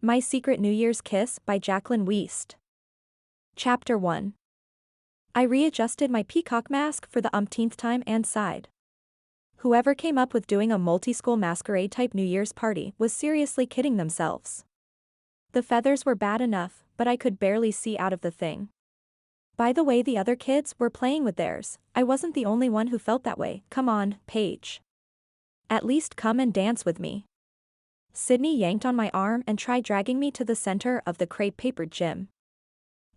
My Secret New Year's Kiss by Jaclyn Weist. Chapter 1. I readjusted my peacock mask for the umpteenth time and sighed. Whoever came up with doing a multi-school masquerade-type New Year's party was seriously kidding themselves. The feathers were bad enough, but I could barely see out of the thing. By the way the other kids were playing with theirs, I wasn't the only one who felt that way. Come on, Paige. At least come and dance with me. Sydney yanked on my arm and tried dragging me to the center of the crepe-papered gym.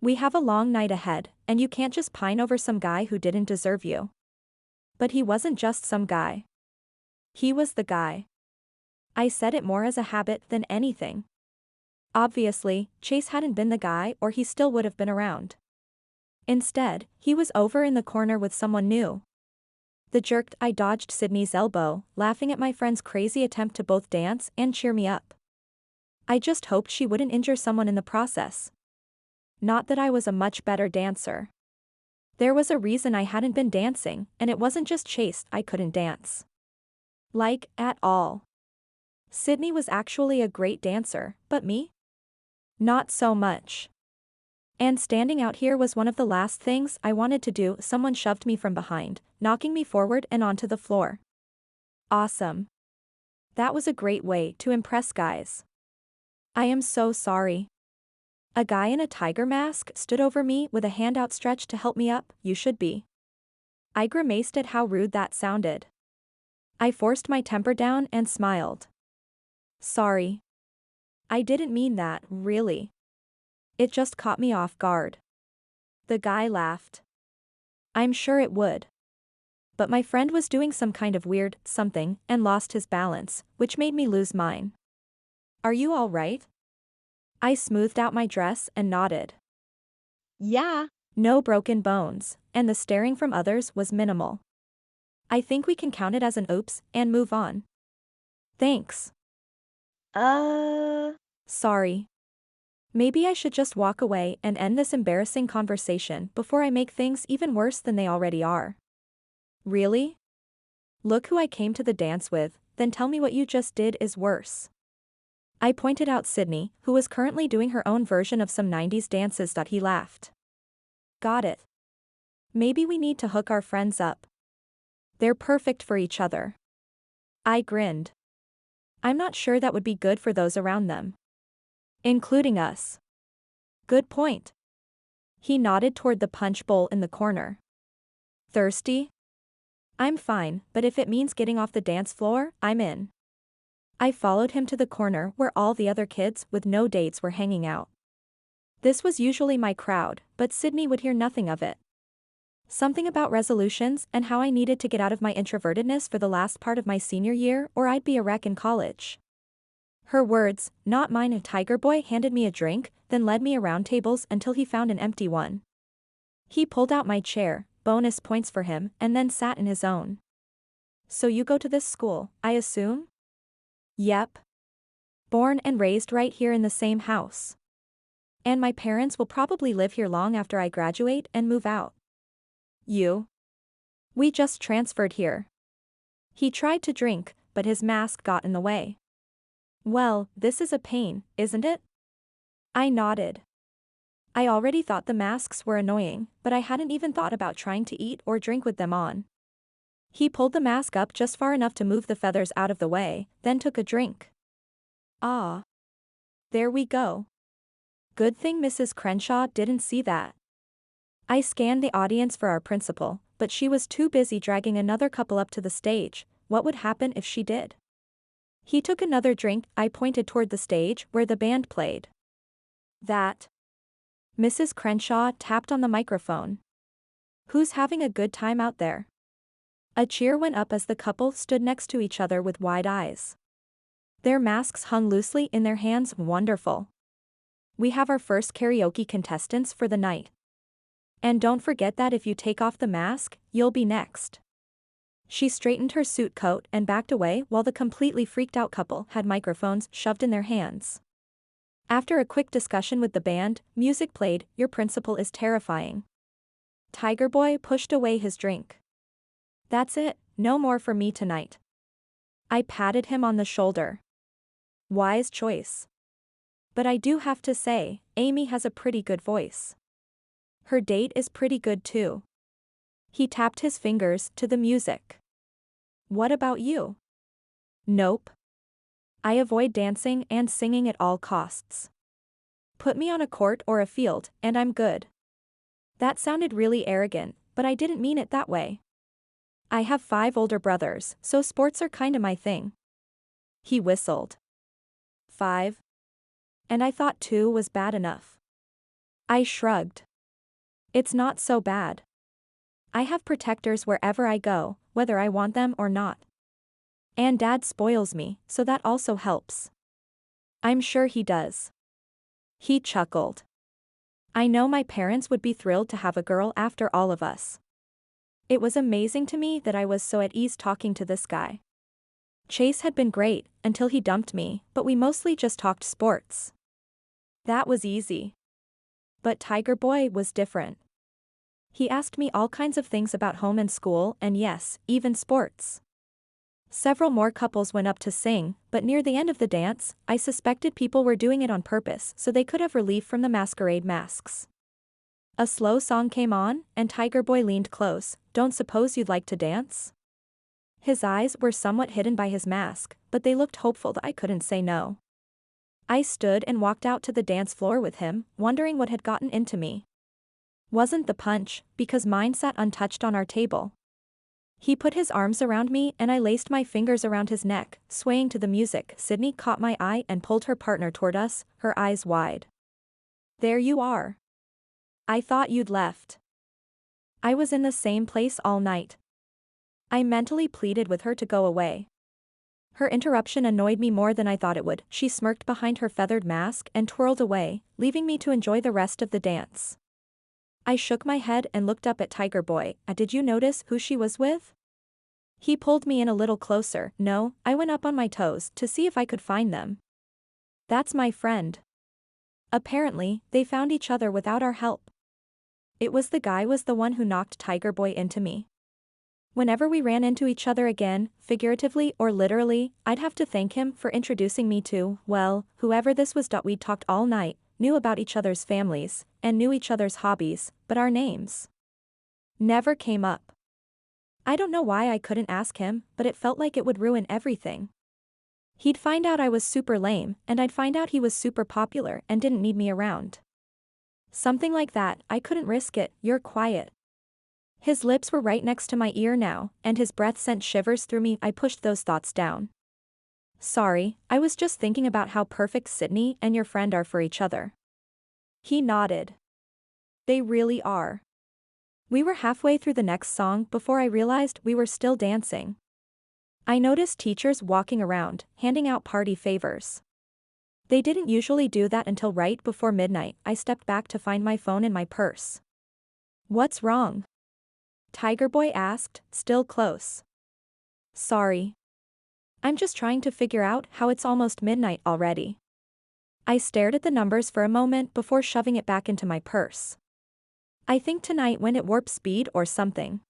We have a long night ahead, and you can't just pine over some guy who didn't deserve you. But he wasn't just some guy. He was the guy. I said it more as a habit than anything. Obviously, Chase hadn't been the guy or he still would have been around. Instead, he was over in the corner with someone new. The jerk, I dodged Sydney's elbow, laughing at my friend's crazy attempt to both dance and cheer me up. I just hoped she wouldn't injure someone in the process. Not that I was a much better dancer. There was a reason I hadn't been dancing, and it wasn't just Chase I couldn't dance. Like, at all. Sydney was actually a great dancer, but me? Not so much. And standing out here was one of the last things I wanted to do. Someone shoved me from behind, knocking me forward and onto the floor. Awesome. That was a great way to impress guys. I am so sorry. A guy in a tiger mask stood over me with a hand outstretched to help me up. You should be. I grimaced at how rude that sounded. I forced my temper down and smiled. Sorry. I didn't mean that, really. It just caught me off guard. The guy laughed. I'm sure it would. But my friend was doing some kind of weird something and lost his balance, which made me lose mine. Are you all right? I smoothed out my dress and nodded. Yeah. No broken bones, and the staring from others was minimal. I think we can count it as an oops and move on. Thanks. Sorry. Maybe I should just walk away and end this embarrassing conversation before I make things even worse than they already are. Really? Look who I came to the dance with, then tell me what you just did is worse. I pointed out Sydney, who was currently doing her own version of some 90s dances. He laughed. Got it. Maybe we need to hook our friends up. They're perfect for each other. I grinned. I'm not sure that would be good for those around them. Including us. Good point. He nodded toward the punch bowl in the corner. Thirsty? I'm fine, but if it means getting off the dance floor, I'm in. I followed him to the corner where all the other kids with no dates were hanging out. This was usually my crowd, but Sydney would hear nothing of it. Something about resolutions and how I needed to get out of my introvertedness for the last part of my senior year or I'd be a wreck in college. Her words, not mine. A tiger boy handed me a drink, then led me around tables until he found an empty one. He pulled out my chair, bonus points for him, and then sat in his own. So you go to this school, I assume? Yep. Born and raised right here in the same house. And my parents will probably live here long after I graduate and move out. You? We just transferred here. He tried to drink, but his mask got in the way. Well, this is a pain, isn't it? I nodded. I already thought the masks were annoying, but I hadn't even thought about trying to eat or drink with them on. He pulled the mask up just far enough to move the feathers out of the way, then took a drink. Ah. There we go. Good thing Mrs. Crenshaw didn't see that. I scanned the audience for our principal, but she was too busy dragging another couple up to the stage. What would happen if she did? He took another drink. I pointed toward the stage where the band played. That. Mrs. Crenshaw tapped on the microphone. Who's having a good time out there? A cheer went up as the couple stood next to each other with wide eyes. Their masks hung loosely in their hands. Wonderful. We have our first karaoke contestants for the night. And don't forget that if you take off the mask, you'll be next. She straightened her suit coat and backed away while the completely freaked out couple had microphones shoved in their hands. After a quick discussion with the band, music played. Your principal is terrifying. Tiger Boy pushed away his drink. That's it, no more for me tonight. I patted him on the shoulder. Wise choice. But I do have to say, Amy has a pretty good voice. Her date is pretty good too. He tapped his fingers to the music. What about you? Nope. I avoid dancing and singing at all costs. Put me on a court or a field, and I'm good. That sounded really arrogant, but I didn't mean it that way. I have 5 older brothers, so sports are kinda my thing. He whistled. 5? And I thought 2 was bad enough. I shrugged. It's not so bad. I have protectors wherever I go, whether I want them or not. And Dad spoils me, so that also helps. I'm sure he does. He chuckled. I know my parents would be thrilled to have a girl after all of us. It was amazing to me that I was so at ease talking to this guy. Chase had been great, until he dumped me, but we mostly just talked sports. That was easy. But Tiger Boy was different. He asked me all kinds of things about home and school, and yes, even sports. Several more couples went up to sing, but near the end of the dance, I suspected people were doing it on purpose so they could have relief from the masquerade masks. A slow song came on, and Tiger Boy leaned close. Don't suppose you'd like to dance? His eyes were somewhat hidden by his mask, but they looked hopeful that I couldn't say no. I stood and walked out to the dance floor with him, wondering what had gotten into me. Wasn't the punch, because mine sat untouched on our table. He put his arms around me and I laced my fingers around his neck, swaying to the music. Sydney caught my eye and pulled her partner toward us, her eyes wide. There you are. I thought you'd left. I was in the same place all night. I mentally pleaded with her to go away. Her interruption annoyed me more than I thought it would. She smirked behind her feathered mask and twirled away, leaving me to enjoy the rest of the dance. I shook my head and looked up at Tiger Boy. Did you notice who she was with? He pulled me in a little closer. No, I went up on my toes to see if I could find them. That's my friend. Apparently, they found each other without our help. It was the one who knocked Tiger Boy into me. Whenever we ran into each other again, figuratively or literally, I'd have to thank him for introducing me to, well, whoever this was. We'd talked all night, knew about each other's families, and knew each other's hobbies, but our names never came up. I don't know why I couldn't ask him, but it felt like it would ruin everything. He'd find out I was super lame, and I'd find out he was super popular and didn't need me around. Something like that. I couldn't risk it. You're quiet. His lips were right next to my ear now, and his breath sent shivers through me. I pushed those thoughts down. Sorry, I was just thinking about how perfect Sydney and your friend are for each other. He nodded. They really are. We were halfway through the next song before I realized we were still dancing. I noticed teachers walking around, handing out party favors. They didn't usually do that until right before midnight. I stepped back to find my phone in my purse. What's wrong? Tiger Boy asked, still close. Sorry. I'm just trying to figure out how it's almost midnight already. I stared at the numbers for a moment before shoving it back into my purse. I think tonight went at warp speed or something.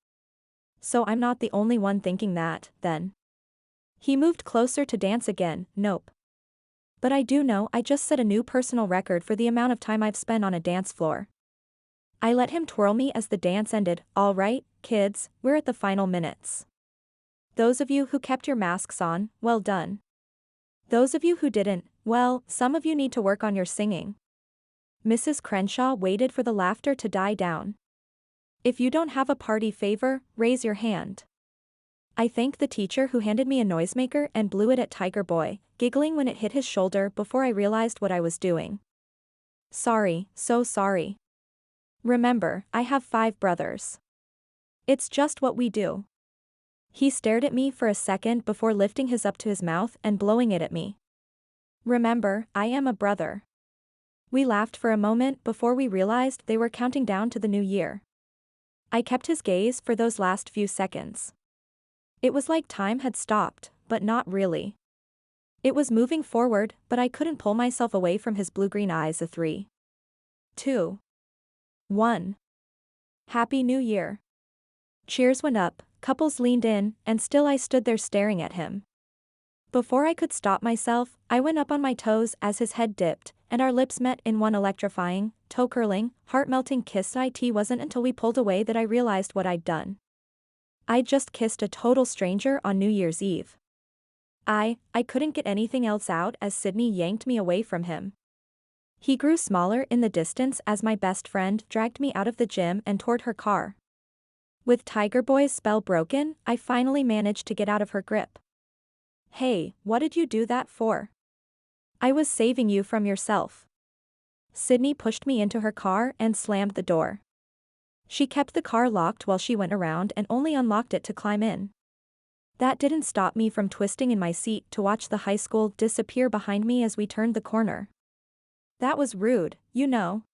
So I'm not the only one thinking that, then. He moved closer to dance again. Nope. But I do know I just set a new personal record for the amount of time I've spent on a dance floor. I let him twirl me as the dance ended. All right, kids, we're at the final minutes. Those of you who kept your masks on, well done. Those of you who didn't, well, some of you need to work on your singing. Mrs. Crenshaw waited for the laughter to die down. If you don't have a party favor, raise your hand. I thanked the teacher who handed me a noisemaker and blew it at Tiger Boy, giggling when it hit his shoulder before I realized what I was doing. Sorry, so sorry. Remember, I have 5 brothers. It's just what we do. He stared at me for a second before lifting his up to his mouth and blowing it at me. Remember, I am a brother. We laughed for a moment before we realized they were counting down to the new year. I kept his gaze for those last few seconds. It was like time had stopped, but not really. It was moving forward, but I couldn't pull myself away from his blue-green eyes. 3, 2, 1. Happy New Year. Cheers went up, couples leaned in, and still I stood there staring at him. Before I could stop myself, I went up on my toes as his head dipped, and our lips met in one electrifying, toe-curling, heart-melting kiss. It wasn't until we pulled away that I realized what I'd done. I'd just kissed a total stranger on New Year's Eve. I couldn't get anything else out as Sydney yanked me away from him. He grew smaller in the distance as my best friend dragged me out of the gym and toward her car. With Tiger Boy's spell broken, I finally managed to get out of her grip. Hey, what did you do that for? I was saving you from yourself. Sydney pushed me into her car and slammed the door. She kept the car locked while she went around and only unlocked it to climb in. That didn't stop me from twisting in my seat to watch the high school disappear behind me as we turned the corner. That was rude, you know.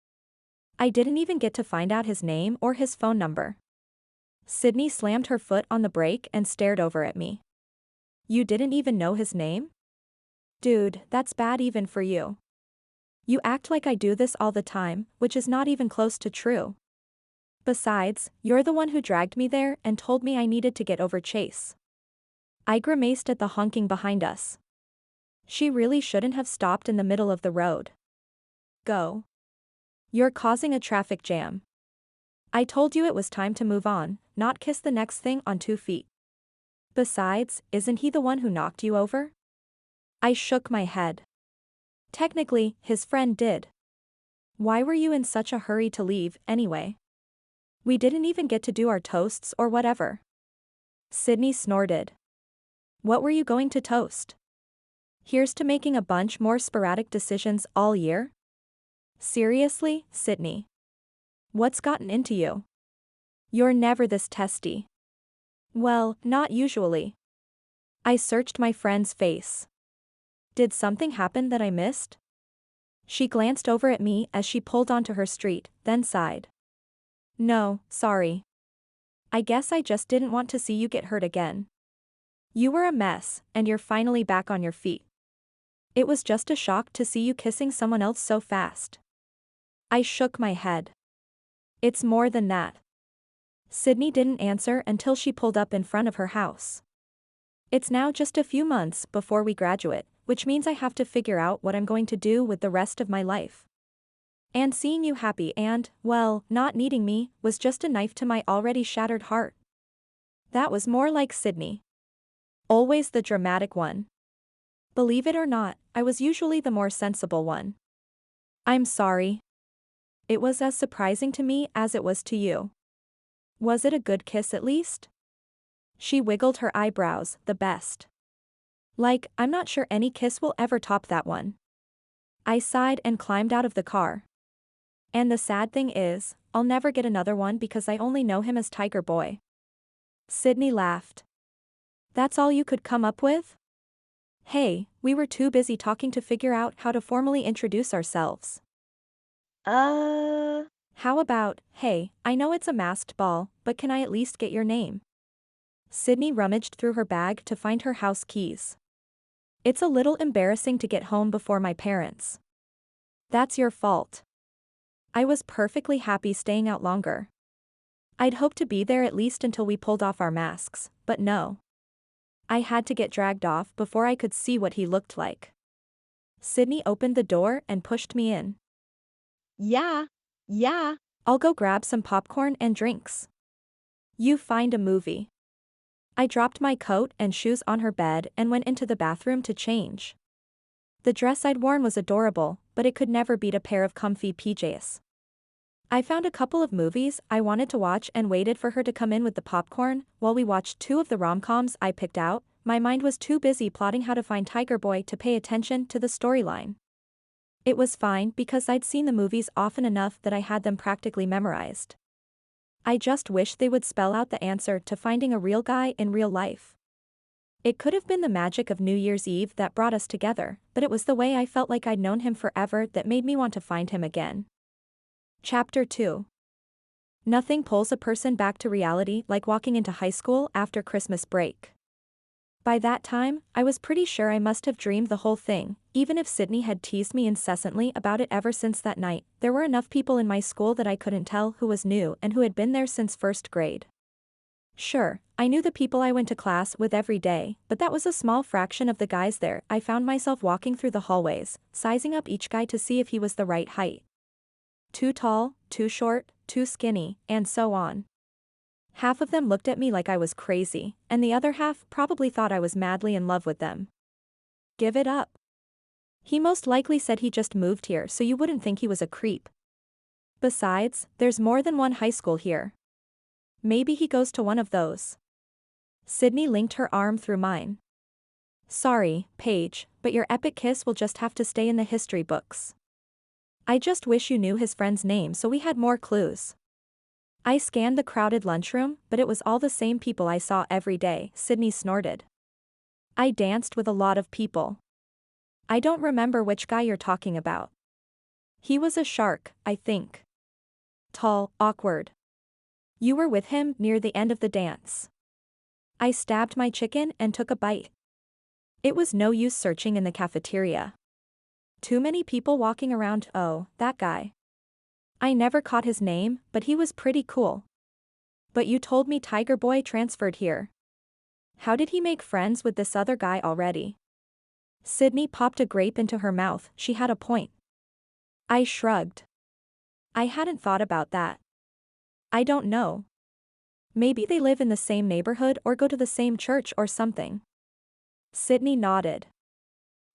I didn't even get to find out his name or his phone number. Sydney slammed her foot on the brake and stared over at me. You didn't even know his name? Dude, that's bad even for you. You act like I do this all the time, which is not even close to true. Besides, you're the one who dragged me there and told me I needed to get over Chase. I grimaced at the honking behind us. She really shouldn't have stopped in the middle of the road. Go. You're causing a traffic jam. I told you it was time to move on, not kiss the next thing on 2 feet. Besides, isn't he the one who knocked you over? I shook my head. Technically, his friend did. Why were you in such a hurry to leave, anyway? We didn't even get to do our toasts or whatever. Sydney snorted. What were you going to toast? Here's to making a bunch more sporadic decisions all year? Seriously, Sydney. What's gotten into you? You're never this testy. Well, not usually. I searched my friend's face. Did something happen that I missed? She glanced over at me as she pulled onto her street, then sighed. No, sorry. I guess I just didn't want to see you get hurt again. You were a mess, and you're finally back on your feet. It was just a shock to see you kissing someone else so fast. I shook my head. It's more than that. Sydney didn't answer until she pulled up in front of her house. It's now just a few months before we graduate, which means I have to figure out what I'm going to do with the rest of my life. And seeing you happy and, well, not needing me, was just a knife to my already shattered heart. That was more like Sydney. Always the dramatic one. Believe it or not, I was usually the more sensible one. I'm sorry. It was as surprising to me as it was to you. Was it a good kiss at least? She wiggled her eyebrows, the best. Like, I'm not sure any kiss will ever top that one. I sighed and climbed out of the car. And the sad thing is, I'll never get another one because I only know him as Tiger Boy. Sydney laughed. That's all you could come up with? Hey, we were too busy talking to figure out how to formally introduce ourselves. How about, hey, I know it's a masked ball, but can I at least get your name? Sydney rummaged through her bag to find her house keys. It's a little embarrassing to get home before my parents. That's your fault. I was perfectly happy staying out longer. I'd hoped to be there at least until we pulled off our masks, but no. I had to get dragged off before I could see what he looked like. Sydney opened the door and pushed me in. Yeah. I'll go grab some popcorn and drinks. You find a movie. I dropped my coat and shoes on her bed and went into the bathroom to change. The dress I'd worn was adorable, but it could never beat a pair of comfy PJs. I found a couple of movies I wanted to watch and waited for her to come in with the popcorn. While we watched 2 of the rom-coms I picked out, my mind was too busy plotting how to find Tiger Boy to pay attention to the storyline. It was fine because I'd seen the movies often enough that I had them practically memorized. I just wish they would spell out the answer to finding a real guy in real life. It could have been the magic of New Year's Eve that brought us together, but it was the way I felt like I'd known him forever that made me want to find him again. Chapter 2. Nothing pulls a person back to reality like walking into high school after Christmas break. By that time, I was pretty sure I must have dreamed the whole thing, even if Sydney had teased me incessantly about it ever since that night. There were enough people in my school that I couldn't tell who was new and who had been there since first grade. Sure, I knew the people I went to class with every day, but that was a small fraction of the guys there. I found myself walking through the hallways, sizing up each guy to see if he was the right height. Too tall, too short, too skinny, and so on. Half of them looked at me like I was crazy, and the other half probably thought I was madly in love with them. Give it up. He most likely said he just moved here so you wouldn't think he was a creep. Besides, there's more than one high school here. Maybe he goes to one of those. Sydney linked her arm through mine. Sorry, Paige, but your epic kiss will just have to stay in the history books. I just wish you knew his friend's name so we had more clues. I scanned the crowded lunchroom, but it was all the same people I saw every day, Sydney snorted. I danced with a lot of people. I don't remember which guy you're talking about. He was a shark, I think. Tall, awkward. You were with him near the end of the dance. I stabbed my chicken and took a bite. It was no use searching in the cafeteria. Too many people walking around. Oh, that guy. I never caught his name, but he was pretty cool. But you told me Tiger Boy transferred here. How did he make friends with this other guy already? Sydney popped a grape into her mouth. She had a point. I shrugged. I hadn't thought about that. I don't know. Maybe they live in the same neighborhood or go to the same church or something. Sydney nodded.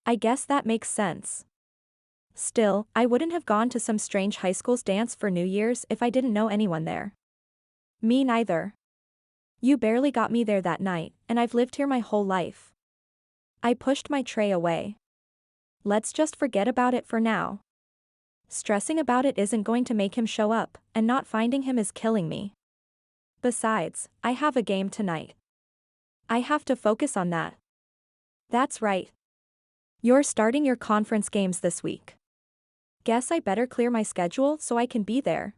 I guess that makes sense. Still, I wouldn't have gone to some strange high school's dance for New Year's if I didn't know anyone there. Me neither. You barely got me there that night, and I've lived here my whole life. I pushed my tray away. Let's just forget about it for now. Stressing about it isn't going to make him show up, and not finding him is killing me. Besides, I have a game tonight. I have to focus on that. That's right. You're starting your conference games this week. Guess I better clear my schedule so I can be there.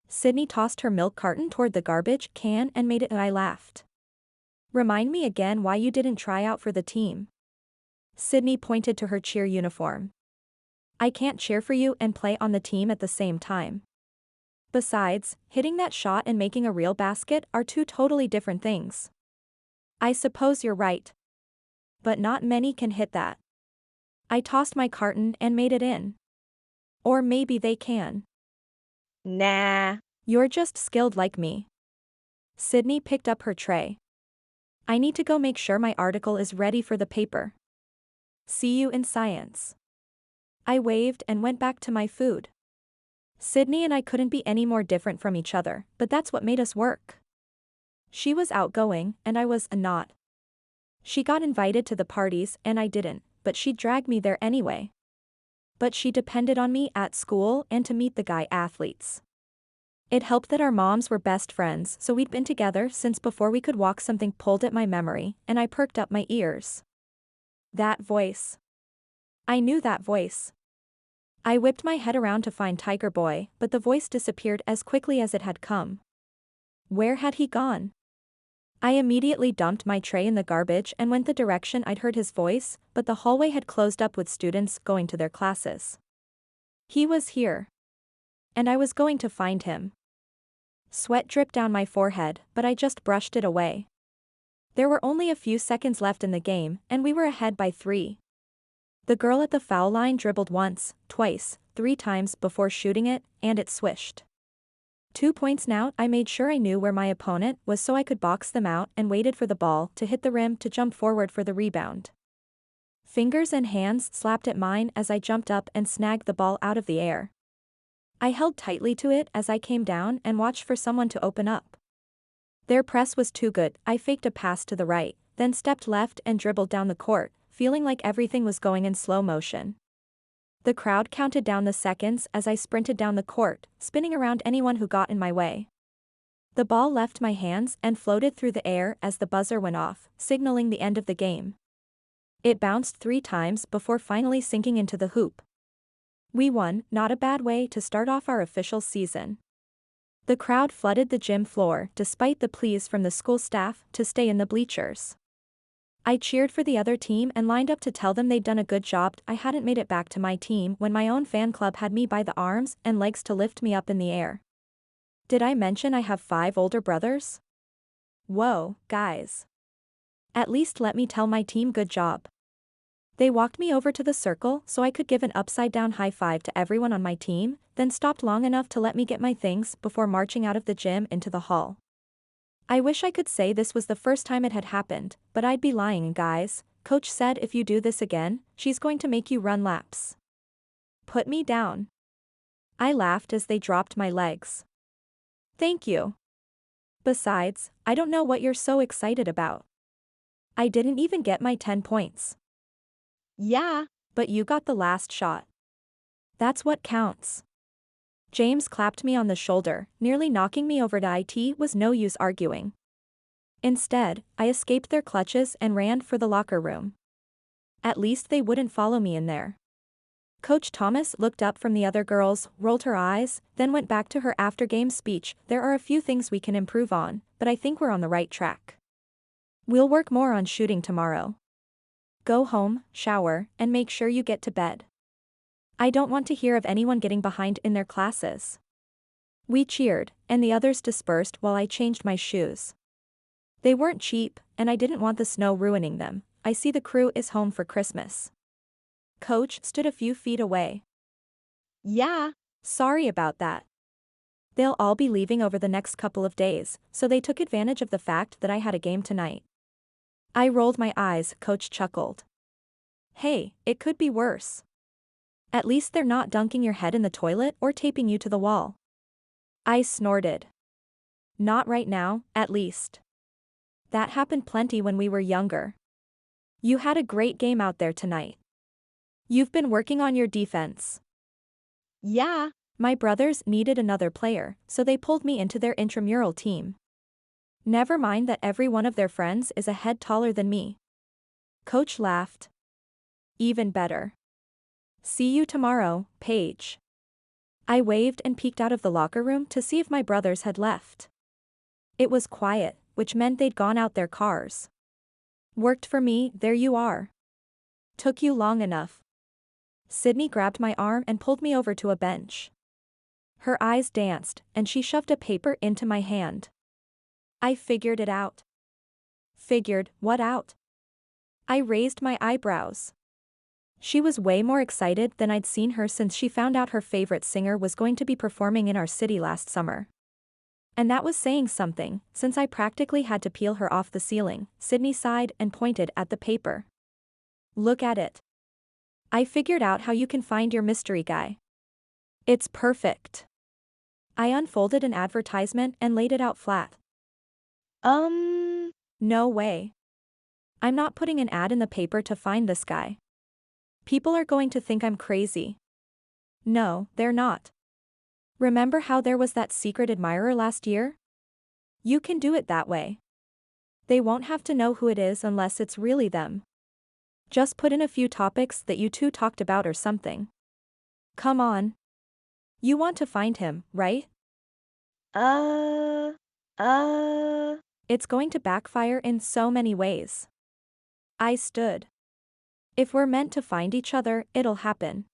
Sydney tossed her milk carton toward the garbage can and made it and I laughed. Remind me again why you didn't try out for the team. Sydney pointed to her cheer uniform. I can't cheer for you and play on the team at the same time. Besides, hitting that shot and making a real basket are two totally different things. I suppose you're right. But not many can hit that. I tossed my carton and made it in. Or maybe they can. Nah. You're just skilled like me. Sydney picked up her tray. I need to go make sure my article is ready for the paper. See you in science. I waved and went back to my food. Sydney and I couldn't be any more different from each other, but that's what made us work. She was outgoing, and I was not. She got invited to the parties and I didn't, but she dragged me there anyway. But she depended on me at school and to meet the guy athletes. It helped that our moms were best friends, so we'd been together since before we could walk. Something pulled at my memory, and I perked up my ears. That voice. I knew that voice. I whipped my head around to find Tiger Boy, but the voice disappeared as quickly as it had come. Where had he gone? I immediately dumped my tray in the garbage and went the direction I'd heard his voice, but the hallway had closed up with students going to their classes. He was here. And I was going to find him. Sweat dripped down my forehead, but I just brushed it away. There were only a few seconds left in the game, and we were ahead by 3. The girl at the foul line dribbled once, twice, 3 times before shooting it, and it swished. 2 points now. I made sure I knew where my opponent was so I could box them out and waited for the ball to hit the rim to jump forward for the rebound. Fingers and hands slapped at mine as I jumped up and snagged the ball out of the air. I held tightly to it as I came down and watched for someone to open up. Their press was too good. I faked a pass to the right, then stepped left and dribbled down the court, feeling like everything was going in slow motion. The crowd counted down the seconds as I sprinted down the court, spinning around anyone who got in my way. The ball left my hands and floated through the air as the buzzer went off, signaling the end of the game. It bounced 3 times before finally sinking into the hoop. We won, not a bad way to start off our official season. The crowd flooded the gym floor despite the pleas from the school staff to stay in the bleachers. I cheered for the other team and lined up to tell them they'd done a good job. I hadn't made it back to my team when my own fan club had me by the arms and legs to lift me up in the air. Did I mention I have 5 older brothers? Whoa, guys. At least let me tell my team good job. They walked me over to the circle so I could give an upside-down high five to everyone on my team, then stopped long enough to let me get my things before marching out of the gym into the hall. I wish I could say this was the first time it had happened, but I'd be lying, guys. Coach said if you do this again, she's going to make you run laps. Put me down. I laughed as they dropped my legs. Thank you. Besides, I don't know what you're so excited about. I didn't even get my 10 points. Yeah. But you got the last shot. That's what counts. James clapped me on the shoulder, nearly knocking me over. It was no use arguing. Instead, I escaped their clutches and ran for the locker room. At least they wouldn't follow me in there. Coach Thomas looked up from the other girls, rolled her eyes, then went back to her after-game speech. There are a few things we can improve on, but I think we're on the right track. We'll work more on shooting tomorrow. Go home, shower, and make sure you get to bed. I don't want to hear of anyone getting behind in their classes. We cheered, and the others dispersed while I changed my shoes. They weren't cheap, and I didn't want the snow ruining them. I see the crew is home for Christmas. Coach stood a few feet away. Yeah. Sorry about that. They'll all be leaving over the next couple of days, so they took advantage of the fact that I had a game tonight. I rolled my eyes. Coach chuckled. Hey, it could be worse. At least they're not dunking your head in the toilet or taping you to the wall. I snorted. Not right now, at least. That happened plenty when we were younger. You had a great game out there tonight. You've been working on your defense. Yeah. My brothers needed another player, so they pulled me into their intramural team. Never mind that every one of their friends is a head taller than me. Coach laughed. Even better. See you tomorrow, Paige. I waved and peeked out of the locker room to see if my brothers had left. It was quiet, which meant they'd gone out their cars. Worked for me, there you are. Took you long enough. Sydney grabbed my arm and pulled me over to a bench. Her eyes danced, and she shoved a paper into my hand. I figured it out. Figured what out? I raised my eyebrows. She was way more excited than I'd seen her since she found out her favorite singer was going to be performing in our city last summer. And that was saying something, since I practically had to peel her off the ceiling. Sydney sighed and pointed at the paper. Look at it. I figured out how you can find your mystery guy. It's perfect. I unfolded an advertisement and laid it out flat. No way. I'm not putting an ad in the paper to find this guy. People are going to think I'm crazy. No, they're not. Remember how there was that secret admirer last year? You can do it that way. They won't have to know who it is unless it's really them. Just put in a few topics that you two talked about or something. Come on. You want to find him, right? It's going to backfire in so many ways. I stood. If we're meant to find each other, it'll happen.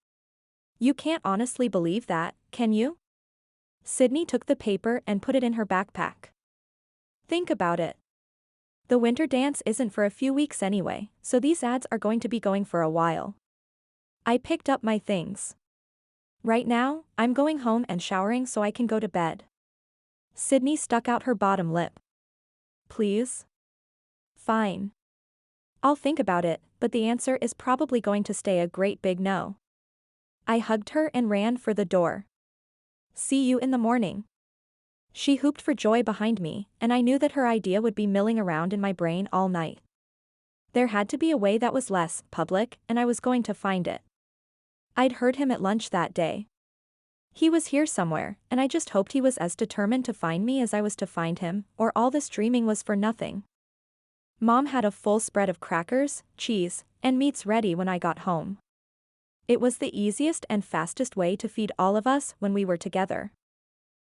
You can't honestly believe that, can you? Sydney took the paper and put it in her backpack. Think about it. The winter dance isn't for a few weeks anyway, so these ads are going to be going for a while. I picked up my things. Right now, I'm going home and showering so I can go to bed. Sydney stuck out her bottom lip. Please? Fine. I'll think about it, but the answer is probably going to stay a great big no. I hugged her and ran for the door. See you in the morning. She whooped for joy behind me, and I knew that her idea would be milling around in my brain all night. There had to be a way that was less public, and I was going to find it. I'd heard him at lunch that day. He was here somewhere, and I just hoped he was as determined to find me as I was to find him, or all this dreaming was for nothing. Mom had a full spread of crackers, cheese, and meats ready when I got home. It was the easiest and fastest way to feed all of us when we were together.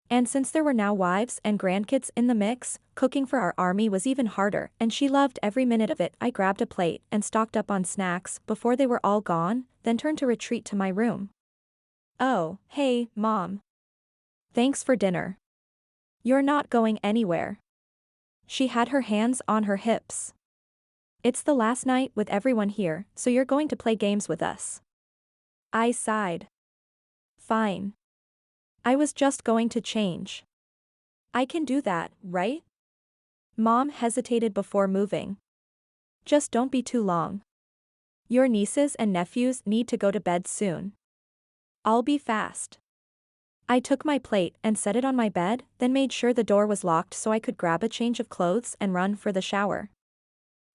And since there were now wives and grandkids in the mix, cooking for our army was even harder, and she loved every minute of it. I grabbed a plate and stocked up on snacks before they were all gone, then turned to retreat to my room. Oh, hey, Mom. Thanks for dinner. You're not going anywhere. She had her hands on her hips. It's the last night with everyone here, so you're going to play games with us. I sighed. Fine. I was just going to change. I can do that, right? Mom hesitated before moving. Just don't be too long. Your nieces and nephews need to go to bed soon. I'll be fast. I took my plate and set it on my bed, then made sure the door was locked so I could grab a change of clothes and run for the shower.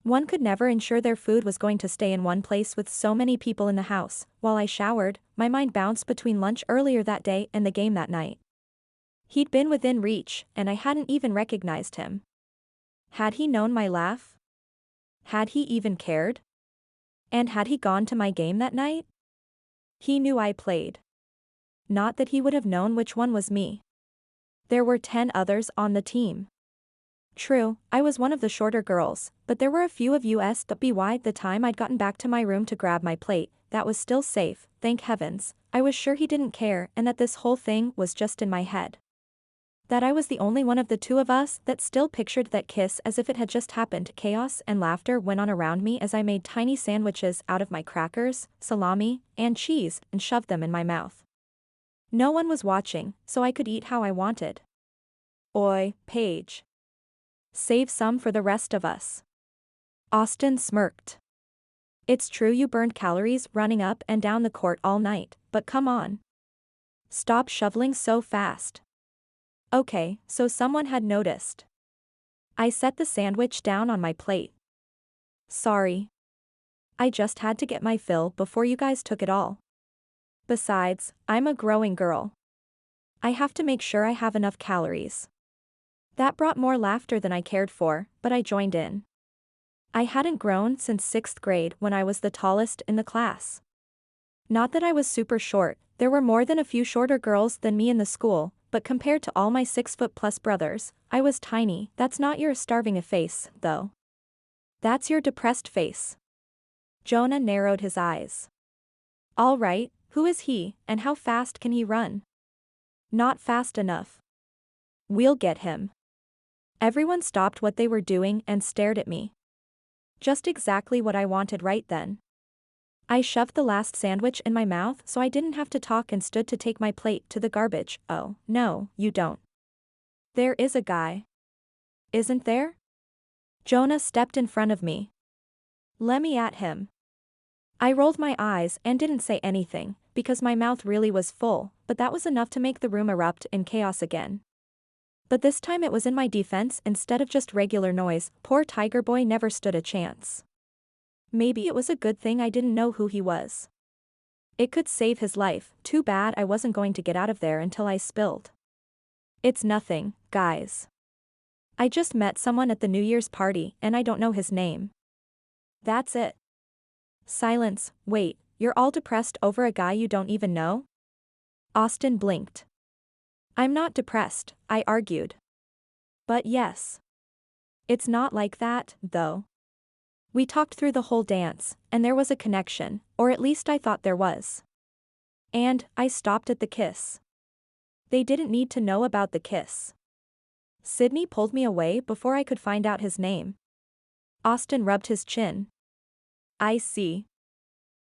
One could never ensure their food was going to stay in one place with so many people in the house. While I showered, my mind bounced between lunch earlier that day and the game that night. He'd been within reach, and I hadn't even recognized him. Had he known my laugh? Had he even cared? And had he gone to my game that night? He knew I played. Not that he would have known which one was me. There were 10 others on the team. True, I was one of the shorter girls, but there were a few of us. By the time I'd gotten back to my room to grab my plate, that was still safe, thank heavens. I was sure he didn't care and that this whole thing was just in my head. That I was the only one of the two of us that still pictured that kiss as if it had just happened. Chaos and laughter went on around me as I made tiny sandwiches out of my crackers, salami, and cheese and shoved them in my mouth. No one was watching, so I could eat how I wanted. Oi, Paige. Save some for the rest of us. Austin smirked. It's true you burned calories running up and down the court all night, but come on. Stop shoveling so fast. Okay, so someone had noticed. I set the sandwich down on my plate. Sorry. I just had to get my fill before you guys took it all. Besides, I'm a growing girl. I have to make sure I have enough calories. That brought more laughter than I cared for, but I joined in. I hadn't grown since 6th grade when I was the tallest in the class. Not that I was super short, there were more than a few shorter girls than me in the school, but compared to all my 6-foot-plus brothers, I was tiny. That's not your starving face, though. That's your depressed face. Jonah narrowed his eyes. All right, who is he, and how fast can he run? Not fast enough. We'll get him. Everyone stopped what they were doing and stared at me. Just exactly what I wanted right then. I shoved the last sandwich in my mouth so I didn't have to talk and stood to take my plate to the garbage. Oh, no, you don't. There is a guy. Isn't there? Jonah stepped in front of me. Let me at him. I rolled my eyes and didn't say anything, because my mouth really was full, but that was enough to make the room erupt in chaos again. But this time it was in my defense instead of just regular noise. Poor Tiger Boy never stood a chance. Maybe it was a good thing I didn't know who he was. It could save his life. Too bad I wasn't going to get out of there until I spilled. It's nothing, guys. I just met someone at the New Year's party and I don't know his name. That's it. Silence. Wait, you're all depressed over a guy you don't even know? Austin blinked. I'm not depressed, I argued. But yes. It's not like that, though. We talked through the whole dance, and there was a connection, or at least I thought there was. And I stopped at the kiss. They didn't need to know about the kiss. Sydney pulled me away before I could find out his name. Austin rubbed his chin. I see.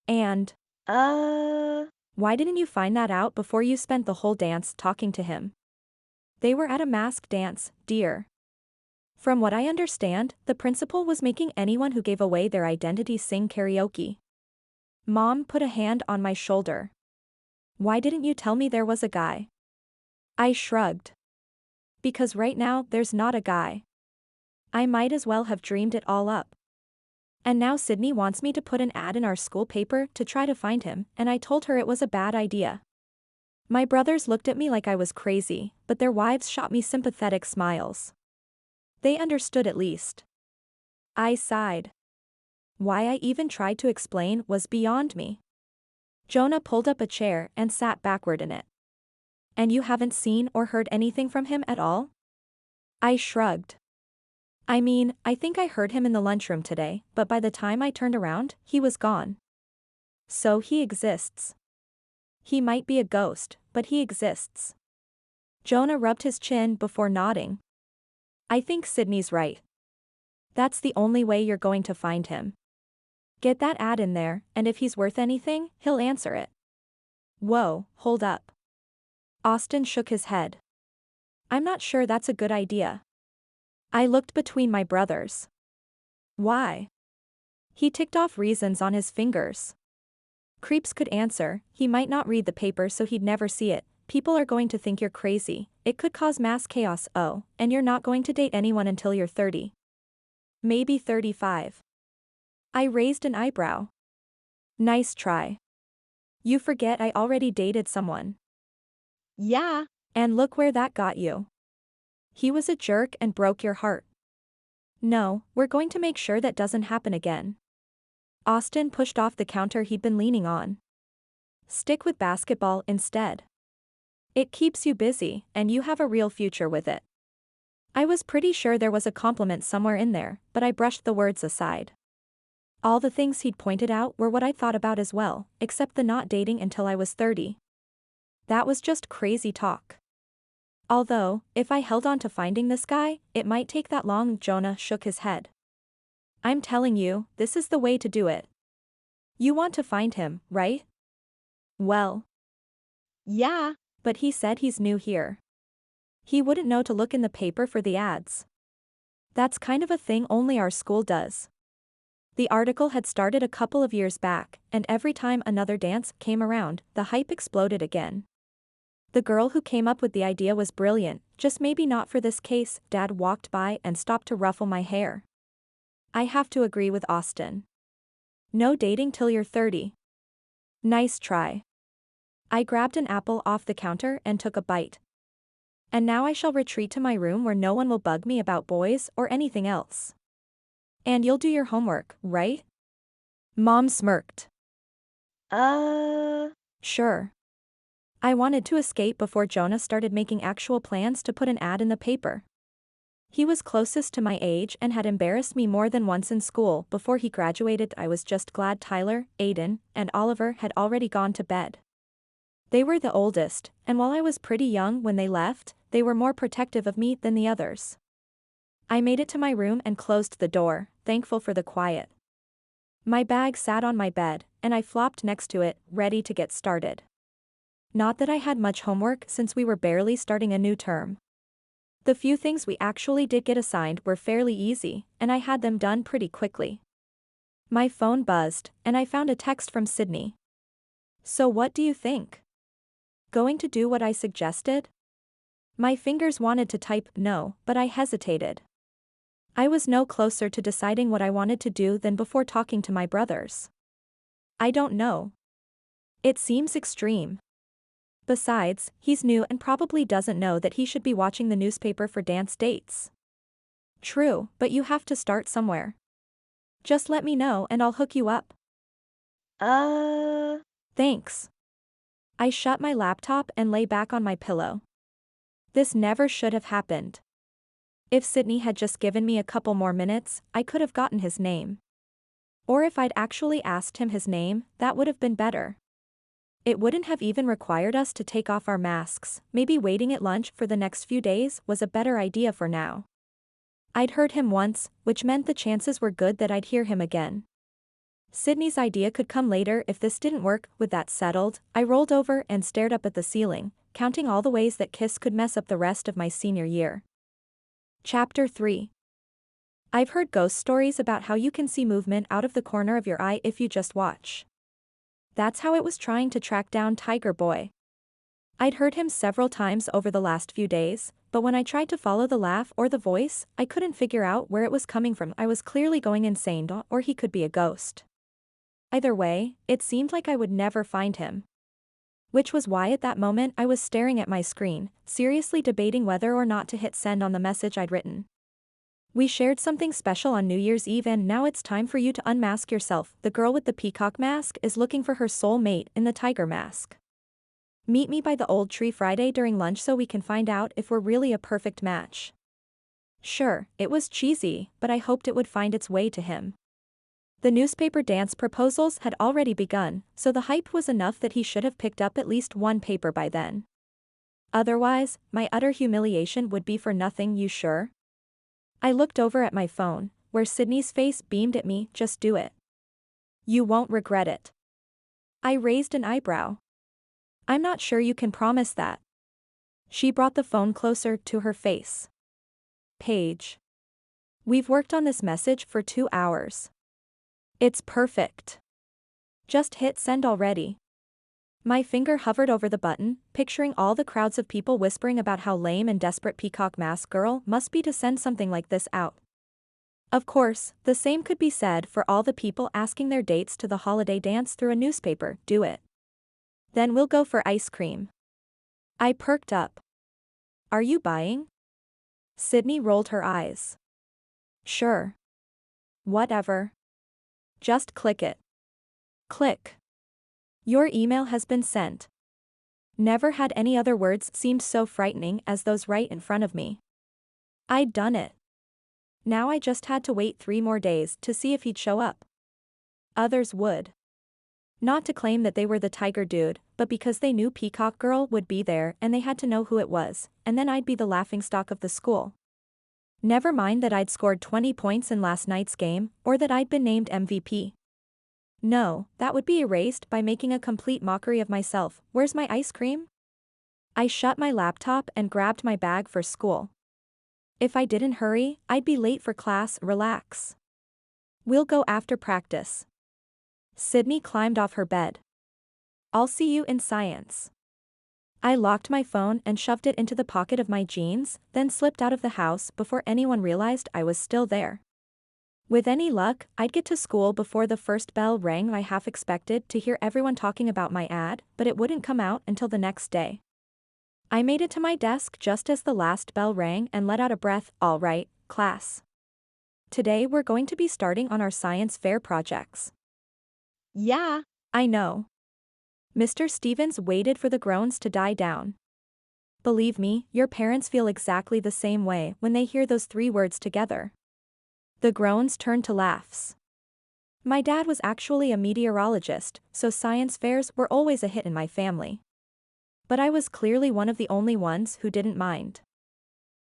And, why didn't you find that out before you spent the whole dance talking to him? They were at a mask dance, dear. From what I understand, the principal was making anyone who gave away their identity sing karaoke. Mom put a hand on my shoulder. Why didn't you tell me there was a guy? I shrugged. Because right now there's not a guy. I might as well have dreamed it all up. And now Sydney wants me to put an ad in our school paper to try to find him, and I told her it was a bad idea. My brothers looked at me like I was crazy, but their wives shot me sympathetic smiles. They understood at least. I sighed. Why I even tried to explain was beyond me. Jonah pulled up a chair and sat backward in it. And you haven't seen or heard anything from him at all? I shrugged. I mean, I think I heard him in the lunchroom today, but by the time I turned around, he was gone. So he exists. He might be a ghost, but he exists. Jonah rubbed his chin before nodding. I think Sydney's right. That's the only way you're going to find him. Get that ad in there, and if he's worth anything, he'll answer it. Whoa, hold up. Austin shook his head. I'm not sure that's a good idea. I looked between my brothers. Why? He ticked off reasons on his fingers. Creeps could answer, he might not read the paper so he'd never see it, people are going to think you're crazy, it could cause mass chaos, oh, and you're not going to date anyone until you're 30. Maybe 35. I raised an eyebrow. Nice try. You forget I already dated someone. Yeah. And look where that got you. He was a jerk and broke your heart. No, we're going to make sure that doesn't happen again. Austin pushed off the counter he'd been leaning on. Stick with basketball instead. It keeps you busy, and you have a real future with it. I was pretty sure there was a compliment somewhere in there, but I brushed the words aside. All the things he'd pointed out were what I thought about as well, except the not dating until I was 30. That was just crazy talk. Although, if I held on to finding this guy, it might take that long. Jonah shook his head. I'm telling you, this is the way to do it. You want to find him, right? Well. Yeah. But he said he's new here. He wouldn't know to look in the paper for the ads. That's kind of a thing only our school does. The article had started a couple of years back, and every time another dance came around, the hype exploded again. The girl who came up with the idea was brilliant, just maybe not for this case. Dad walked by and stopped to ruffle my hair. I have to agree with Austin. No dating till you're 30. Nice try. I grabbed an apple off the counter and took a bite. And now I shall retreat to my room where no one will bug me about boys or anything else. And you'll do your homework, right? Mom smirked. Sure. I wanted to escape before Jonah started making actual plans to put an ad in the paper. He was closest to my age and had embarrassed me more than once in school. Before he graduated, I was just glad Tyler, Aiden, and Oliver had already gone to bed. They were the oldest, and while I was pretty young when they left, they were more protective of me than the others. I made it to my room and closed the door, thankful for the quiet. My bag sat on my bed, and I flopped next to it, ready to get started. Not that I had much homework since we were barely starting a new term. The few things we actually did get assigned were fairly easy, and I had them done pretty quickly. My phone buzzed, and I found a text from Sydney. So what do you think? Going to do what I suggested? My fingers wanted to type no, but I hesitated. I was no closer to deciding what I wanted to do than before talking to my brothers. I don't know. It seems extreme. Besides, he's new and probably doesn't know that he should be watching the newspaper for dance dates. True, but you have to start somewhere. Just let me know and I'll hook you up. Thanks. I shut my laptop and lay back on my pillow. This never should have happened. If Sydney had just given me a couple more minutes, I could have gotten his name. Or if I'd actually asked him his name, that would have been better. It wouldn't have even required us to take off our masks. Maybe waiting at lunch for the next few days was a better idea for now. I'd heard him once, which meant the chances were good that I'd hear him again. Sydney's idea could come later if this didn't work. With that settled, I rolled over and stared up at the ceiling, counting all the ways that kiss could mess up the rest of my senior year. Chapter 3. I've heard ghost stories about how you can see movement out of the corner of your eye if you just watch. That's how it was trying to track down Tiger Boy. I'd heard him several times over the last few days, but when I tried to follow the laugh or the voice, I couldn't figure out where it was coming from. I was clearly going insane, or he could be a ghost. Either way, it seemed like I would never find him. Which was why at that moment I was staring at my screen, seriously debating whether or not to hit send on the message I'd written. We shared something special on New Year's Eve and now it's time for you to unmask yourself. The girl with the peacock mask is looking for her soul mate in the tiger mask. Meet me by the old tree Friday during lunch so we can find out if we're really a perfect match. Sure, it was cheesy, but I hoped it would find its way to him. The newspaper dance proposals had already begun, so the hype was enough that he should have picked up at least one paper by then. Otherwise, my utter humiliation would be for nothing. You sure? I looked over at my phone, where Sydney's face beamed at me. Just do it. You won't regret it. I raised an eyebrow. I'm not sure you can promise that. She brought the phone closer to her face. Paige. We've worked on this message for 2 hours. It's perfect. Just hit send already. My finger hovered over the button, picturing all the crowds of people whispering about how lame and desperate Peacock Mask Girl must be to send something like this out. Of course, the same could be said for all the people asking their dates to the holiday dance through a newspaper. Do it. Then we'll go for ice cream. I perked up. Are you buying? Sydney rolled her eyes. Sure. Whatever. Just click it. Click. Your email has been sent. Never had any other words seemed so frightening as those right in front of me. I'd done it. Now I just had to wait 3 more days to see if he'd show up. Others would. Not to claim that they were the tiger dude, but because they knew Peacock Girl would be there and they had to know who it was, and then I'd be the laughingstock of the school. Never mind that I'd scored 20 points in last night's game, or that I'd been named MVP. No, that would be erased by making a complete mockery of myself. Where's my ice cream? I shut my laptop and grabbed my bag for school. If I didn't hurry, I'd be late for class. Relax. We'll go after practice. Sydney climbed off her bed. I'll see you in science. I locked my phone and shoved it into the pocket of my jeans, then slipped out of the house before anyone realized I was still there. With any luck, I'd get to school before the first bell rang. I half expected to hear everyone talking about my ad, but it wouldn't come out until the next day. I made it to my desk just as the last bell rang and let out a breath. All right, class. Today we're going to be starting on our science fair projects. Yeah. I know. Mr. Stevens waited for the groans to die down. Believe me, your parents feel exactly the same way when they hear those 3 words together. The groans turned to laughs. My dad was actually a meteorologist, so science fairs were always a hit in my family. But I was clearly one of the only ones who didn't mind.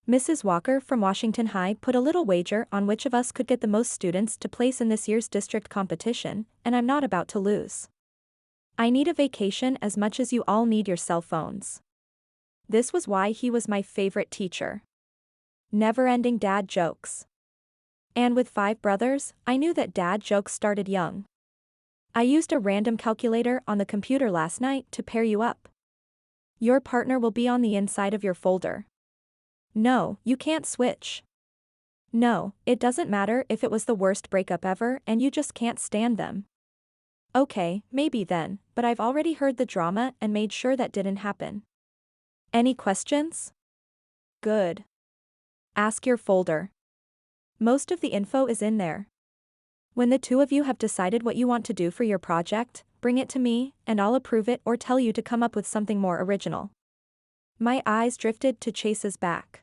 Mrs. Walker from Washington High put a little wager on which of us could get the most students to place in this year's district competition, and I'm not about to lose. I need a vacation as much as you all need your cell phones. This was why he was my favorite teacher. Never-ending dad jokes. And with 5 brothers, I knew that dad jokes started young. I used a random calculator on the computer last night to pair you up. Your partner will be on the inside of your folder. No, you can't switch. No, it doesn't matter if it was the worst breakup ever and you just can't stand them. Okay, maybe then, but I've already heard the drama and made sure that didn't happen. Any questions? Good. Ask your folder. Most of the info is in there. When the 2 of you have decided what you want to do for your project, bring it to me, and I'll approve it or tell you to come up with something more original. My eyes drifted to Chase's back.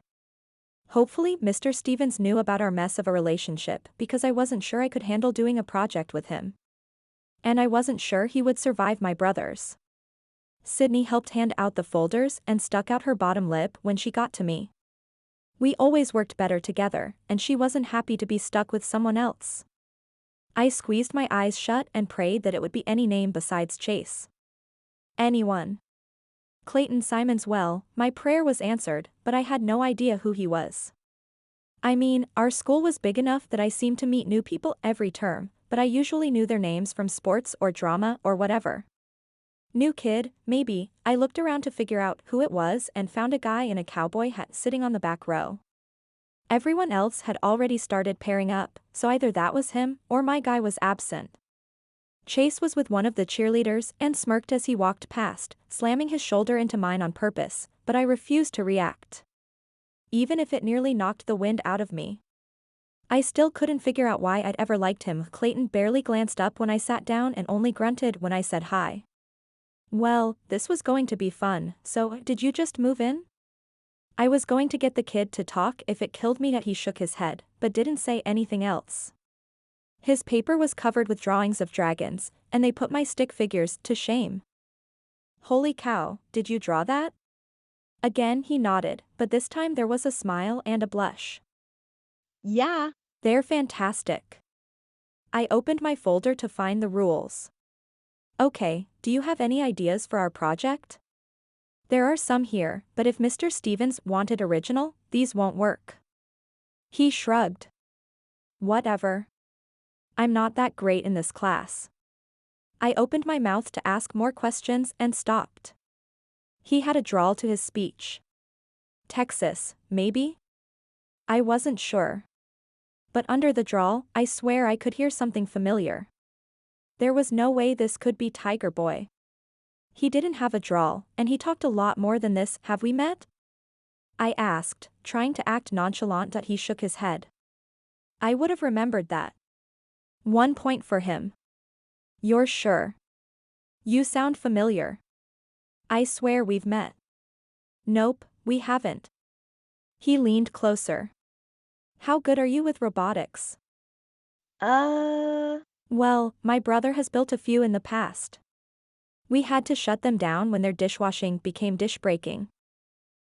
Hopefully, Mr. Stevens knew about our mess of a relationship because I wasn't sure I could handle doing a project with him. And I wasn't sure he would survive my brothers. Sydney helped hand out the folders and stuck out her bottom lip when she got to me. We always worked better together, and she wasn't happy to be stuck with someone else. I squeezed my eyes shut and prayed that it would be any name besides Chase. Anyone. Clayton Simons. Well, my prayer was answered, but I had no idea who he was. I mean, our school was big enough that I seemed to meet new people every term, but I usually knew their names from sports or drama or whatever. New kid, maybe. I looked around to figure out who it was and found a guy in a cowboy hat sitting on the back row. Everyone else had already started pairing up, so either that was him or my guy was absent. Chase was with one of the cheerleaders and smirked as he walked past, slamming his shoulder into mine on purpose, but I refused to react. Even if it nearly knocked the wind out of me. I still couldn't figure out why I'd ever liked him. Clayton barely glanced up when I sat down and only grunted when I said hi. Well, this was going to be fun, so did you just move in? I was going to get the kid to talk if it killed me that he shook his head, but didn't say anything else. His paper was covered with drawings of dragons, and they put my stick figures to shame. Holy cow, did you draw that? Again he nodded, but this time there was a smile and a blush. Yeah. They're fantastic. I opened my folder to find the rules. Okay, do you have any ideas for our project? There are some here, but if Mr. Stevens wanted original, these won't work. He shrugged. Whatever. I'm not that great in this class. I opened my mouth to ask more questions and stopped. He had a drawl to his speech. Texas, maybe? I wasn't sure. But under the drawl, I swear I could hear something familiar. There was no way this could be Tiger Boy. He didn't have a drawl, and he talked a lot more than this. Have we met? I asked, trying to act nonchalant, but he shook his head. I would have remembered that. 1 point for him. You're sure? You sound familiar. I swear we've met. Nope, we haven't. He leaned closer. How good are you with robotics? Uh, Well, my brother has built a few in the past. We had to shut them down when their dishwashing became dish breaking.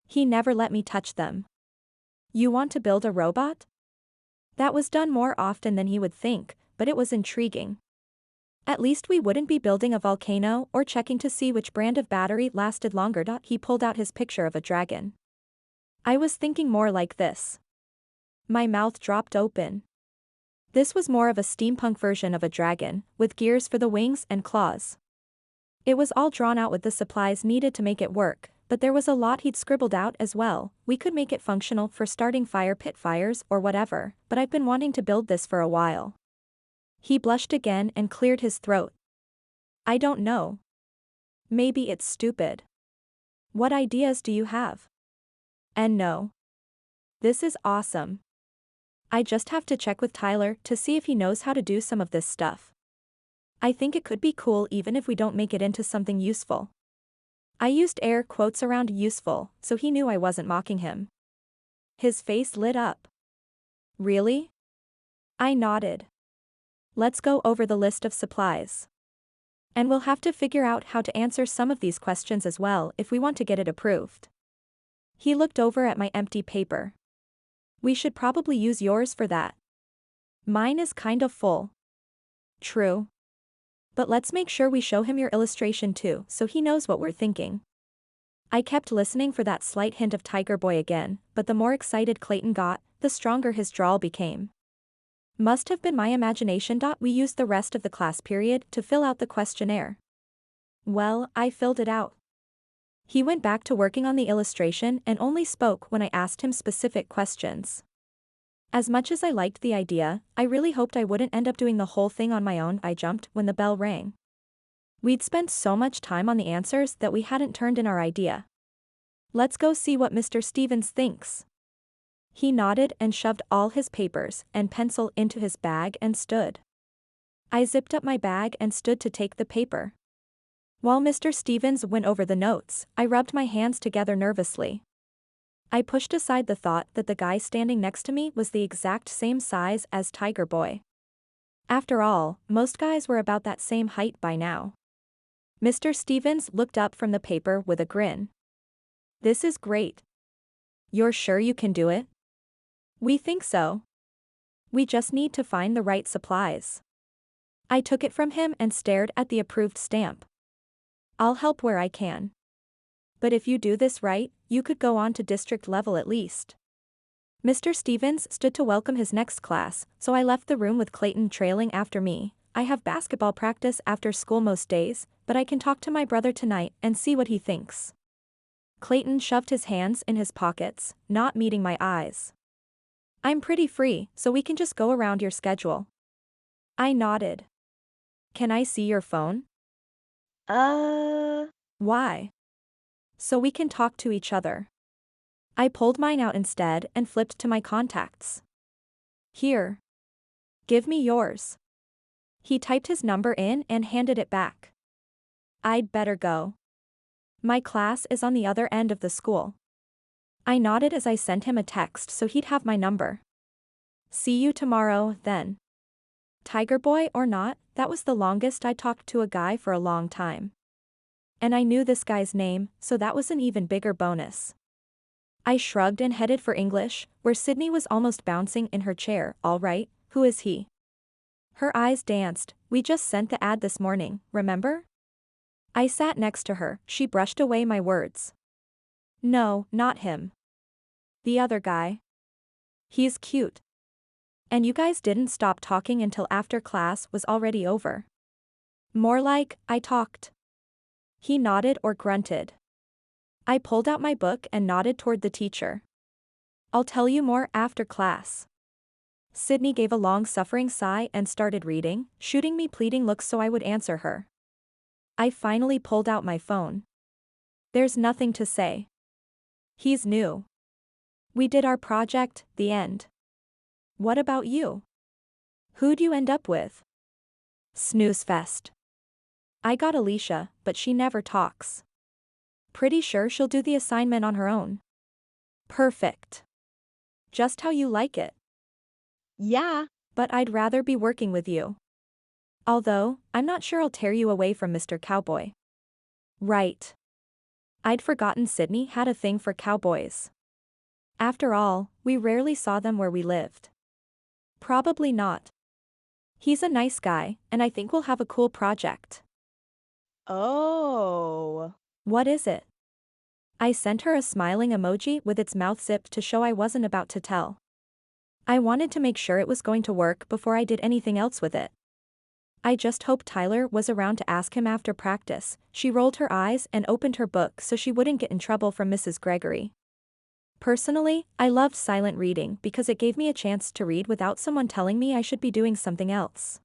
He never let me touch them. You want to build a robot? That was done more often than he would think, but it was intriguing. At least we wouldn't be building a volcano or checking to see which brand of battery lasted longer. He pulled out his picture of a dragon. I was thinking more like this. My mouth dropped open. This was more of a steampunk version of a dragon, with gears for the wings and claws. It was all drawn out with the supplies needed to make it work, but there was a lot he'd scribbled out as well. We could make it functional for starting fire pit fires or whatever, but I've been wanting to build this for a while. He blushed again and cleared his throat. I don't know. Maybe it's stupid. What ideas do you have? And no. This is awesome. I just have to check with Tyler to see if he knows how to do some of this stuff. I think it could be cool even if we don't make it into something useful. I used air quotes around useful, so he knew I wasn't mocking him. His face lit up. Really? I nodded. Let's go over the list of supplies. And we'll have to figure out how to answer some of these questions as well if we want to get it approved. He looked over at my empty paper. We should probably use yours for that. Mine is kind of full. True. But let's make sure we show him your illustration too, so he knows what we're thinking. I kept listening for that slight hint of Tiger Boy again, but the more excited Clayton got, the stronger his drawl became. Must have been my imagination. We used the rest of the class period to fill out the questionnaire. Well, I filled it out. He went back to working on the illustration and only spoke when I asked him specific questions. As much as I liked the idea, I really hoped I wouldn't end up doing the whole thing on my own. I jumped when the bell rang. We'd spent so much time on the answers that we hadn't turned in our idea. Let's go see what Mr. Stevens thinks. He nodded and shoved all his papers and pencil into his bag and stood. I zipped up my bag and stood to take the paper. While Mr. Stevens went over the notes, I rubbed my hands together nervously. I pushed aside the thought that the guy standing next to me was the exact same size as Tiger Boy. After all, most guys were about that same height by now. Mr. Stevens looked up from the paper with a grin. This is great. You're sure you can do it? We think so. We just need to find the right supplies. I took it from him and stared at the approved stamp. I'll help where I can. But if you do this right, you could go on to district level at least. Mr. Stevens stood to welcome his next class, so I left the room with Clayton trailing after me. I have basketball practice after school most days, but I can talk to my brother tonight and see what he thinks. Clayton shoved his hands in his pockets, not meeting my eyes. I'm pretty free, so we can just go around your schedule. I nodded. Can I see your phone? Why? So we can talk to each other. I pulled mine out instead and flipped to my contacts. Here. Give me yours. He typed his number in and handed it back. I'd better go. My class is on the other end of the school. I nodded as I sent him a text so he'd have my number. See you tomorrow, then. Tiger Boy or not, that was the longest I talked to a guy for a long time. And I knew this guy's name, so that was an even bigger bonus. I shrugged and headed for English, where Sydney was almost bouncing in her chair. All right, who is he? Her eyes danced. We just sent the ad this morning, remember? I sat next to her. She brushed away my words. No, not him. The other guy. He's cute. And you guys didn't stop talking until after class was already over. More like, I talked. He nodded or grunted. I pulled out my book and nodded toward the teacher. I'll tell you more after class. Sydney gave a long-suffering sigh and started reading, shooting me pleading looks so I would answer her. I finally pulled out my phone. There's nothing to say. He's new. We did our project, the end. What about you? Who'd you end up with? Snooze fest. I got Alicia, but she never talks. Pretty sure she'll do the assignment on her own. Perfect. Just how you like it. Yeah. But I'd rather be working with you. Although, I'm not sure I'll tear you away from Mr. Cowboy. Right. I'd forgotten Sydney had a thing for cowboys. After all, we rarely saw them where we lived. Probably not. He's a nice guy, and I think we'll have a cool project. Oh. What is it? I sent her a smiling emoji with its mouth zipped to show I wasn't about to tell. I wanted to make sure it was going to work before I did anything else with it. I just hoped Tyler was around to ask him after practice. She rolled her eyes and opened her book so she wouldn't get in trouble from Mrs. Gregory. Personally, I loved silent reading because it gave me a chance to read without someone telling me I should be doing something else.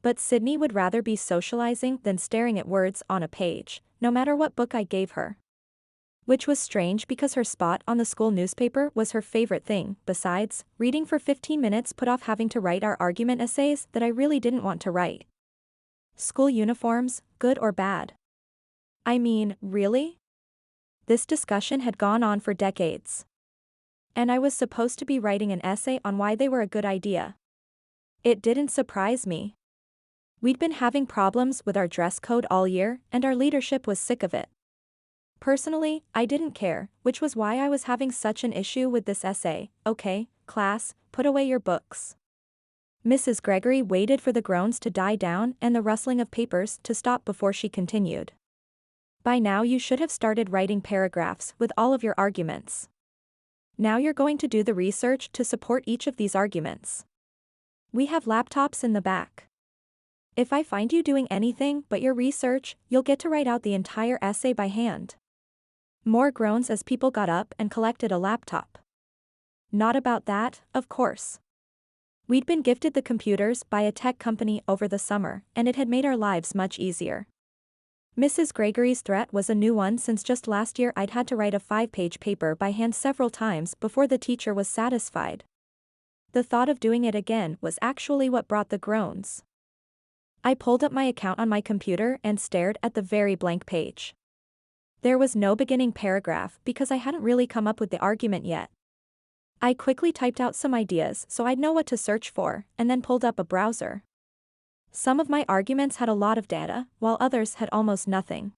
But Sydney would rather be socializing than staring at words on a page, no matter what book I gave her. Which was strange because her spot on the school newspaper was her favorite thing. Besides, reading for 15 minutes put off having to write our argument essays that I really didn't want to write. School uniforms, good or bad? I mean, really? This discussion had gone on for decades. And I was supposed to be writing an essay on why they were a good idea. It didn't surprise me. We'd been having problems with our dress code all year, and our leadership was sick of it. Personally, I didn't care, which was why I was having such an issue with this essay. Okay, class, put away your books. Mrs. Gregory waited for the groans to die down and the rustling of papers to stop before she continued. By now you should have started writing paragraphs with all of your arguments. Now you're going to do the research to support each of these arguments. We have laptops in the back. If I find you doing anything but your research, you'll get to write out the entire essay by hand. More groans as people got up and collected a laptop. Not about that, of course. We'd been gifted the computers by a tech company over the summer, and it had made our lives much easier. Mrs. Gregory's threat was a new one since just last year I'd had to write a 5-page paper by hand several times before the teacher was satisfied. The thought of doing it again was actually what brought the groans. I pulled up my account on my computer and stared at the very blank page. There was no beginning paragraph because I hadn't really come up with the argument yet. I quickly typed out some ideas so I'd know what to search for, and then pulled up a browser. Some of my arguments had a lot of data, while others had almost nothing.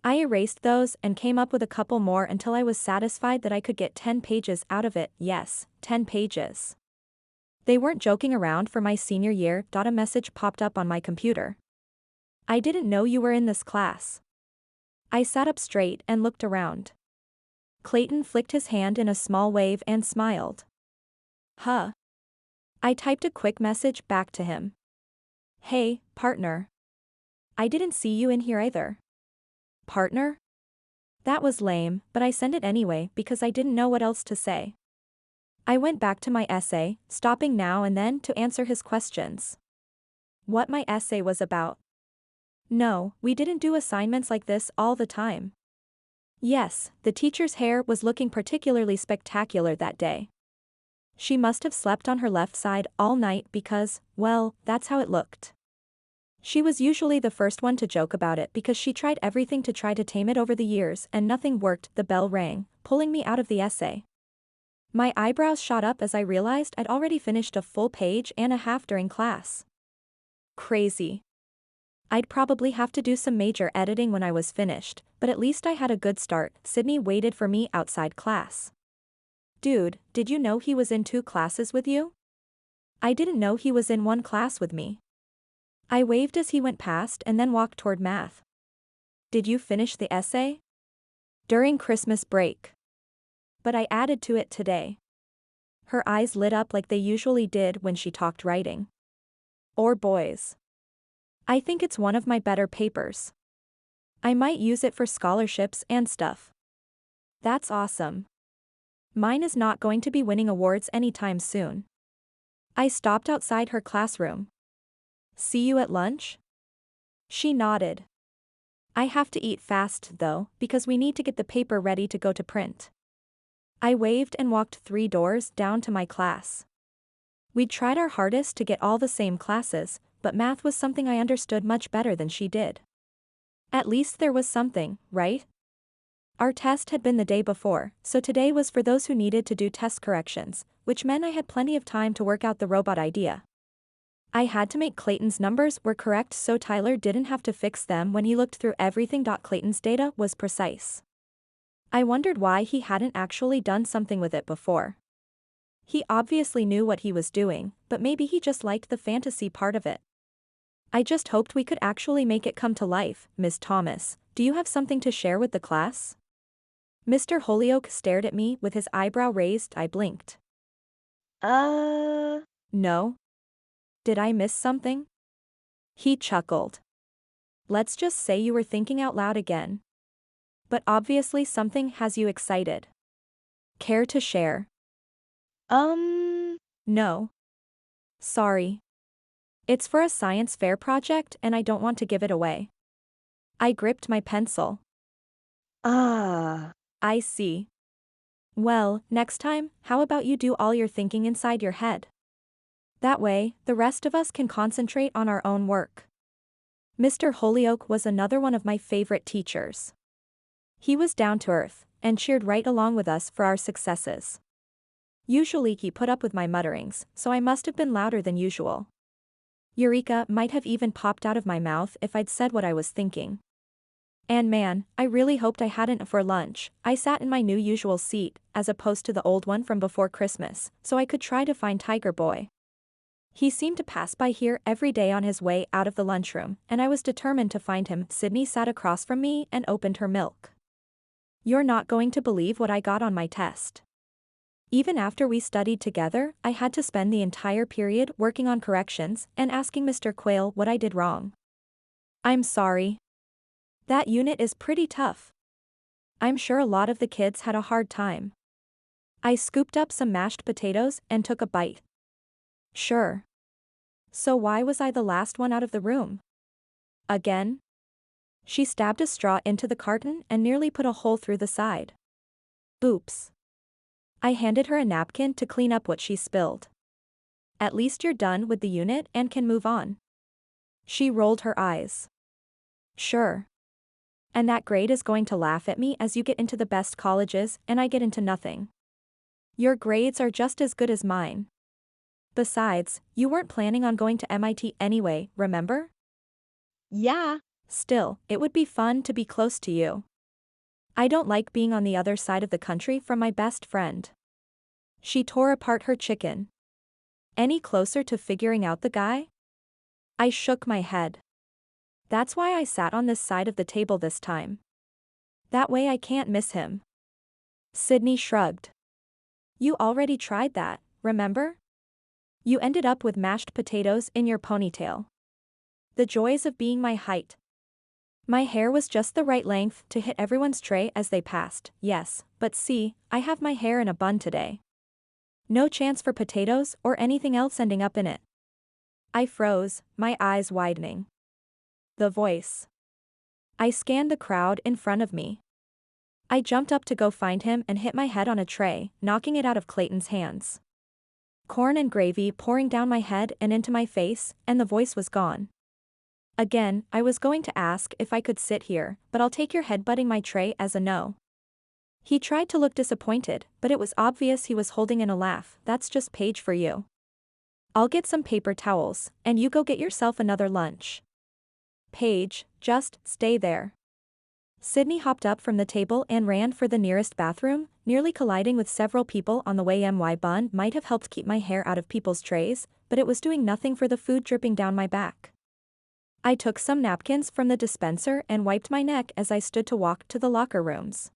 I erased those and came up with a couple more until I was satisfied that I could get 10 pages out of it. Yes, 10 pages. They weren't joking around for my senior year. A message popped up on my computer. I didn't know you were in this class. I sat up straight and looked around. Clayton flicked his hand in a small wave and smiled. Huh. I typed a quick message back to him. Hey, partner. I didn't see you in here either. Partner? That was lame, but I sent it anyway because I didn't know what else to say. I went back to my essay, stopping now and then to answer his questions. What my essay was about. No, we didn't do assignments like this all the time. Yes, the teacher's hair was looking particularly spectacular that day. She must have slept on her left side all night because, well, that's how it looked. She was usually the first one to joke about it because she tried everything to try to tame it over the years and nothing worked. The bell rang, pulling me out of the essay. My eyebrows shot up as I realized I'd already finished a full page and a half during class. Crazy. I'd probably have to do some major editing when I was finished, but at least I had a good start. Sydney waited for me outside class. Dude, did you know he was in 2 classes with you? I didn't know he was in 1 class with me. I waved as he went past and then walked toward math. Did you finish the essay? During Christmas break. But I added to it today. Her eyes lit up like they usually did when she talked writing. Or boys. I think it's one of my better papers. I might use it for scholarships and stuff. That's awesome. Mine is not going to be winning awards anytime soon. I stopped outside her classroom. See you at lunch? She nodded. I have to eat fast though, because we need to get the paper ready to go to print. I waved and walked 3 doors down to my class. We'd tried our hardest to get all the same classes, but math was something I understood much better than she did. At least there was something, right? Our test had been the day before, so today was for those who needed to do test corrections, which meant I had plenty of time to work out the robot idea. I had to make Clayton's numbers were correct so Tyler didn't have to fix them when he looked through everything. Clayton's data was precise. I wondered why he hadn't actually done something with it before. He obviously knew what he was doing, but maybe he just liked the fantasy part of it. I just hoped we could actually make it come to life. Miss Thomas, do you have something to share with the class? Mr. Holyoke stared at me with his eyebrow raised. I blinked. No? Did I miss something? He chuckled. Let's just say you were thinking out loud again. But obviously something has you excited. Care to share? No. Sorry. It's for a science fair project and I don't want to give it away. I gripped my pencil. I see. Well, next time, how about you do all your thinking inside your head? That way, the rest of us can concentrate on our own work. Mr. Holyoke was another one of my favorite teachers. He was down to earth, and cheered right along with us for our successes. Usually he put up with my mutterings, so I must have been louder than usual. Eureka might have even popped out of my mouth if I'd said what I was thinking. And man, I really hoped I hadn't. For lunch, I sat in my new usual seat, as opposed to the old one from before Christmas, so I could try to find Tiger Boy. He seemed to pass by here every day on his way out of the lunchroom, and I was determined to find him. Sydney sat across from me and opened her milk. You're not going to believe what I got on my test. Even after we studied together, I had to spend the entire period working on corrections and asking Mr. Quayle what I did wrong. I'm sorry. That unit is pretty tough. I'm sure a lot of the kids had a hard time. I scooped up some mashed potatoes and took a bite. Sure. So why was I the last one out of the room? Again? She stabbed a straw into the carton and nearly put a hole through the side. Oops. I handed her a napkin to clean up what she spilled. At least you're done with the unit and can move on. She rolled her eyes. Sure. And that grade is going to laugh at me as you get into the best colleges and I get into nothing. Your grades are just as good as mine. Besides, you weren't planning on going to MIT anyway, remember? Yeah. Still, it would be fun to be close to you. I don't like being on the other side of the country from my best friend. She tore apart her chicken. Any closer to figuring out the guy? I shook my head. That's why I sat on this side of the table this time. That way I can't miss him. Sydney shrugged. You already tried that, remember? You ended up with mashed potatoes in your ponytail. The joys of being my height. My hair was just the right length to hit everyone's tray as they passed, yes, but see, I have my hair in a bun today. No chance for potatoes or anything else ending up in it. I froze, my eyes widening. The voice. I scanned the crowd in front of me. I jumped up to go find him and hit my head on a tray, knocking it out of Clayton's hands. Corn and gravy pouring down my head and into my face, and the voice was gone. Again, I was going to ask if I could sit here, but I'll take your headbutting my tray as a no. He tried to look disappointed, but it was obvious he was holding in a laugh. That's just Paige for you. I'll get some paper towels, and you go get yourself another lunch. Paige, just stay there. Sydney hopped up from the table and ran for the nearest bathroom, nearly colliding with several people on the way. My bun might have helped keep my hair out of people's trays, but it was doing nothing for the food dripping down my back. I took some napkins from the dispenser and wiped my neck as I stood to walk to the locker rooms.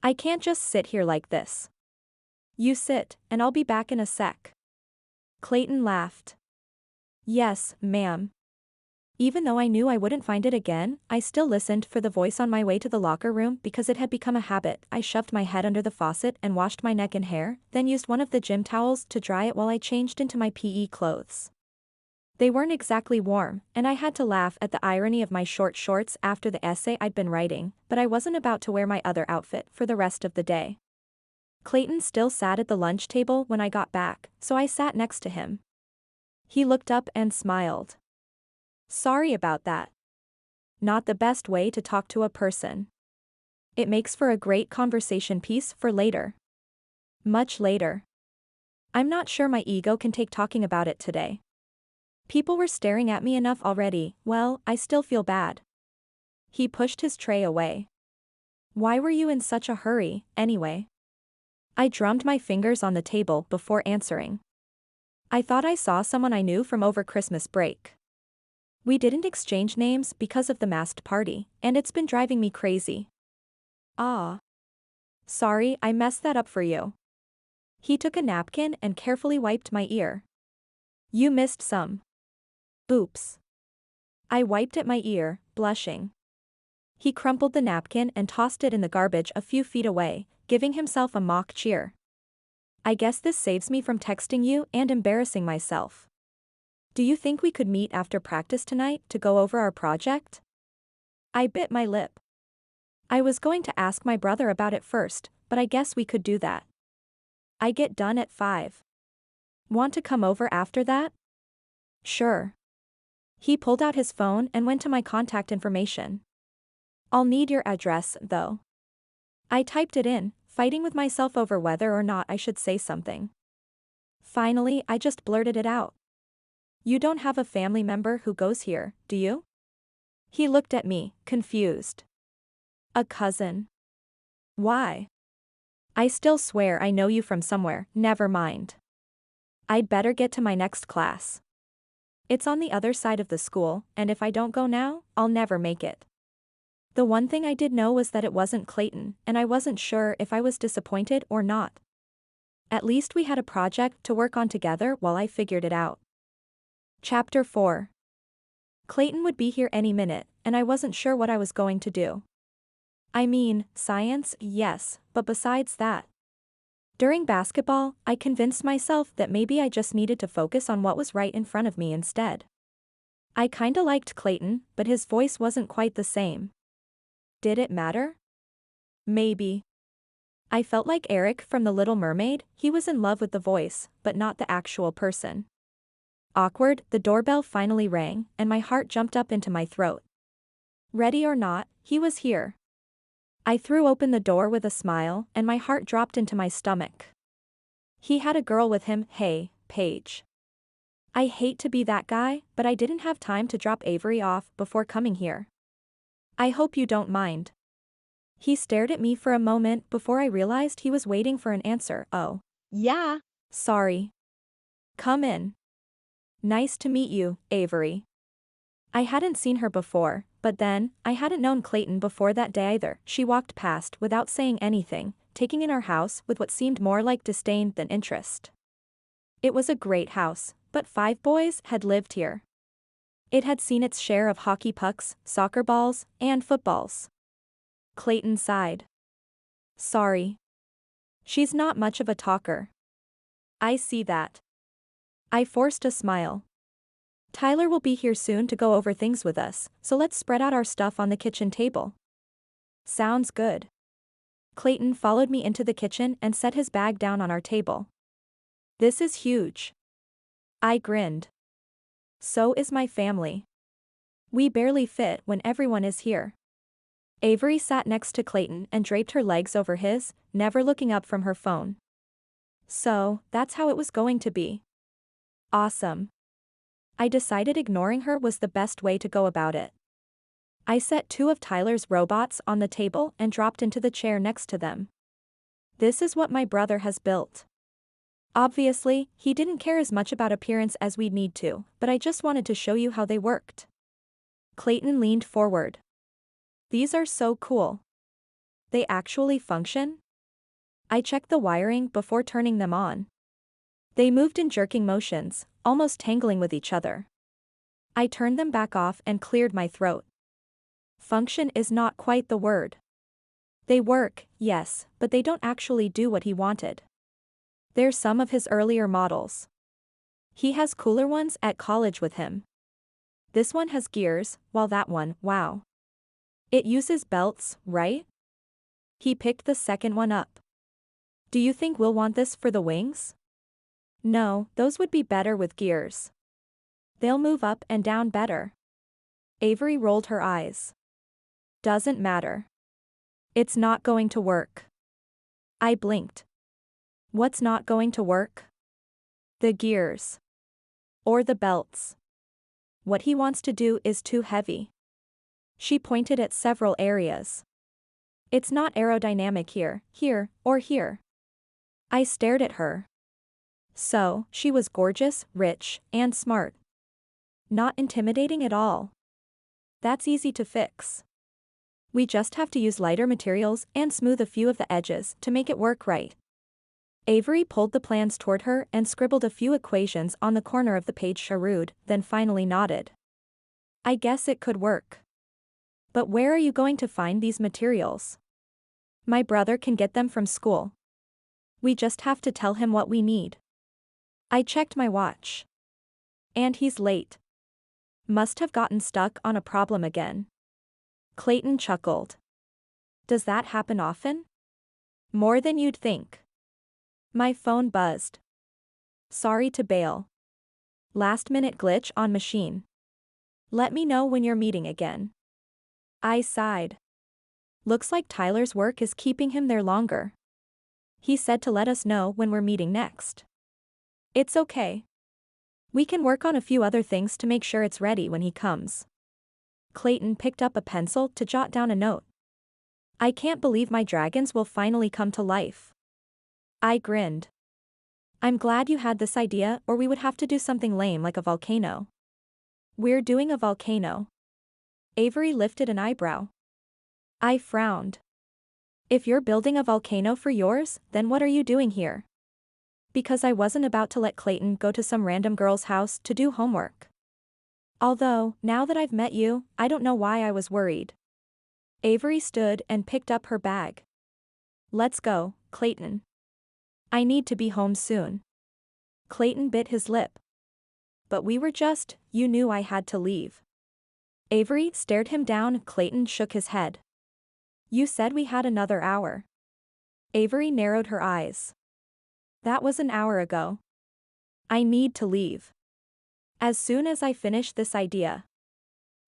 I can't just sit here like this. You sit, and I'll be back in a sec. Clayton laughed. Yes, ma'am. Even though I knew I wouldn't find it again, I still listened for the voice on my way to the locker room because it had become a habit. I shoved my head under the faucet and washed my neck and hair, then used one of the gym towels to dry it while I changed into my PE clothes. They weren't exactly warm, and I had to laugh at the irony of my short shorts after the essay I'd been writing, but I wasn't about to wear my other outfit for the rest of the day. Clayton still sat at the lunch table when I got back, so I sat next to him. He looked up and smiled. Sorry about that. Not the best way to talk to a person. It makes for a great conversation piece for later. Much later. I'm not sure my ego can take talking about it today. People were staring at me enough already. Well, I still feel bad. He pushed his tray away. Why were you in such a hurry, anyway? I drummed my fingers on the table before answering. I thought I saw someone I knew from over Christmas break. We didn't exchange names because of the masked party, and it's been driving me crazy. Ah. Sorry, I messed that up for you. He took a napkin and carefully wiped my ear. You missed some. Oops. I wiped at my ear, blushing. He crumpled the napkin and tossed it in the garbage a few feet away, giving himself a mock cheer. I guess this saves me from texting you and embarrassing myself. Do you think we could meet after practice tonight to go over our project? I bit my lip. I was going to ask my brother about it first, but I guess we could do that. I get done at 5. Want to come over after that? Sure. He pulled out his phone and went to my contact information. I'll need your address, though. I typed it in, fighting with myself over whether or not I should say something. Finally, I just blurted it out. You don't have a family member who goes here, do you? He looked at me, confused. A cousin. Why? I still swear I know you from somewhere. Never mind. I'd better get to my next class. It's on the other side of the school, and if I don't go now, I'll never make it. The one thing I did know was that it wasn't Clayton, and I wasn't sure if I was disappointed or not. At least we had a project to work on together while I figured it out. Chapter 4. Clayton would be here any minute, and I wasn't sure what I was going to do. I mean, science, yes, but besides that. During basketball, I convinced myself that maybe I just needed to focus on what was right in front of me instead. I kinda liked Clayton, but his voice wasn't quite the same. Did it matter? Maybe. I felt like Eric from The Little Mermaid. He was in love with the voice, but not the actual person. Awkward, the doorbell finally rang, and my heart jumped up into my throat. Ready or not, he was here. I threw open the door with a smile, and my heart dropped into my stomach. He had a girl with him. Hey, Paige. I hate to be that guy, but I didn't have time to drop Avery off before coming here. I hope you don't mind. He stared at me for a moment before I realized he was waiting for an answer. Oh. Yeah. Sorry. Come in. Nice to meet you, Avery. I hadn't seen her before, but then, I hadn't known Clayton before that day either. She walked past without saying anything, taking in our house with what seemed more like disdain than interest. It was a great house, but 5 boys had lived here. It had seen its share of hockey pucks, soccer balls, and footballs. Clayton sighed. Sorry. She's not much of a talker. I see that. I forced a smile. Tyler will be here soon to go over things with us, so let's spread out our stuff on the kitchen table. Sounds good. Clayton followed me into the kitchen and set his bag down on our table. This is huge. I grinned. So is my family. We barely fit when everyone is here. Avery sat next to Clayton and draped her legs over his, never looking up from her phone. So, that's how it was going to be. Awesome. I decided ignoring her was the best way to go about it. I set two of Tyler's robots on the table and dropped into the chair next to them. This is what my brother has built. Obviously, he didn't care as much about appearance as we'd need to, but I just wanted to show you how they worked. Clayton leaned forward. These are so cool. They actually function? I checked the wiring before turning them on. They moved in jerking motions, almost tangling with each other. I turned them back off and cleared my throat. Function is not quite the word. They work, yes, but they don't actually do what he wanted. They're some of his earlier models. He has cooler ones at college with him. This one has gears, while that one, wow. It uses belts, right? He picked the second one up. Do you think we'll want this for the wings? No, those would be better with gears. They'll move up and down better. Avery rolled her eyes. Doesn't matter. It's not going to work. I blinked. What's not going to work? The gears. Or the belts. What he wants to do is too heavy. She pointed at several areas. It's not aerodynamic here, or here. I stared at her. So, she was gorgeous, rich, and smart. Not intimidating at all. That's easy to fix. We just have to use lighter materials and smooth a few of the edges to make it work right. Avery pulled the plans toward her and scribbled a few equations on the corner of the page Sharud, then finally nodded. I guess it could work. But where are you going to find these materials? My brother can get them from school. We just have to tell him what we need. I checked my watch. And he's late. Must have gotten stuck on a problem again. Clayton chuckled. Does that happen often? More than you'd think. My phone buzzed. Sorry to bail. Last-minute glitch on machine. Let me know when you're meeting again. I sighed. Looks like Tyler's work is keeping him there longer. He said to let us know when we're meeting next. It's okay. We can work on a few other things to make sure it's ready when he comes. Clayton picked up a pencil to jot down a note. I can't believe my dragons will finally come to life. I grinned. I'm glad you had this idea, or we would have to do something lame like a volcano. We're doing a volcano. Avery lifted an eyebrow. I frowned. If you're building a volcano for yours, then what are you doing here? Because I wasn't about to let Clayton go to some random girl's house to do homework. Although, now that I've met you, I don't know why I was worried. Avery stood and picked up her bag. Let's go, Clayton. I need to be home soon. Clayton bit his lip. But we were just, you knew I had to leave. Avery stared him down. Clayton shook his head. You said we had another hour. Avery narrowed her eyes. That was an hour ago. I need to leave. As soon as I finish this idea.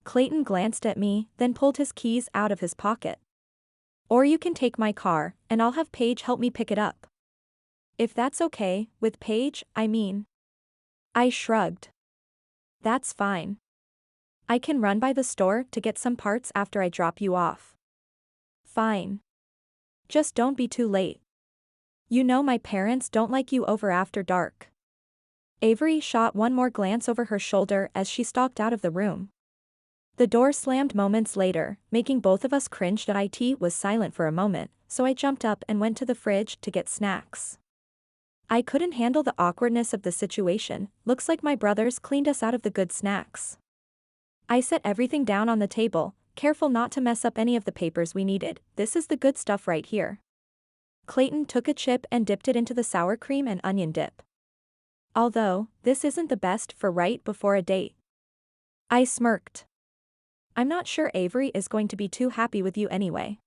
Clayton glanced at me, then pulled his keys out of his pocket. Or you can take my car, and I'll have Paige help me pick it up. If that's okay, with Paige, I mean. I shrugged. That's fine. I can run by the store to get some parts after I drop you off. Fine. Just don't be too late. You know my parents don't like you over after dark. Avery shot one more glance over her shoulder as she stalked out of the room. The door slammed moments later, making both of us cringe. It was silent for a moment, so I jumped up and went to the fridge to get snacks. I couldn't handle the awkwardness of the situation. Looks like my brothers cleaned us out of the good snacks. I set everything down on the table, careful not to mess up any of the papers we needed. This is the good stuff right here. Clayton took a chip and dipped it into the sour cream and onion dip. Although, this isn't the best for right before a date. I smirked. I'm not sure Avery is going to be too happy with you anyway.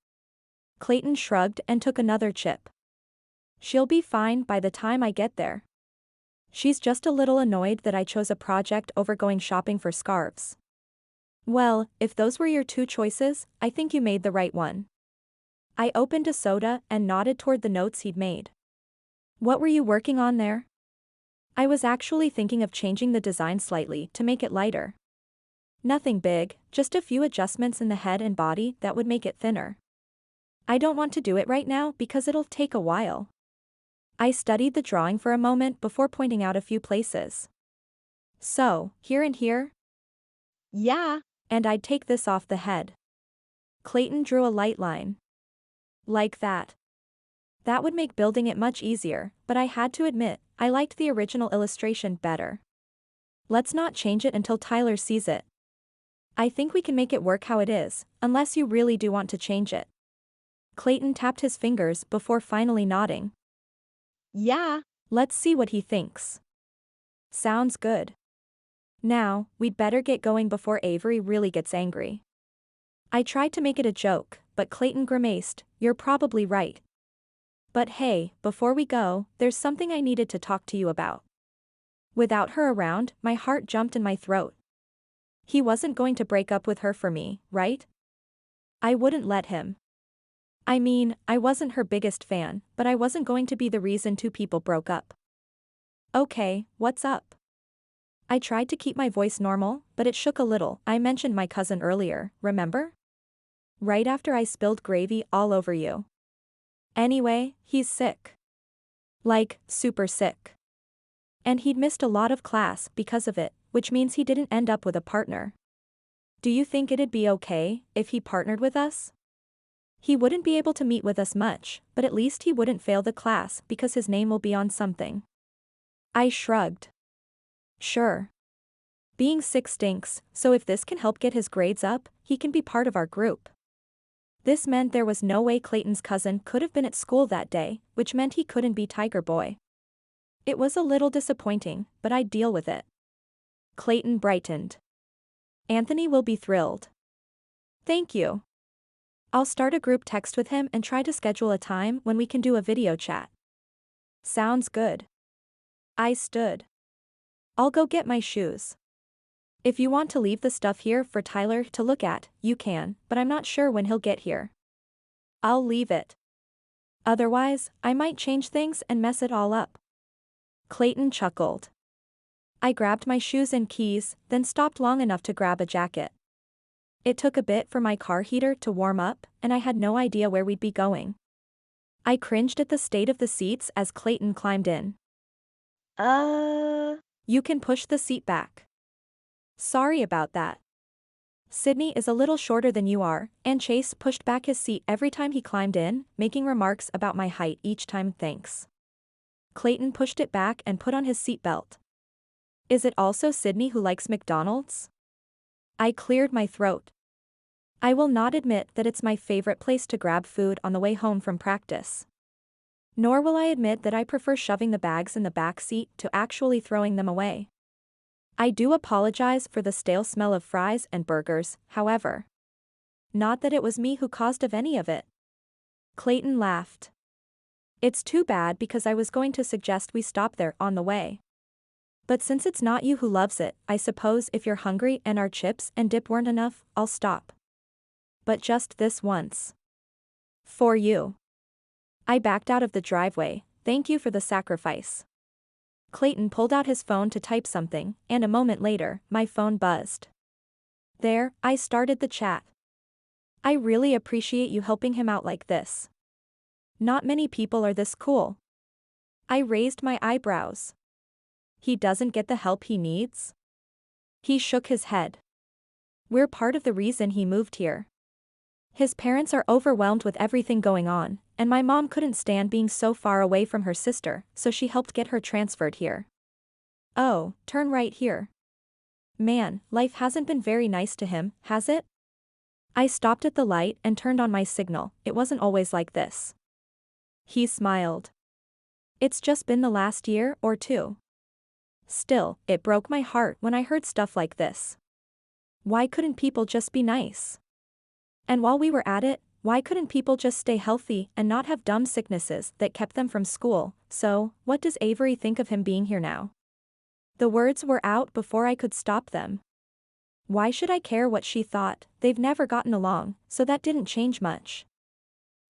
Clayton shrugged and took another chip. She'll be fine by the time I get there. She's just a little annoyed that I chose a project over going shopping for scarves. Well, if those were your two choices, I think you made the right one. I opened a soda and nodded toward the notes he'd made. What were you working on there? I was actually thinking of changing the design slightly to make it lighter. Nothing big, just a few adjustments in the head and body that would make it thinner. I don't want to do it right now because it'll take a while. I studied the drawing for a moment before pointing out a few places. So, here and here? Yeah. And I'd take this off the head. Clayton drew a light line. Like that. That would make building it much easier, but I had to admit, I liked the original illustration better. Let's not change it until Tyler sees it. I think we can make it work how it is, unless you really do want to change it. Clayton tapped his fingers before finally nodding. Yeah. Let's see what he thinks. Sounds good. Now, we'd better get going before Avery really gets angry. I tried to make it a joke, but Clayton grimaced, "You're probably right. But hey, before we go, there's something I needed to talk to you about." Without her around, my heart jumped in my throat. He wasn't going to break up with her for me, right? I wouldn't let him. I mean, I wasn't her biggest fan, but I wasn't going to be the reason two people broke up. Okay, what's up? I tried to keep my voice normal, but it shook a little. I mentioned my cousin earlier, remember? Right after I spilled gravy all over you. Anyway, he's sick. Like, super sick. And he'd missed a lot of class because of it, which means he didn't end up with a partner. Do you think it'd be okay if he partnered with us? He wouldn't be able to meet with us much, but at least he wouldn't fail the class because his name will be on something. I shrugged. Sure. Being sick stinks, so if this can help get his grades up, he can be part of our group. This meant there was no way Clayton's cousin could have been at school that day, which meant he couldn't be Tiger Boy. It was a little disappointing, but I'd deal with it. Clayton brightened. Anthony will be thrilled. Thank you. I'll start a group text with him and try to schedule a time when we can do a video chat. Sounds good. I stood. I'll go get my shoes. If you want to leave the stuff here for Tyler to look at, you can, but I'm not sure when he'll get here. I'll leave it. Otherwise, I might change things and mess it all up. Clayton chuckled. I grabbed my shoes and keys, then stopped long enough to grab a jacket. It took a bit for my car heater to warm up, and I had no idea where we'd be going. I cringed at the state of the seats as Clayton climbed in. You can push the seat back. Sorry about that. Sydney is a little shorter than you are, and Chase pushed back his seat every time he climbed in, making remarks about my height each time. Thanks. Clayton pushed it back and put on his seatbelt. Is it also Sydney who likes McDonald's? I cleared my throat. I will not admit that it's my favorite place to grab food on the way home from practice. Nor will I admit that I prefer shoving the bags in the back seat to actually throwing them away. I do apologize for the stale smell of fries and burgers, however. Not that it was me who caused of any of it. Clayton laughed. It's too bad because I was going to suggest we stop there on the way. But since it's not you who loves it, I suppose if you're hungry and our chips and dip weren't enough, I'll stop. But just this once. For you. I backed out of the driveway. Thank you for the sacrifice. Clayton pulled out his phone to type something, and a moment later, my phone buzzed. There, I started the chat. I really appreciate you helping him out like this. Not many people are this cool. I raised my eyebrows. He doesn't get the help he needs? He shook his head. We're part of the reason he moved here. His parents are overwhelmed with everything going on, and my mom couldn't stand being so far away from her sister, so she helped get her transferred here. Oh, turn right here. Man, life hasn't been very nice to him, has it? I stopped at the light and turned on my signal. It wasn't always like this. He smiled. It's just been the last year or two. Still, it broke my heart when I heard stuff like this. Why couldn't people just be nice? And while we were at it, why couldn't people just stay healthy and not have dumb sicknesses that kept them from school? So, what does Avery think of him being here now? The words were out before I could stop them. Why should I care what she thought? They've never gotten along, so that didn't change much.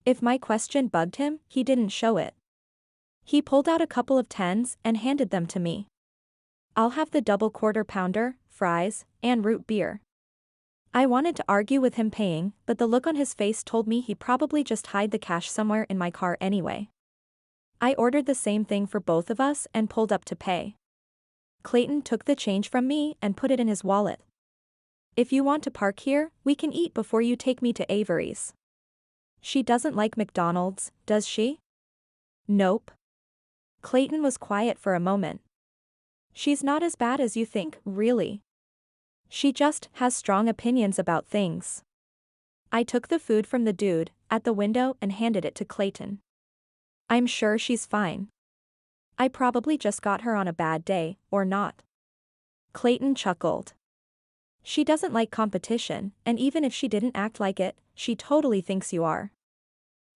If my question bugged him, he didn't show it. He pulled out a couple of tens and handed them to me. I'll have the double quarter pounder, fries, and root beer. I wanted to argue with him paying, but the look on his face told me he'd probably just hide the cash somewhere in my car anyway. I ordered the same thing for both of us and pulled up to pay. Clayton took the change from me and put it in his wallet. If you want to park here, we can eat before you take me to Avery's. She doesn't like McDonald's, does she? Nope. Clayton was quiet for a moment. She's not as bad as you think, really. She just has strong opinions about things. I took the food from the dude at the window and handed it to Clayton. I'm sure she's fine. I probably just got her on a bad day, or not. Clayton chuckled. She doesn't like competition, and even if she didn't act like it, she totally thinks you are.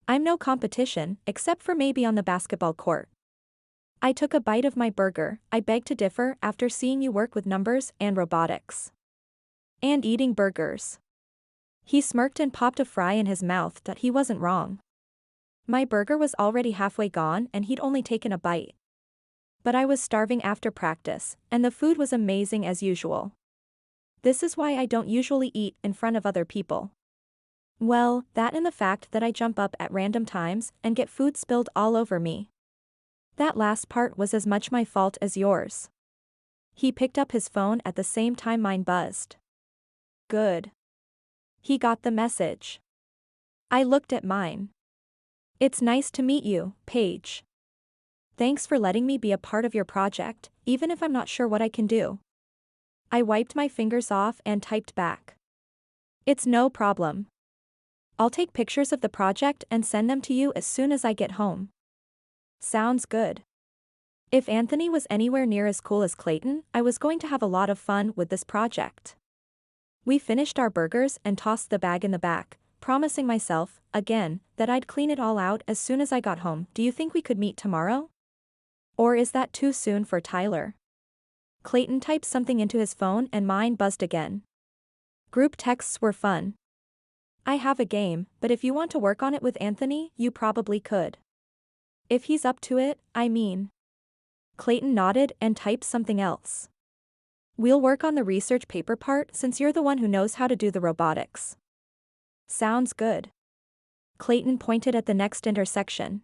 I'm no competition, except for maybe on the basketball court. I took a bite of my burger. I beg to differ after seeing you work with numbers and robotics. And eating burgers. He smirked and popped a fry in his mouth that he wasn't wrong. My burger was already halfway gone and he'd only taken a bite. But I was starving after practice, and the food was amazing as usual. This is why I don't usually eat in front of other people. Well, that and the fact that I jump up at random times and get food spilled all over me. That last part was as much my fault as yours. He picked up his phone at the same time mine buzzed. Good. He got the message. I looked at mine. It's nice to meet you, Paige. Thanks for letting me be a part of your project, even if I'm not sure what I can do. I wiped my fingers off and typed back. It's no problem. I'll take pictures of the project and send them to you as soon as I get home. Sounds good. If Anthony was anywhere near as cool as Clayton, I was going to have a lot of fun with this project. We finished our burgers and tossed the bag in the back, promising myself, again, that I'd clean it all out as soon as I got home. Do you think we could meet tomorrow? Or is that too soon for Tyler? Clayton typed something into his phone and mine buzzed again. Group texts were fun. I have a game, but if you want to work on it with Anthony, you probably could. If he's up to it, I mean. Clayton nodded and typed something else. We'll work on the research paper part since you're the one who knows how to do the robotics. Sounds good. Clayton pointed at the next intersection.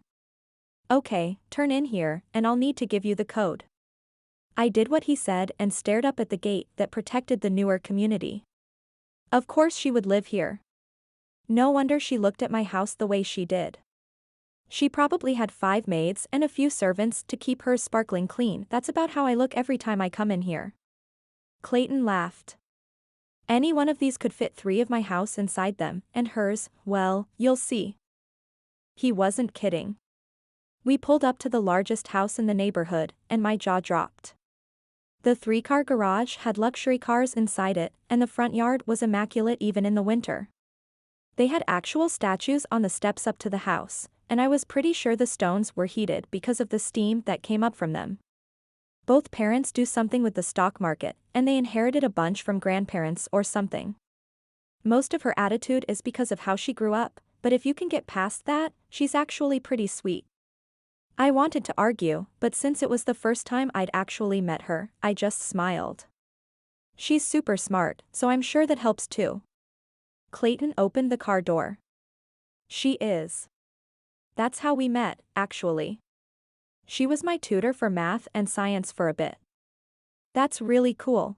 Okay, turn in here, and I'll need to give you the code. I did what he said and stared up at the gate that protected the newer community. Of course she would live here. No wonder she looked at my house the way she did. She probably had 5 maids and a few servants to keep hers sparkling clean. That's about how I look every time I come in here. Clayton laughed. Any one of these could fit 3 of my house inside them, and hers, well, you'll see. He wasn't kidding. We pulled up to the largest house in the neighborhood, and my jaw dropped. The 3-car garage had luxury cars inside it, and the front yard was immaculate even in the winter. They had actual statues on the steps up to the house, and I was pretty sure the stones were heated because of the steam that came up from them. Both parents do something with the stock market, and they inherited a bunch from grandparents or something. Most of her attitude is because of how she grew up, but if you can get past that, she's actually pretty sweet. I wanted to argue, but since it was the first time I'd actually met her, I just smiled. She's super smart, so I'm sure that helps too. Clayton opened the car door. She is. That's how we met, actually. She was my tutor for math and science for a bit. That's really cool.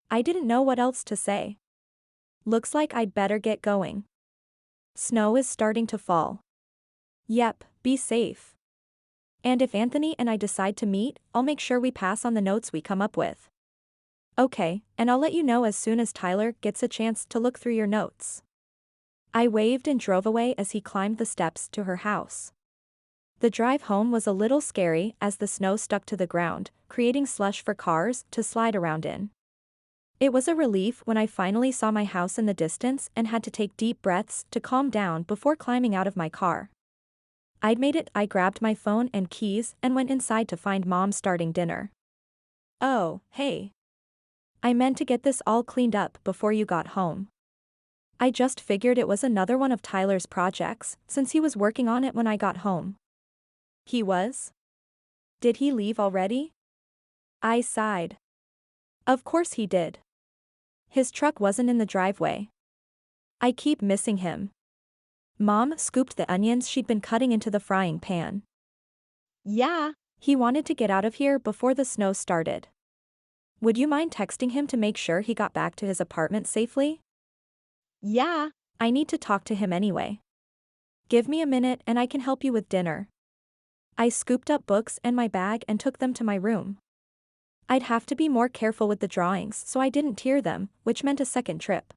I didn't know what else to say. Looks like I'd better get going. Snow is starting to fall. Yep, be safe. And if Anthony and I decide to meet, I'll make sure we pass on the notes we come up with. Okay, and I'll let you know as soon as Tyler gets a chance to look through your notes. I waved and drove away as he climbed the steps to her house. The drive home was a little scary as the snow stuck to the ground, creating slush for cars to slide around in. It was a relief when I finally saw my house in the distance and had to take deep breaths to calm down before climbing out of my car. I'd made it. I grabbed my phone and keys and went inside to find Mom starting dinner. Oh, hey. I meant to get this all cleaned up before you got home. I just figured it was another one of Tyler's projects, since he was working on it when I got home. He was? Did he leave already? I sighed. Of course he did. His truck wasn't in the driveway. I keep missing him. Mom scooped the onions she'd been cutting into the frying pan. Yeah, He wanted to get out of here before the snow started. Would you mind texting him to make sure he got back to his apartment safely? yeah. I need to talk to him anyway. Give me a minute and I can help you with dinner. I scooped up books and my bag and took them to my room. I'd have to be more careful with the drawings so I didn't tear them, which meant a second trip.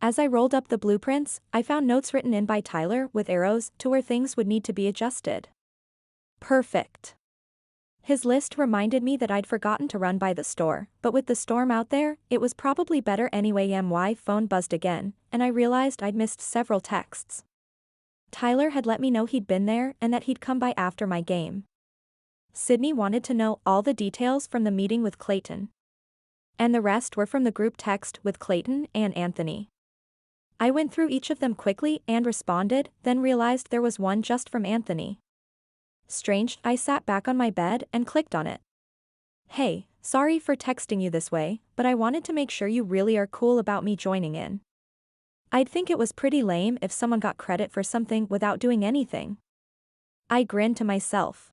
As I rolled up the blueprints, I found notes written in by Tyler with arrows to where things would need to be adjusted. Perfect. His list reminded me that I'd forgotten to run by the store, but with the storm out there, it was probably better anyway. My phone buzzed again, and I realized I'd missed several texts. Tyler had let me know he'd been there and that he'd come by after my game. Sydney wanted to know all the details from the meeting with Clayton. And the rest were from the group text with Clayton and Anthony. I went through each of them quickly and responded, then realized there was one just from Anthony. Strange, I sat back on my bed and clicked on it. Hey, sorry for texting you this way, but I wanted to make sure you really are cool about me joining in. I'd think it was pretty lame if someone got credit for something without doing anything. I grinned to myself.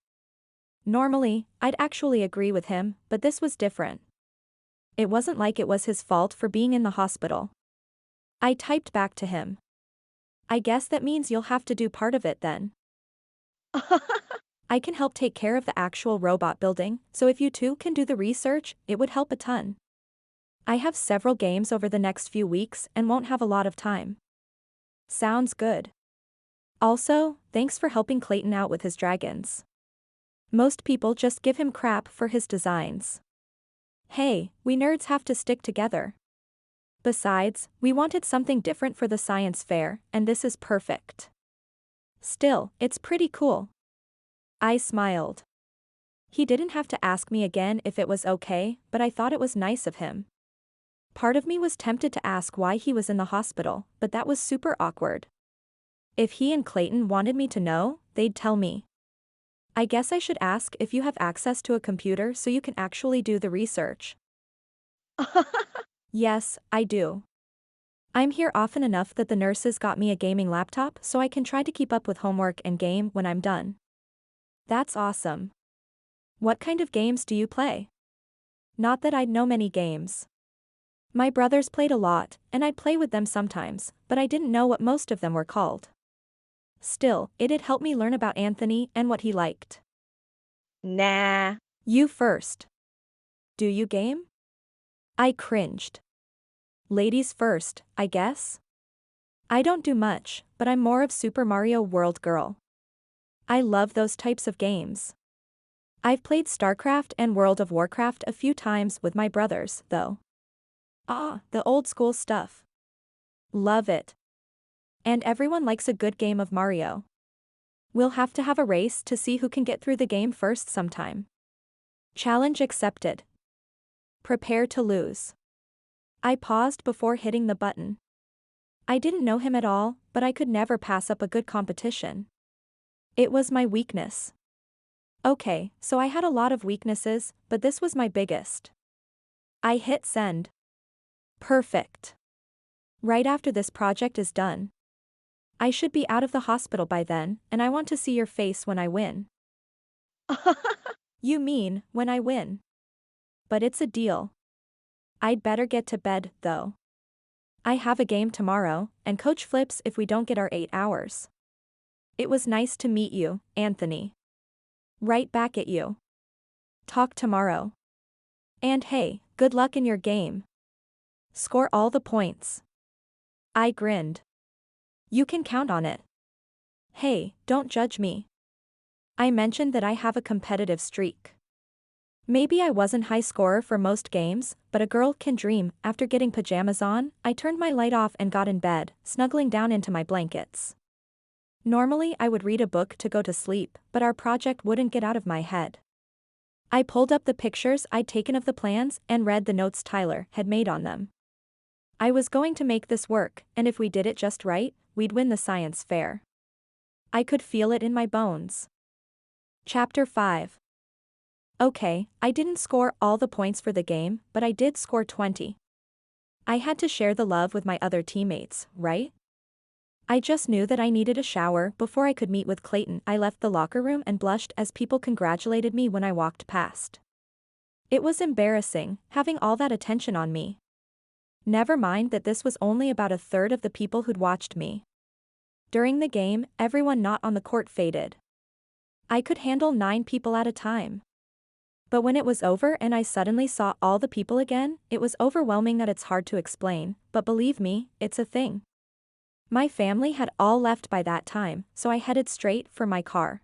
Normally, I'd actually agree with him, but this was different. It wasn't like it was his fault for being in the hospital. I typed back to him. I guess that means you'll have to do part of it then. I can help take care of the actual robot building, so if you two can do the research, it would help a ton. I have several games over the next few weeks and won't have a lot of time. Sounds good. Also, thanks for helping Clayton out with his dragons. Most people just give him crap for his designs. Hey, we nerds have to stick together. Besides, we wanted something different for the science fair, and this is perfect. Still, it's pretty cool. I smiled. He didn't have to ask me again if it was okay, but I thought it was nice of him. Part of me was tempted to ask why he was in the hospital, but that was super awkward. If he and Clayton wanted me to know, they'd tell me. I guess I should ask if you have access to a computer so you can actually do the research. Yes, I do. I'm here often enough that the nurses got me a gaming laptop so I can try to keep up with homework and game when I'm done. That's awesome. What kind of games do you play? Not that I'd know many games. My brothers played a lot, and I'd play with them sometimes, but I didn't know what most of them were called. Still, it'd help me learn about Anthony and what he liked. Nah. You first. Do you game? I cringed. Ladies first, I guess? I don't do much, but I'm more of Super Mario World girl. I love those types of games. I've played StarCraft and World of Warcraft a few times with my brothers, though. The old school stuff. Love it. And everyone likes a good game of Mario. We'll have to have a race to see who can get through the game first sometime. Challenge accepted. Prepare to lose. I paused before hitting the button. I didn't know him at all, but I could never pass up a good competition. It was my weakness. Okay, so I had a lot of weaknesses, but this was my biggest. I hit send. Perfect. Right after this project is done. I should be out of the hospital by then, and I want to see your face when I win. You mean, when I win. But it's a deal. I'd better get to bed, though. I have a game tomorrow, and Coach flips if we don't get our 8 hours. It was nice to meet you, Anthony. Right back at you. Talk tomorrow. And hey, good luck in your game. Score all the points. I grinned. You can count on it. Hey, don't judge me. I mentioned that I have a competitive streak. Maybe I wasn't high scorer for most games, but a girl can dream. After getting pajamas on, I turned my light off and got in bed, snuggling down into my blankets. Normally I would read a book to go to sleep, but our project wouldn't get out of my head. I pulled up the pictures I'd taken of the plans and read the notes Tyler had made on them. I was going to make this work, and if we did it just right, we'd win the science fair. I could feel it in my bones. Chapter 5. Okay, I didn't score all the points for the game, but I did score 20. I had to share the love with my other teammates, right? I just knew that I needed a shower before I could meet with Clayton. I left the locker room and blushed as people congratulated me when I walked past. It was embarrassing, having all that attention on me. Never mind that this was only about a third of the people who'd watched me. During the game, everyone not on the court faded. I could handle 9 people at a time. But when it was over and I suddenly saw all the people again, it was overwhelming that it's hard to explain, but believe me, it's a thing. My family had all left by that time, so I headed straight for my car.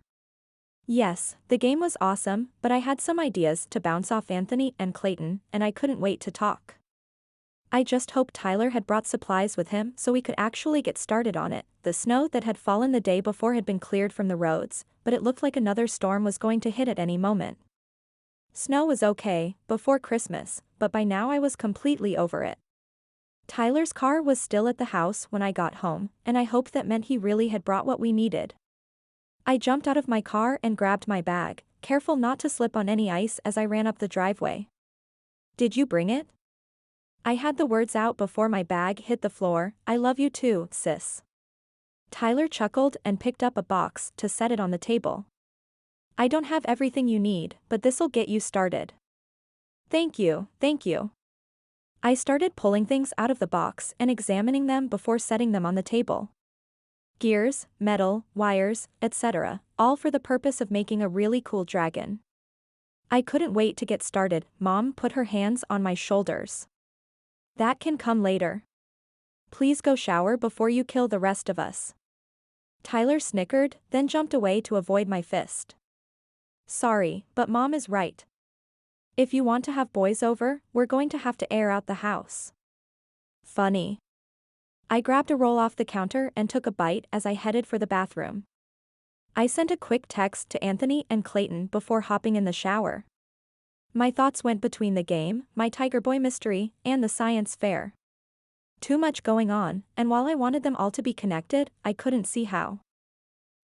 Yes, the game was awesome, but I had some ideas to bounce off Anthony and Clayton, and I couldn't wait to talk. I just hoped Tyler had brought supplies with him so we could actually get started on it. The snow that had fallen the day before had been cleared from the roads, but it looked like another storm was going to hit at any moment. Snow was okay, before Christmas, but by now I was completely over it. Tyler's car was still at the house when I got home, and I hoped that meant he really had brought what we needed. I jumped out of my car and grabbed my bag, careful not to slip on any ice as I ran up the driveway. "Did you bring it?" I had the words out before my bag hit the floor. "I love you too, sis." Tyler chuckled and picked up a box to set it on the table. "I don't have everything you need, but this'll get you started." Thank you, thank you." I started pulling things out of the box and examining them before setting them on the table. Gears, metal, wires, etc., all for the purpose of making a really cool dragon. I couldn't wait to get started. Mom put her hands on my shoulders. "That can come later. Please go shower before you kill the rest of us." Tyler snickered, then jumped away to avoid my fist. "Sorry, but Mom is right. If you want to have boys over, we're going to have to air out the house." Funny. I grabbed a roll off the counter and took a bite as I headed for the bathroom. I sent a quick text to Anthony and Clayton before hopping in the shower. My thoughts went between the game, my Tiger Boy mystery, and the science fair. Too much going on, and while I wanted them all to be connected, I couldn't see how.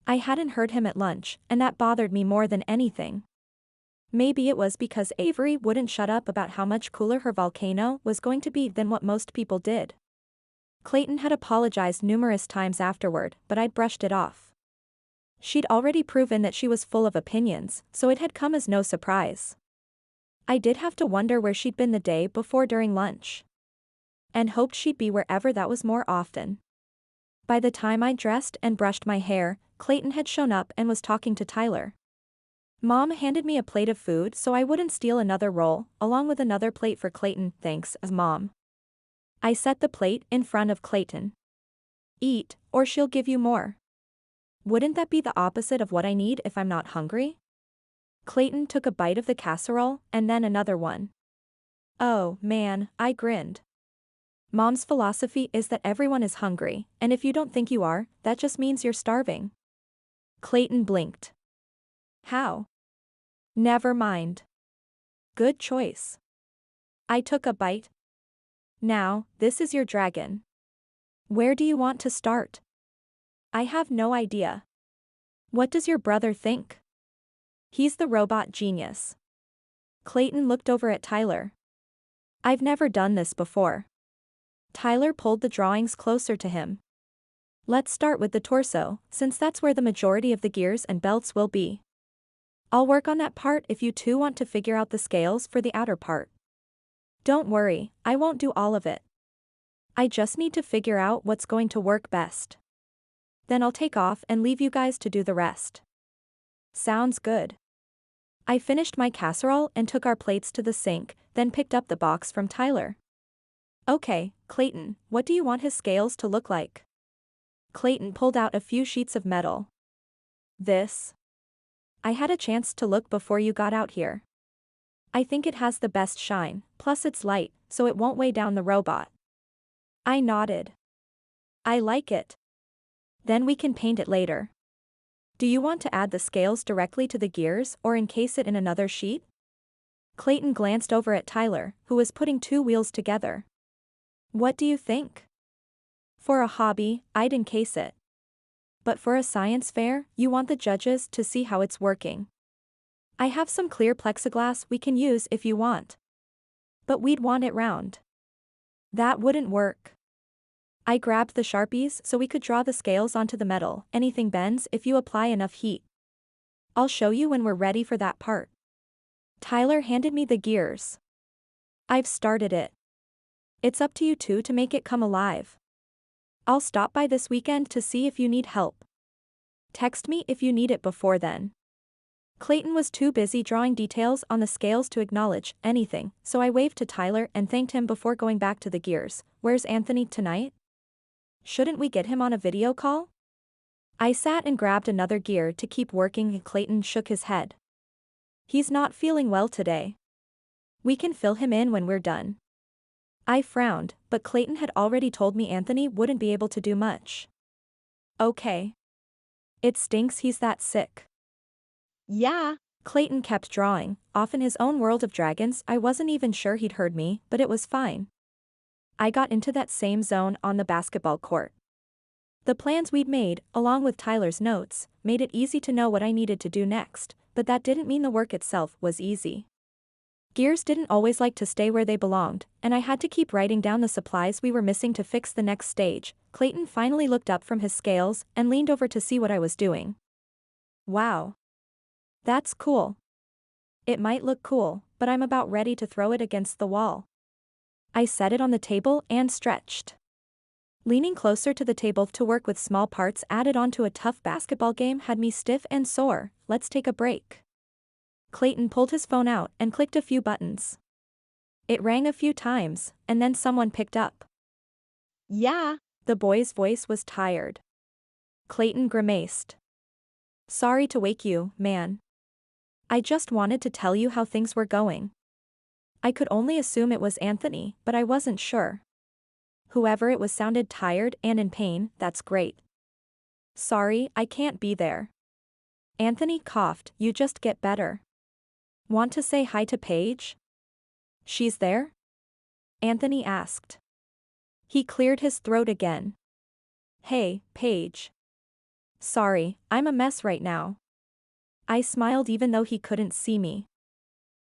I hadn't heard him at lunch, and that bothered me more than anything. Maybe it was because Avery wouldn't shut up about how much cooler her volcano was going to be than what most people did. Clayton had apologized numerous times afterward, but I'd brushed it off. She'd already proven that she was full of opinions, so it had come as no surprise. I did have to wonder where she'd been the day before during lunch. And hoped she'd be wherever that was more often. By the time I dressed and brushed my hair, Clayton had shown up and was talking to Tyler. Mom handed me a plate of food so I wouldn't steal another roll, along with another plate for Clayton. "Thanks, Mom." I set the plate in front of Clayton. "Eat, or she'll give you more." Wouldn't that be the opposite of what I need if I'm not hungry? Clayton took a bite of the casserole, and then another one. "Oh, man," I grinned. Mom's philosophy is that everyone is hungry, and if you don't think you are, that just means you're starving. Clayton blinked. "How?" "Never mind." "Good choice." I took a bite. "Now, this is your dragon. Where do you want to start?" "I have no idea." "What does your brother think?" "He's the robot genius." Clayton looked over at Tyler. "I've never done this before." Tyler pulled the drawings closer to him. "Let's start with the torso, since that's where the majority of the gears and belts will be. I'll work on that part if you two want to figure out the scales for the outer part." "Don't worry, I won't do all of it. I just need to figure out what's going to work best. Then I'll take off and leave you guys to do the rest." "Sounds good." I finished my casserole and took our plates to the sink, then picked up the box from Tyler. "Okay, Clayton, what do you want his scales to look like?" Clayton pulled out a few sheets of metal. "This?" "I had a chance to look before you got out here. I think it has the best shine, plus it's light, so it won't weigh down the robot." I nodded. "I like it. Then we can paint it later. Do you want to add the scales directly to the gears or encase it in another sheet?" Clayton glanced over at Tyler, who was putting 2 wheels together. "What do you think?" "For a hobby, I'd encase it. But for a science fair, you want the judges to see how it's working. I have some clear plexiglass we can use if you want. But we'd want it round." That wouldn't work. I grabbed the Sharpies so we could draw the scales onto the metal. Anything bends if you apply enough heat. I'll show you when we're ready for that part. Tyler handed me the gears. I've started it. It's up to you two to make it come alive. I'll stop by this weekend to see if you need help. Text me if you need it before then. Clayton was too busy drawing details on the scales to acknowledge anything, so I waved to Tyler and thanked him before going back to the gears. Where's Anthony tonight? Shouldn't we get him on a video call? I sat and grabbed another gear to keep working and Clayton shook his head. He's not feeling well today. We can fill him in when we're done. I frowned, but Clayton had already told me Anthony wouldn't be able to do much. Okay. It stinks he's that sick. Yeah. Clayton kept drawing, off in his own world of dragons. I wasn't even sure he'd heard me, but it was fine. I got into that same zone on the basketball court. The plans we'd made, along with Tyler's notes, made it easy to know what I needed to do next, but that didn't mean the work itself was easy. Gears didn't always like to stay where they belonged, and I had to keep writing down the supplies we were missing to fix the next stage. Clayton finally looked up from his scales and leaned over to see what I was doing. Wow. That's cool. It might look cool, but I'm about ready to throw it against the wall. I set it on the table and stretched. Leaning closer to the table to work with small parts added onto a tough basketball game had me stiff and sore. Let's take a break. Clayton pulled his phone out and clicked a few buttons. It rang a few times, and then someone picked up. Yeah. The boy's voice was tired. Clayton grimaced. Sorry to wake you, man. I just wanted to tell you how things were going. I could only assume it was Anthony, but I wasn't sure. Whoever it was sounded tired and in pain. That's great. Sorry, I can't be there. Anthony coughed. You just get better. Want to say hi to Paige? She's there? Anthony asked. He cleared his throat again. Hey, Paige. Sorry, I'm a mess right now. I smiled even though he couldn't see me.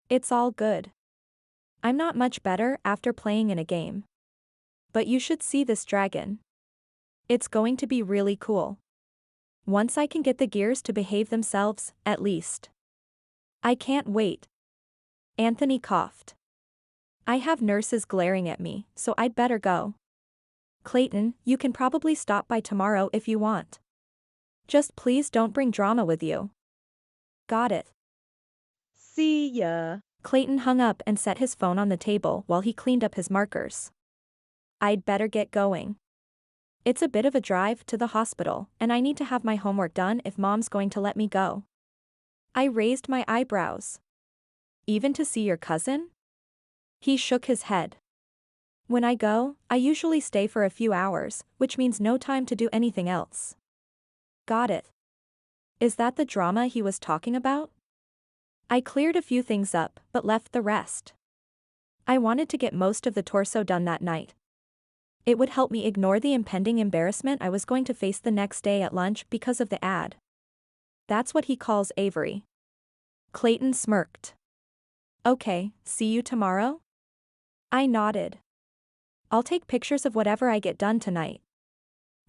It's all good. I'm not much better after playing in a game. But you should see this dragon. It's going to be really cool. Once I can get the gears to behave themselves, at least. I can't wait. Anthony coughed. I have nurses glaring at me, so I'd better go. Clayton, you can probably stop by tomorrow if you want. Just please don't bring drama with you. Got it. See ya. Clayton hung up and set his phone on the table while he cleaned up his markers. I'd better get going. It's a bit of a drive to the hospital, and I need to have my homework done if Mom's going to let me go. I raised my eyebrows. Even to see your cousin? He shook his head. When I go, I usually stay for a few hours, which means no time to do anything else. Got it. Is that the drama he was talking about? I cleared a few things up, but left the rest. I wanted to get most of the torso done that night. It would help me ignore the impending embarrassment I was going to face the next day at lunch because of the ad. That's what he calls Avery. Clayton smirked. Okay, see you tomorrow? I nodded. I'll take pictures of whatever I get done tonight.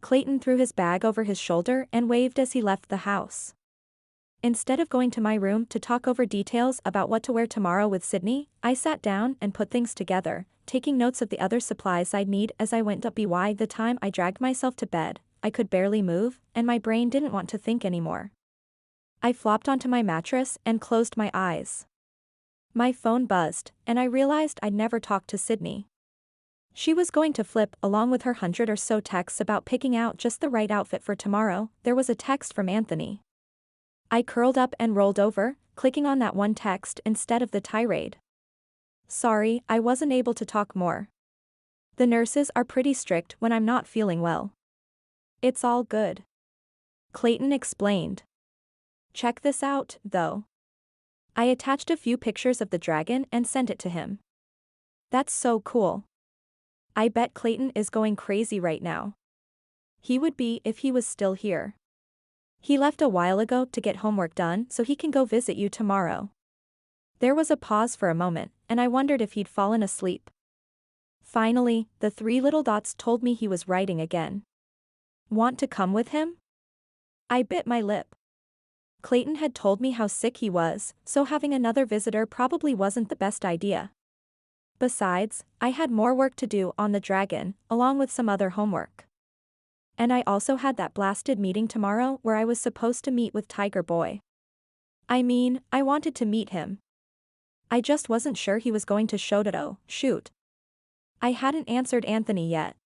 Clayton threw his bag over his shoulder and waved as he left the house. Instead of going to my room to talk over details about what to wear tomorrow with Sydney, I sat down and put things together, taking notes of the other supplies I'd need as I went up. By the time I dragged myself to bed, I could barely move, and my brain didn't want to think anymore. I flopped onto my mattress and closed my eyes. My phone buzzed, and I realized I'd never talked to Sydney. She was going to flip along with her 100 or so texts about picking out just the right outfit for tomorrow. There was a text from Anthony. I curled up and rolled over, clicking on that one text instead of the tirade. Sorry, I wasn't able to talk more. The nurses are pretty strict when I'm not feeling well. It's all good. Clayton explained. Check this out, though. I attached a few pictures of the dragon and sent it to him. That's so cool. I bet Clayton is going crazy right now. He would be if he was still here. He left a while ago to get homework done so he can go visit you tomorrow. There was a pause for a moment, and I wondered if he'd fallen asleep. Finally, the three little dots told me he was writing again. Want to come with him? I bit my lip. Clayton had told me how sick he was, so having another visitor probably wasn't the best idea. Besides, I had more work to do on the dragon, along with some other homework. And I also had that blasted meeting tomorrow where I was supposed to meet with Tiger Boy. I mean, I wanted to meet him. I just wasn't sure he was going to shoot. I hadn't answered Anthony yet.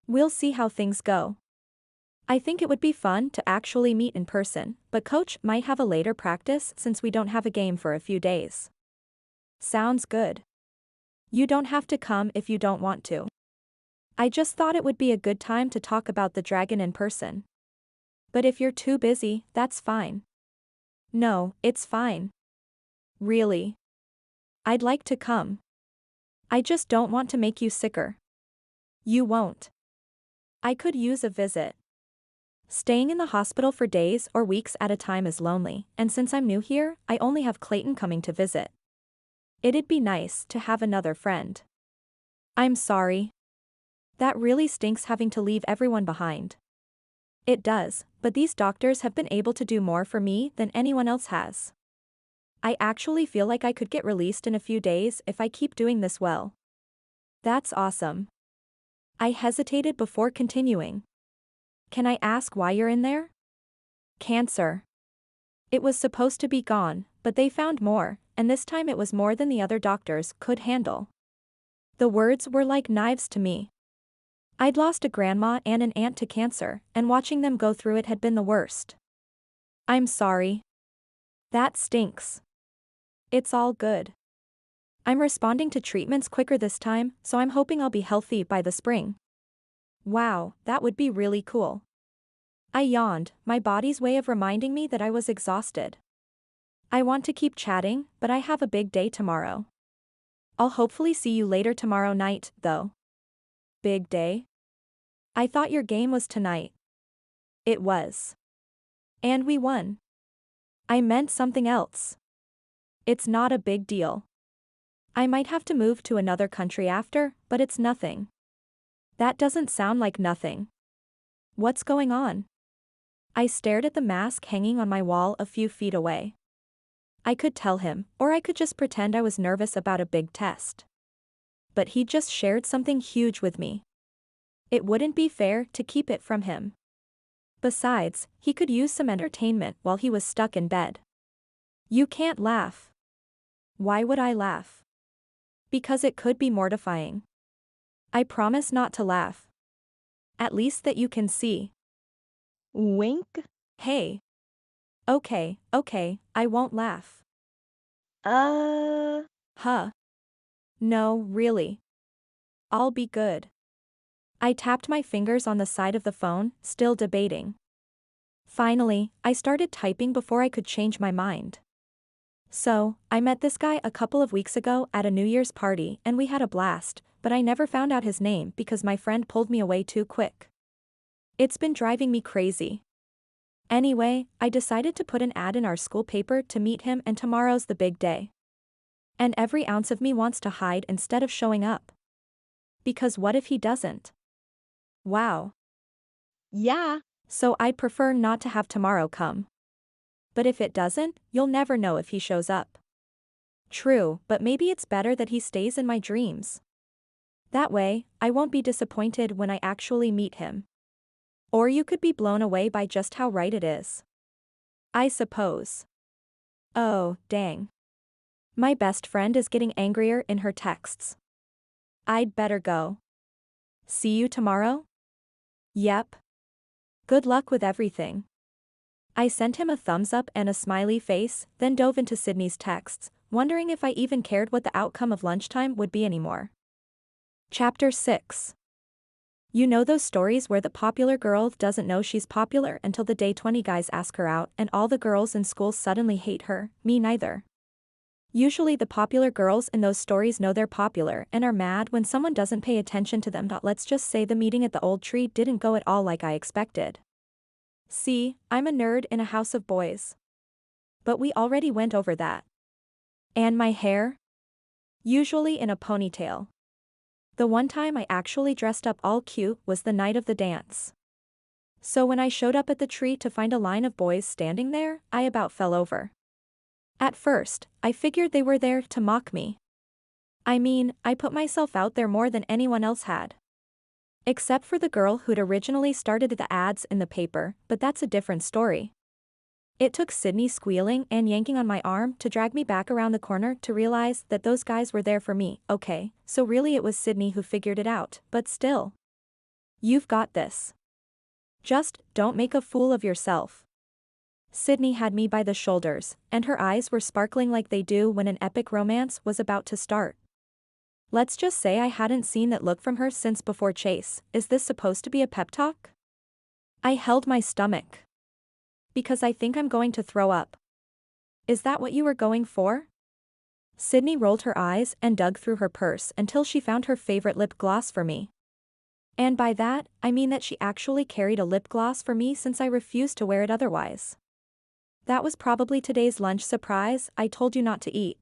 We'll see how things go. I think it would be fun to actually meet in person, but coach might have a later practice since we don't have a game for a few days. Sounds good. You don't have to come if you don't want to. I just thought it would be a good time to talk about the dragon in person. But if you're too busy, that's fine. No, it's fine. Really. I'd like to come. I just don't want to make you sicker. You won't. I could use a visit. Staying in the hospital for days or weeks at a time is lonely, and since I'm new here, I only have Clayton coming to visit. It'd be nice to have another friend. I'm sorry. That really stinks having to leave everyone behind. It does, but these doctors have been able to do more for me than anyone else has. I actually feel like I could get released in a few days if I keep doing this well. That's awesome. I hesitated before continuing. Can I ask why you're in there? Cancer. It was supposed to be gone, but they found more, and this time it was more than the other doctors could handle. The words were like knives to me. I'd lost a grandma and an aunt to cancer, and watching them go through it had been the worst. I'm sorry. That stinks. It's all good. I'm responding to treatments quicker this time, so I'm hoping I'll be healthy by the spring. Wow, that would be really cool. I yawned, my body's way of reminding me that I was exhausted. I want to keep chatting, but I have a big day tomorrow. I'll hopefully see you later tomorrow night, though. Big day? I thought your game was tonight. It was. And we won. I meant something else. It's not a big deal. I might have to move to another country after, but it's nothing. That doesn't sound like nothing. What's going on? I stared at the mask hanging on my wall a few feet away. I could tell him, or I could just pretend I was nervous about a big test. But he just shared something huge with me. It wouldn't be fair to keep it from him. Besides, he could use some entertainment while he was stuck in bed. You can't laugh. Why would I laugh? Because it could be mortifying. I promise not to laugh. At least that you can see. Wink. Hey. Okay, I won't laugh. Huh. No, really. I'll be good. I tapped my fingers on the side of the phone, still debating. Finally, I started typing before I could change my mind. So, I met this guy a couple of weeks ago at a New Year's party and we had a blast, but I never found out his name because my friend pulled me away too quick. It's been driving me crazy. Anyway, I decided to put an ad in our school paper to meet him, and tomorrow's the big day. And every ounce of me wants to hide instead of showing up. Because what if he doesn't? Wow. Yeah. So I'd prefer not to have tomorrow come. But if it doesn't, you'll never know if he shows up. True, but maybe it's better that he stays in my dreams. That way, I won't be disappointed when I actually meet him. Or you could be blown away by just how right it is. I suppose. Oh, dang. My best friend is getting angrier in her texts. I'd better go. See you tomorrow? Yep. Good luck with everything. I sent him a thumbs up and a smiley face, then dove into Sydney's texts, wondering if I even cared what the outcome of lunchtime would be anymore. Chapter 6. You know those stories where the popular girl doesn't know she's popular until the day 20 guys ask her out and all the girls in school suddenly hate her? Me neither. Usually the popular girls in those stories know they're popular and are mad when someone doesn't pay attention to them. Let's just say the meeting at the old tree didn't go at all like I expected. See, I'm a nerd in a house of boys. But we already went over that. And my hair? Usually in a ponytail. The one time I actually dressed up all cute was the night of the dance. So when I showed up at the tree to find a line of boys standing there, I about fell over. At first, I figured they were there to mock me. I mean, I put myself out there more than anyone else had. Except for the girl who'd originally started the ads in the paper, but that's a different story. It took Sydney squealing and yanking on my arm to drag me back around the corner to realize that those guys were there for me. Okay, so really it was Sydney who figured it out, but still. You've got this. Just don't make a fool of yourself. Sydney had me by the shoulders, and her eyes were sparkling like they do when an epic romance was about to start. Let's just say I hadn't seen that look from her since before Chase. Is this supposed to be a pep talk? I held my stomach. Because I think I'm going to throw up. Is that what you were going for? Sydney rolled her eyes and dug through her purse until she found her favorite lip gloss for me. And by that, I mean that she actually carried a lip gloss for me since I refused to wear it otherwise. That was probably today's lunch surprise I told you not to eat.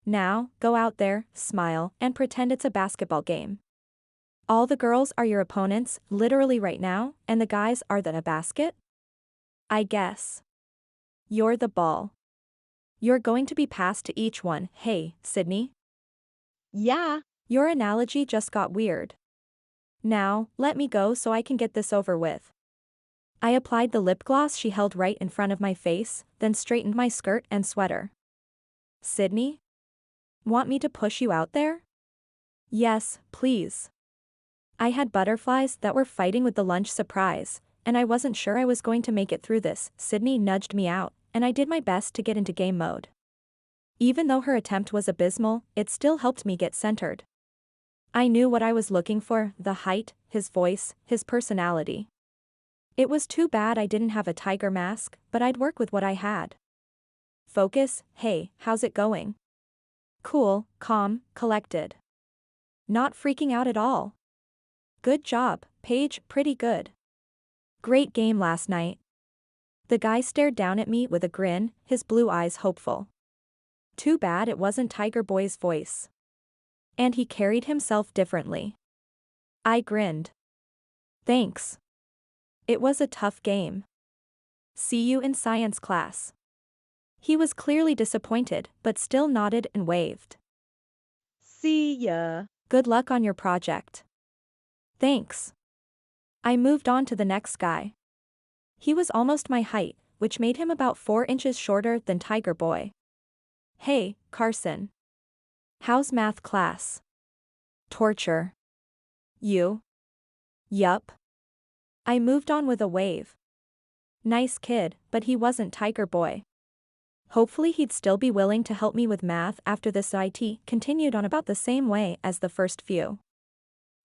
Now, go out there, smile, and pretend it's a basketball game. All the girls are your opponents, literally right now, and the guys are the basket? I guess. You're the ball. You're going to be passed to each one. Hey, Sydney? Yeah. Your analogy just got weird. Now, let me go so I can get this over with. I applied the lip gloss she held right in front of my face, then straightened my skirt and sweater. Sydney? Want me to push you out there? Yes, please. I had butterflies that were fighting with the lunch surprise, and I wasn't sure I was going to make it through this. Sydney nudged me out, and I did my best to get into game mode. Even though her attempt was abysmal, it still helped me get centered. I knew what I was looking for: the height, his voice, his personality. It was too bad I didn't have a tiger mask, but I'd work with what I had. Focus. Hey, how's it going? Cool, calm, collected. Not freaking out at all. Good job, Paige, pretty good. Great game last night. The guy stared down at me with a grin, his blue eyes hopeful. Too bad it wasn't Tiger Boy's voice. And he carried himself differently. I grinned. Thanks. It was a tough game. See you in science class. He was clearly disappointed, but still nodded and waved. See ya. Good luck on your project. Thanks. I moved on to the next guy. He was almost my height, which made him about 4 inches shorter than Tiger Boy. Hey, Carson. How's math class? Torture. You? Yup. I moved on with a wave. Nice kid, but he wasn't Tiger Boy. Hopefully he'd still be willing to help me with math after this. IT continued on about the same way as the first few.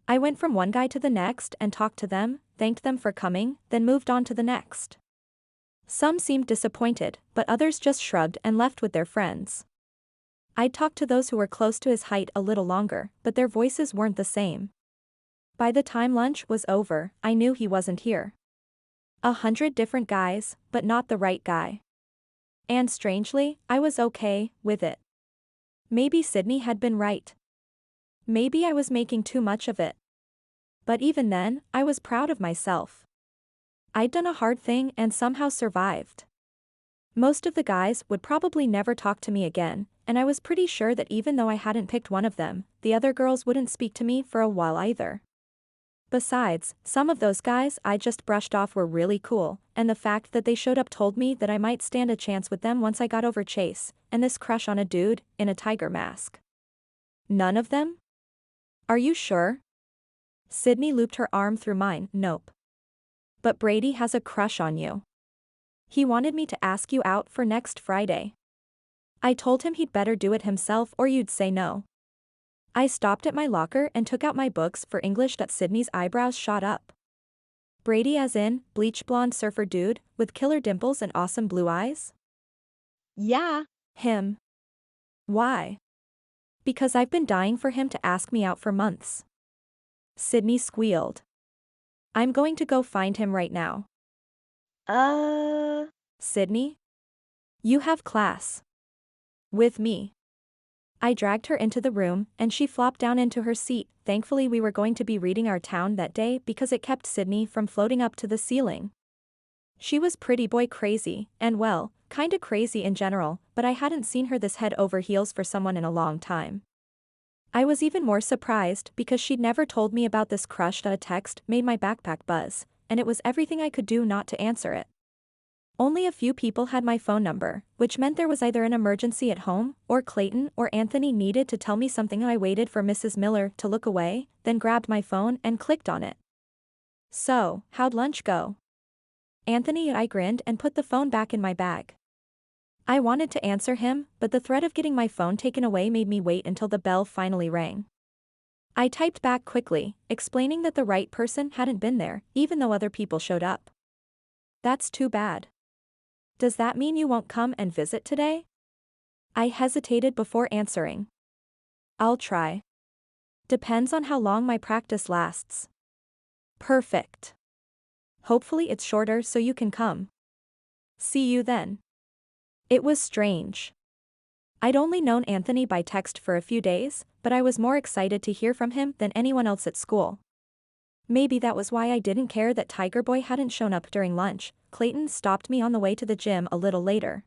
I went from one guy to the next and talked to them, thanked them for coming, then moved on to the next. Some seemed disappointed, but others just shrugged and left with their friends. I'd talked to those who were close to his height a little longer, but their voices weren't the same. By the time lunch was over, I knew he wasn't here. 100 different guys, but not the right guy. And strangely, I was okay with it. Maybe Sydney had been right. Maybe I was making too much of it. But even then, I was proud of myself. I'd done a hard thing and somehow survived. Most of the guys would probably never talk to me again, and I was pretty sure that even though I hadn't picked one of them, the other girls wouldn't speak to me for a while either. Besides, some of those guys I just brushed off were really cool, and the fact that they showed up told me that I might stand a chance with them once I got over Chase, and this crush on a dude in a tiger mask. None of them? Are you sure? Sydney looped her arm through mine. Nope. But Brady has a crush on you. He wanted me to ask you out for next Friday. I told him he'd better do it himself or you'd say no. I stopped at my locker and took out my books for English. Sydney's eyebrows shot up. Brady as in, bleach blonde surfer dude, with killer dimples and awesome blue eyes? Yeah. Him. Why? Because I've been dying for him to ask me out for months. Sydney squealed. I'm going to go find him right now. Uh. Sydney? You have class. With me. I dragged her into the room, and she flopped down into her seat. Thankfully we were going to be reading our town that day because it kept Sydney from floating up to the ceiling. She was pretty boy crazy, and well, kinda crazy in general, but I hadn't seen her this head over heels for someone in a long time. I was even more surprised because she'd never told me about this crush. A text made my backpack buzz, and it was everything I could do not to answer it. Only a few people had my phone number, which meant there was either an emergency at home, or Clayton or Anthony needed to tell me something. I waited for Mrs. Miller to look away, then grabbed my phone and clicked on it. "So, how'd lunch go?" Anthony and I grinned and put the phone back in my bag. I wanted to answer him, but the threat of getting my phone taken away made me wait until the bell finally rang. I typed back quickly, explaining that the right person hadn't been there, even though other people showed up. "That's too bad. Does that mean you won't come and visit today?" I hesitated before answering. "I'll try. Depends on how long my practice lasts." "Perfect. Hopefully it's shorter so you can come. See you then." It was strange. I'd only known Anthony by text for a few days, but I was more excited to hear from him than anyone else at school. Maybe that was why I didn't care that Tiger Boy hadn't shown up during lunch. Clayton stopped me on the way to the gym a little later.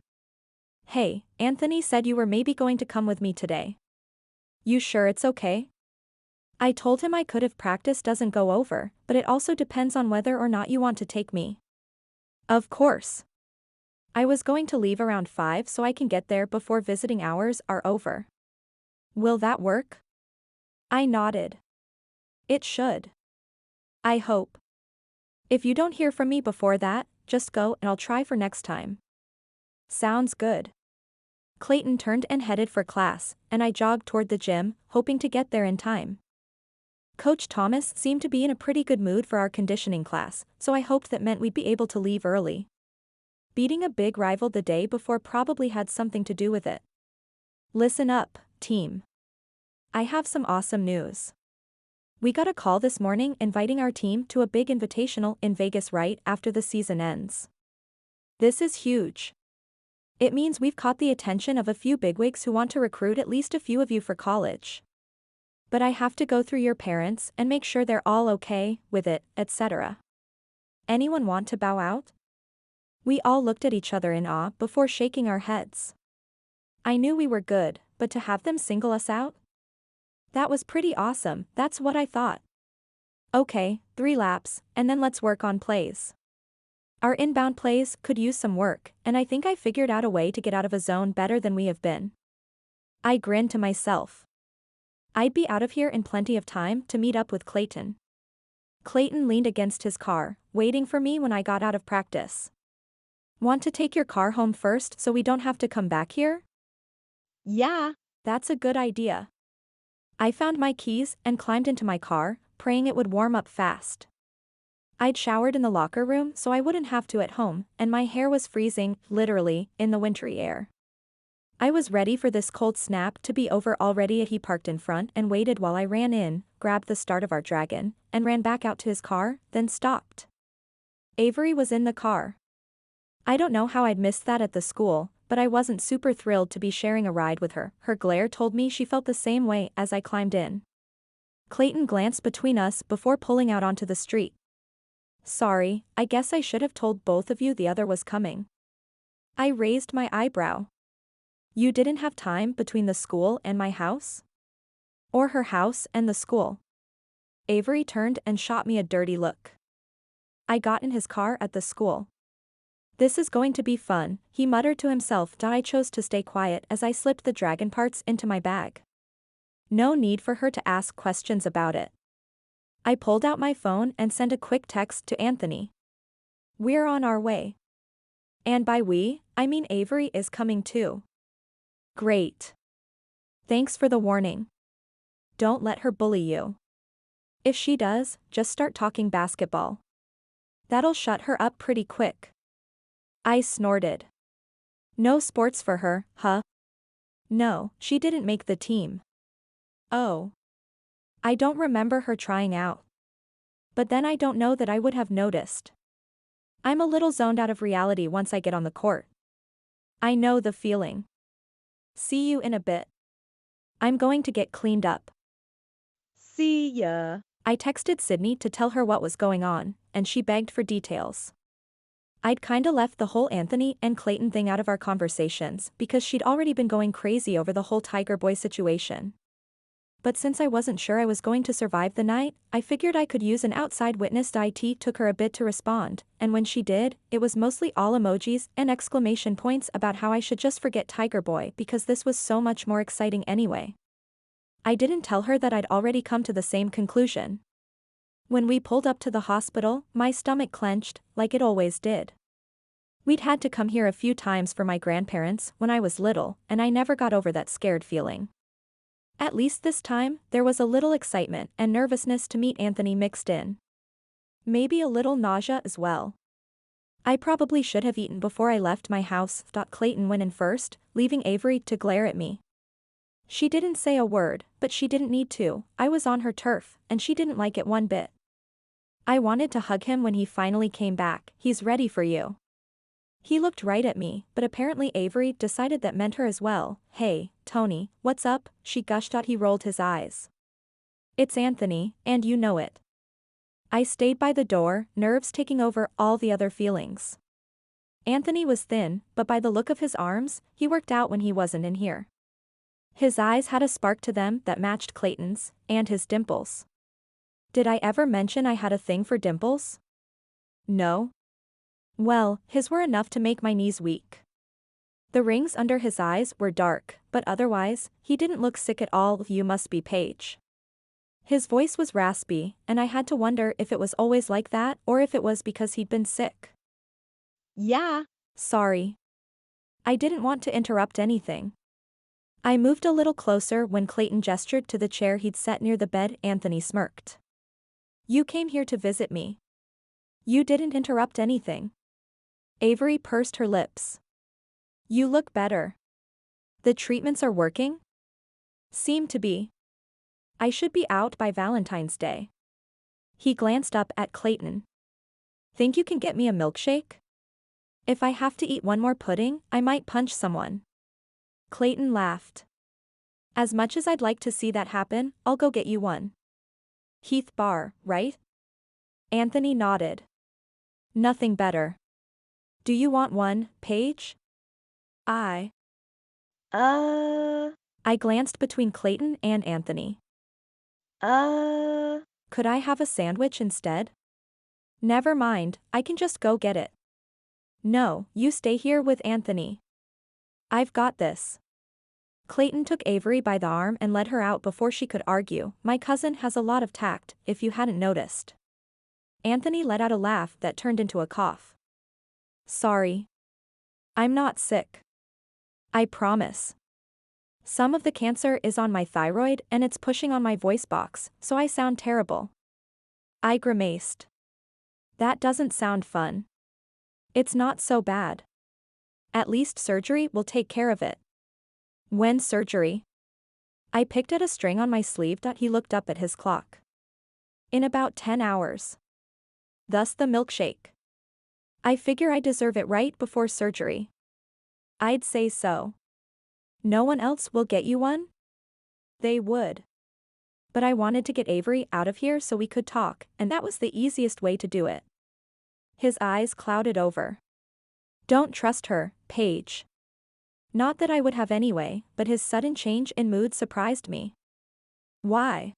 "Hey, Anthony said you were maybe going to come with me today. You sure it's okay?" I told him I could if practice doesn't go over, but it also depends on whether or not you want to take me. "Of course. I was going to leave around 5 so I can get there before visiting hours are over." "Will that work?" I nodded. "It should. I hope. If you don't hear from me before that, just go and I'll try for next time." "Sounds good." Clayton turned and headed for class, and I jogged toward the gym, hoping to get there in time. Coach Thomas seemed to be in a pretty good mood for our conditioning class, so I hoped that meant we'd be able to leave early. Beating a big rival the day before probably had something to do with it. Listen up, team. I have some awesome news. We got a call this morning inviting our team to a big invitational in Vegas right after the season ends. This is huge. It means we've caught the attention of a few bigwigs who want to recruit at least a few of you for college. But I have to go through your parents and make sure they're all okay with it, etc. Anyone want to bow out? We all looked at each other in awe before shaking our heads. I knew we were good, but to have them single us out? That was pretty awesome, that's what I thought. Okay, 3 laps, and then let's work on plays. Our inbound plays could use some work, and I think I figured out a way to get out of a zone better than we have been. I grinned to myself. I'd be out of here in plenty of time to meet up with Clayton. Clayton leaned against his car, waiting for me when I got out of practice. "Want to take your car home first so we don't have to come back here?" Yeah. "That's a good idea." I found my keys and climbed into my car, praying it would warm up fast. I'd showered in the locker room so I wouldn't have to at home, and my hair was freezing, literally, in the wintry air. I was ready for this cold snap to be over already. He parked in front and waited while I ran in, grabbed the start of our dragon, and ran back out to his car, then stopped. Avery was in the car. I don't know how I'd missed that at the school, but I wasn't super thrilled to be sharing a ride with her. Her glare told me she felt the same way as I climbed in. Clayton glanced between us before pulling out onto the street. "Sorry, I guess I should have told both of you the other was coming." I raised my eyebrow. "You didn't have time between the school and my house?" "Or her house and the school?" Avery turned and shot me a dirty look. I got in his car at the school. "This is going to be fun," he muttered to himself. I chose to stay quiet as I slipped the dragon parts into my bag. No need for her to ask questions about it. I pulled out my phone and sent a quick text to Anthony. "We're on our way. And by we, I mean Avery is coming too." "Great. Thanks for the warning. Don't let her bully you. If she does, just start talking basketball. That'll shut her up pretty quick." I snorted. "No sports for her, huh?" "No, she didn't make the team." "Oh. I don't remember her trying out. But then I don't know that I would have noticed. I'm a little zoned out of reality once I get on the court. I know the feeling. See you in a bit." I'm going to get cleaned up. See ya. I texted Sydney to tell her what was going on, and she begged for details. I'd kinda left the whole Anthony and Clayton thing out of our conversations because she'd already been going crazy over the whole Tiger Boy situation. But since I wasn't sure I was going to survive the night, I figured I could use an outside witness. It took her a bit to respond, and when she did, it was mostly all emojis and exclamation points about how I should just forget Tiger Boy because this was so much more exciting anyway. I didn't tell her that I'd already come to the same conclusion. When we pulled up to the hospital, my stomach clenched, like it always did. We'd had to come here a few times for my grandparents when I was little, and I never got over that scared feeling. At least this time, there was a little excitement and nervousness to meet Anthony mixed in. Maybe a little nausea as well. I probably should have eaten before I left my house. Clayton went in first, leaving Avery to glare at me. She didn't say a word, but she didn't need to. I was on her turf, and she didn't like it one bit. I wanted to hug him when he finally came back. He's ready for you. He looked right at me, but apparently Avery decided that meant her as well. Hey, Tony, what's up? She gushed. He rolled his eyes. It's Anthony, and you know it. I stayed by the door, nerves taking over all the other feelings. Anthony was thin, but by the look of his arms, he worked out when he wasn't in here. His eyes had a spark to them that matched Clayton's, and his dimples. Did I ever mention I had a thing for dimples? No. Well, his were enough to make my knees weak. The rings under his eyes were dark, but otherwise, he didn't look sick at all. You must be Paige. His voice was raspy, and I had to wonder if it was always like that or if it was because he'd been sick. Yeah. Sorry. I didn't want to interrupt anything. I moved a little closer when Clayton gestured to the chair he'd set near the bed. Anthony smirked. You came here to visit me. You didn't interrupt anything. Avery pursed her lips. You look better. The treatments are working? Seem to be. I should be out by Valentine's Day. He glanced up at Clayton. Think you can get me a milkshake? If I have to eat one more pudding, I might punch someone. Clayton laughed. As much as I'd like to see that happen, I'll go get you one. Heath Bar, right? Anthony nodded. Nothing better. Do you want one, Paige? I glanced between Clayton and Anthony. Could I have a sandwich instead? Never mind, I can just go get it. No, you stay here with Anthony. I've got this. Clayton took Avery by the arm and led her out before she could argue. My cousin has a lot of tact, if you hadn't noticed. Anthony let out a laugh that turned into a cough. Sorry. I'm not sick. I promise. Some of the cancer is on my thyroid and it's pushing on my voice box, so I sound terrible. I grimaced. That doesn't sound fun. It's not so bad. At least surgery will take care of it. When surgery? I picked at a string on my sleeve. He looked up at his clock. In about 10 hours. Thus the milkshake. I figure I deserve it right before surgery. I'd say so. No one else will get you one? They would. But I wanted to get Avery out of here so we could talk, and that was the easiest way to do it. His eyes clouded over. Don't trust her, Paige. Not that I would have anyway, but his sudden change in mood surprised me. Why?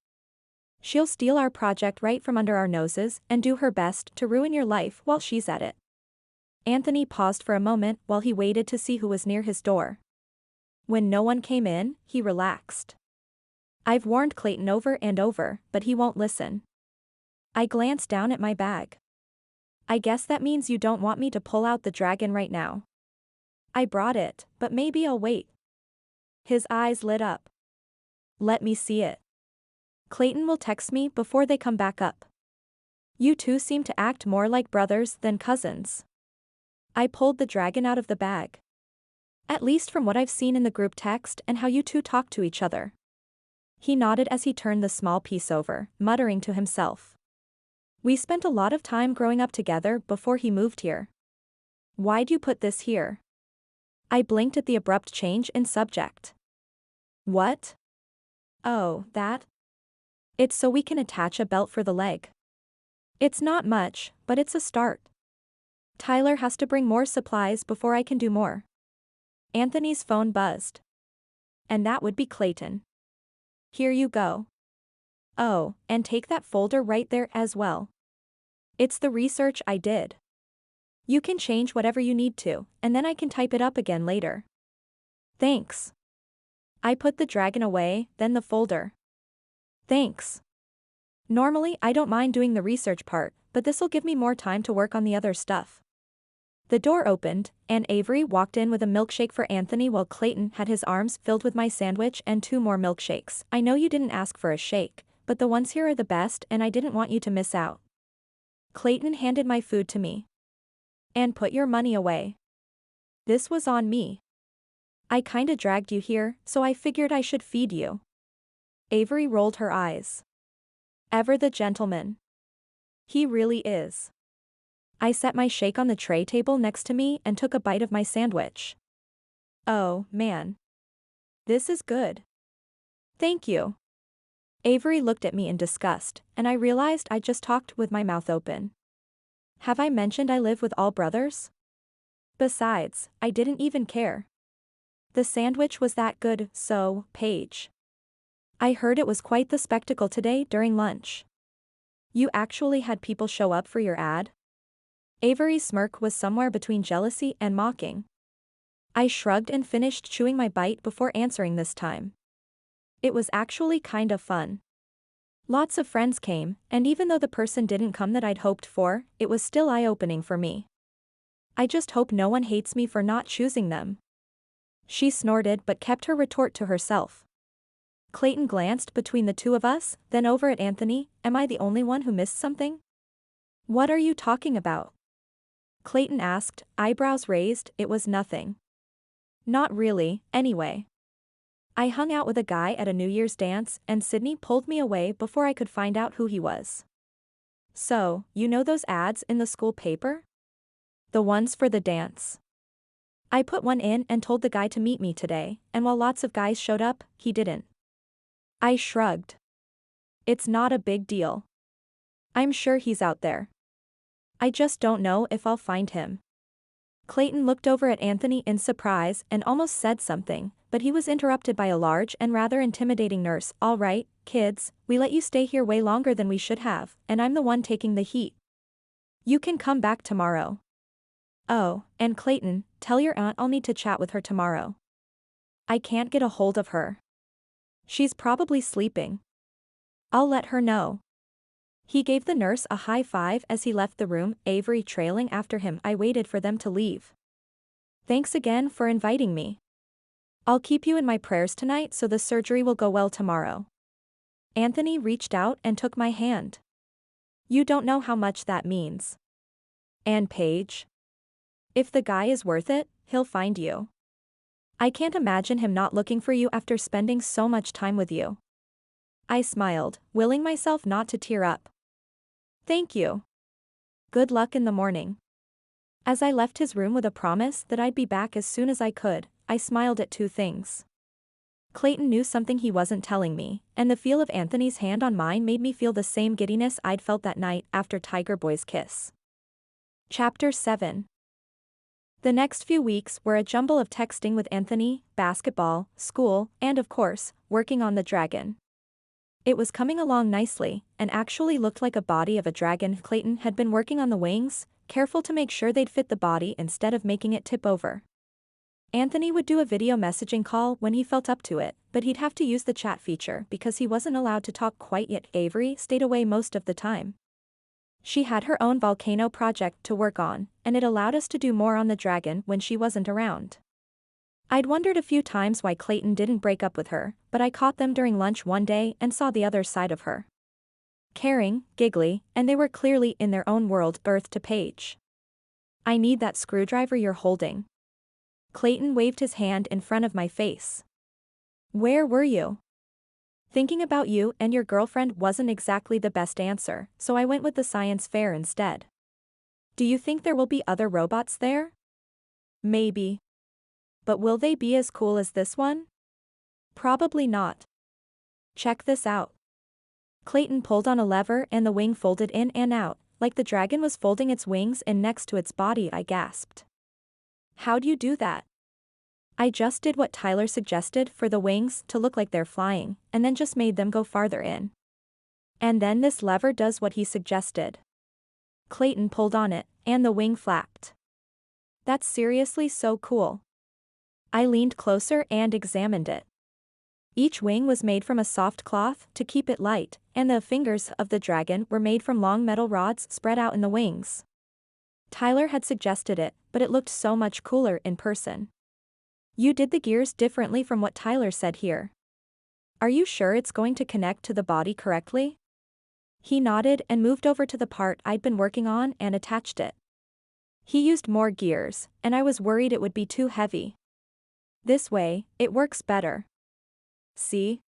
She'll steal our project right from under our noses and do her best to ruin your life while she's at it. Anthony paused for a moment while he waited to see who was near his door. When no one came in, he relaxed. I've warned Clayton over and over, but he won't listen. I glanced down at my bag. I guess that means you don't want me to pull out the dragon right now. I brought it, but maybe I'll wait. His eyes lit up. Let me see it. Clayton will text me before they come back up. You two seem to act more like brothers than cousins. I pulled the dragon out of the bag. At least from what I've seen in the group text and how you two talk to each other. He nodded as he turned the small piece over, muttering to himself. We spent a lot of time growing up together before he moved here. Why'd you put this here? I blinked at the abrupt change in subject. What? Oh, that? It's so we can attach a belt for the leg. It's not much, but it's a start. Tyler has to bring more supplies before I can do more. Anthony's phone buzzed. And that would be Clayton. Here you go. Oh, and take that folder right there as well. It's the research I did. You can change whatever you need to, and then I can type it up again later. Thanks. I put the dragon away, then the folder. Thanks. Normally I don't mind doing the research part, but this'll give me more time to work on the other stuff. The door opened, and Avery walked in with a milkshake for Anthony while Clayton had his arms filled with my sandwich and 2 more milkshakes. I know you didn't ask for a shake, but the ones here are the best and I didn't want you to miss out. Clayton handed my food to me. And put your money away. This was on me. I kinda dragged you here, so I figured I should feed you. Avery rolled her eyes. Ever the gentleman. He really is. I set my shake on the tray table next to me and took a bite of my sandwich. Oh, man. This is good. Thank you. Avery looked at me in disgust, and I realized I just talked with my mouth open. Have I mentioned I live with all brothers? Besides, I didn't even care. The sandwich was that good, so, Paige. I heard it was quite the spectacle today during lunch. You actually had people show up for your ad? Avery's smirk was somewhere between jealousy and mocking. I shrugged and finished chewing my bite before answering this time. It was actually kind of fun. Lots of friends came, and even though the person didn't come that I'd hoped for, it was still eye-opening for me. I just hope no one hates me for not choosing them. She snorted but kept her retort to herself. Clayton glanced between the two of us, then over at Anthony. Am I the only one who missed something? What are you talking about? Clayton asked, eyebrows raised. It was nothing. Not really, anyway. I hung out with a guy at a New Year's dance and Sydney pulled me away before I could find out who he was. So, you know those ads in the school paper? The ones for the dance. I put one in and told the guy to meet me today, and while lots of guys showed up, he didn't. I shrugged. It's not a big deal. I'm sure he's out there. I just don't know if I'll find him. Clayton looked over at Anthony in surprise and almost said something, but he was interrupted by a large and rather intimidating nurse. All right, kids, we let you stay here way longer than we should have, and I'm the one taking the heat. You can come back tomorrow. Oh, and Clayton, tell your aunt I'll need to chat with her tomorrow. I can't get a hold of her. She's probably sleeping. I'll let her know. He gave the nurse a high five as he left the room, Avery trailing after him. I waited for them to leave. Thanks again for inviting me. I'll keep you in my prayers tonight so the surgery will go well tomorrow. Anthony reached out and took my hand. You don't know how much that means. And Paige? If the guy is worth it, he'll find you. I can't imagine him not looking for you after spending so much time with you. I smiled, willing myself not to tear up. Thank you. Good luck in the morning. As I left his room with a promise that I'd be back as soon as I could, I smiled at 2 things. Clayton knew something he wasn't telling me, and the feel of Anthony's hand on mine made me feel the same giddiness I'd felt that night after Tiger Boy's kiss. Chapter 7. The next few weeks were a jumble of texting with Anthony, basketball, school, and of course, working on the dragon. It was coming along nicely, and actually looked like a body of a dragon. Clayton had been working on the wings, careful to make sure they'd fit the body instead of making it tip over. Anthony would do a video messaging call when he felt up to it, but he'd have to use the chat feature because he wasn't allowed to talk quite yet. Avery stayed away most of the time. She had her own volcano project to work on, and it allowed us to do more on the dragon when she wasn't around. I'd wondered a few times why Clayton didn't break up with her, but I caught them during lunch one day and saw the other side of her. Caring, giggly, and they were clearly in their own world. Earth to Paige. I need that screwdriver you're holding. Clayton waved his hand in front of my face. Where were you? Thinking about you and your girlfriend wasn't exactly the best answer, so I went with the science fair instead. Do you think there will be other robots there? Maybe. But will they be as cool as this one? Probably not. Check this out. Clayton pulled on a lever and the wing folded in and out, like the dragon was folding its wings in next to its body. I gasped. How'd you do that? I just did what Tyler suggested for the wings to look like they're flying, and then just made them go farther in. And then this lever does what he suggested. Clayton pulled on it, and the wing flapped. That's seriously so cool. I leaned closer and examined it. Each wing was made from a soft cloth to keep it light, and the fingers of the dragon were made from long metal rods spread out in the wings. Tyler had suggested it, but it looked so much cooler in person. You did the gears differently from what Tyler said here. Are you sure it's going to connect to the body correctly? He nodded and moved over to the part I'd been working on and attached it. He used more gears, and I was worried it would be too heavy. This way, it works better. See?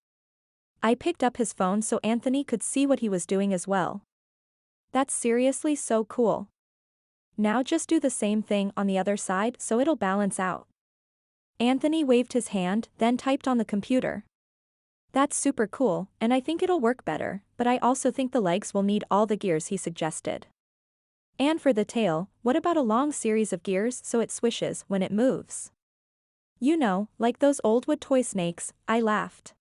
I picked up his phone so Anthony could see what he was doing as well. That's seriously so cool. Now just do the same thing on the other side so it'll balance out. Anthony waved his hand, then typed on the computer. That's super cool, and I think it'll work better, but I also think the legs will need all the gears he suggested. And for the tail, what about a long series of gears so it swishes when it moves? You know, like those old wood toy snakes, I laughed.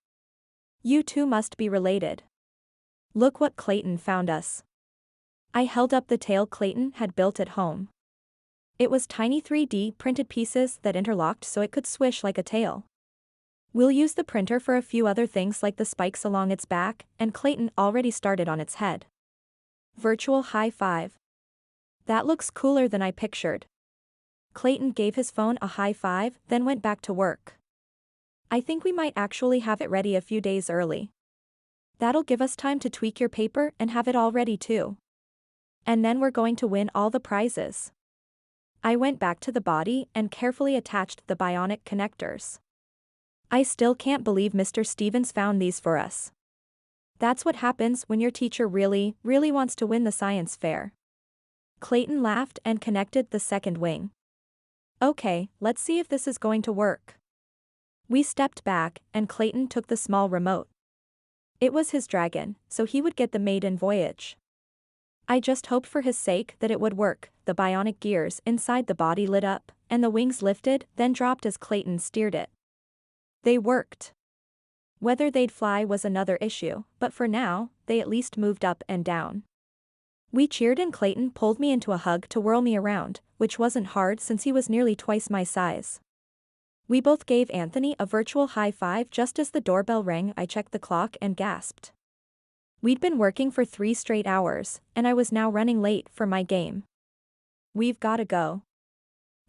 You two must be related. Look what Clayton found us. I held up the tail Clayton had built at home. It was tiny 3D printed pieces that interlocked so it could swish like a tail. We'll use the printer for a few other things like the spikes along its back, and Clayton already started on its head. Virtual high five. That looks cooler than I pictured. Clayton gave his phone a high five, then went back to work. I think we might actually have it ready a few days early. That'll give us time to tweak your paper and have it all ready too. And then we're going to win all the prizes. I went back to the body and carefully attached the bionic connectors. I still can't believe Mr. Stevens found these for us. That's what happens when your teacher really, really wants to win the science fair. Clayton laughed and connected the second wing. Okay, let's see if this is going to work. We stepped back, and Clayton took the small remote. It was his dragon, so he would get the maiden voyage. I just hoped for his sake that it would work. The bionic gears inside the body lit up, and the wings lifted, then dropped as Clayton steered it. They worked. Whether they'd fly was another issue, but for now, they at least moved up and down. We cheered and Clayton pulled me into a hug to whirl me around, which wasn't hard since he was nearly twice my size. We both gave Anthony a virtual high five just as the doorbell rang. I checked the clock and gasped. We'd been working for 3 straight hours, and I was now running late for my game. We've gotta go.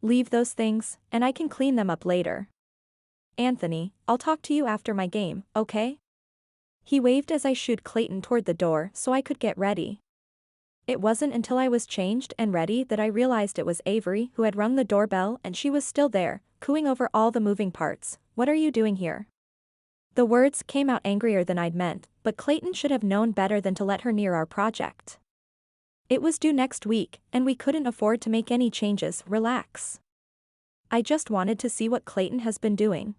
Leave those things, and I can clean them up later. Anthony, I'll talk to you after my game, okay? He waved as I shooed Clayton toward the door so I could get ready. It wasn't until I was changed and ready that I realized it was Avery who had rung the doorbell, and she was still there, cooing over all the moving parts. What are you doing here? The words came out angrier than I'd meant, but Clayton should have known better than to let her near our project. It was due next week, and we couldn't afford to make any changes. Relax. I just wanted to see what Clayton has been doing.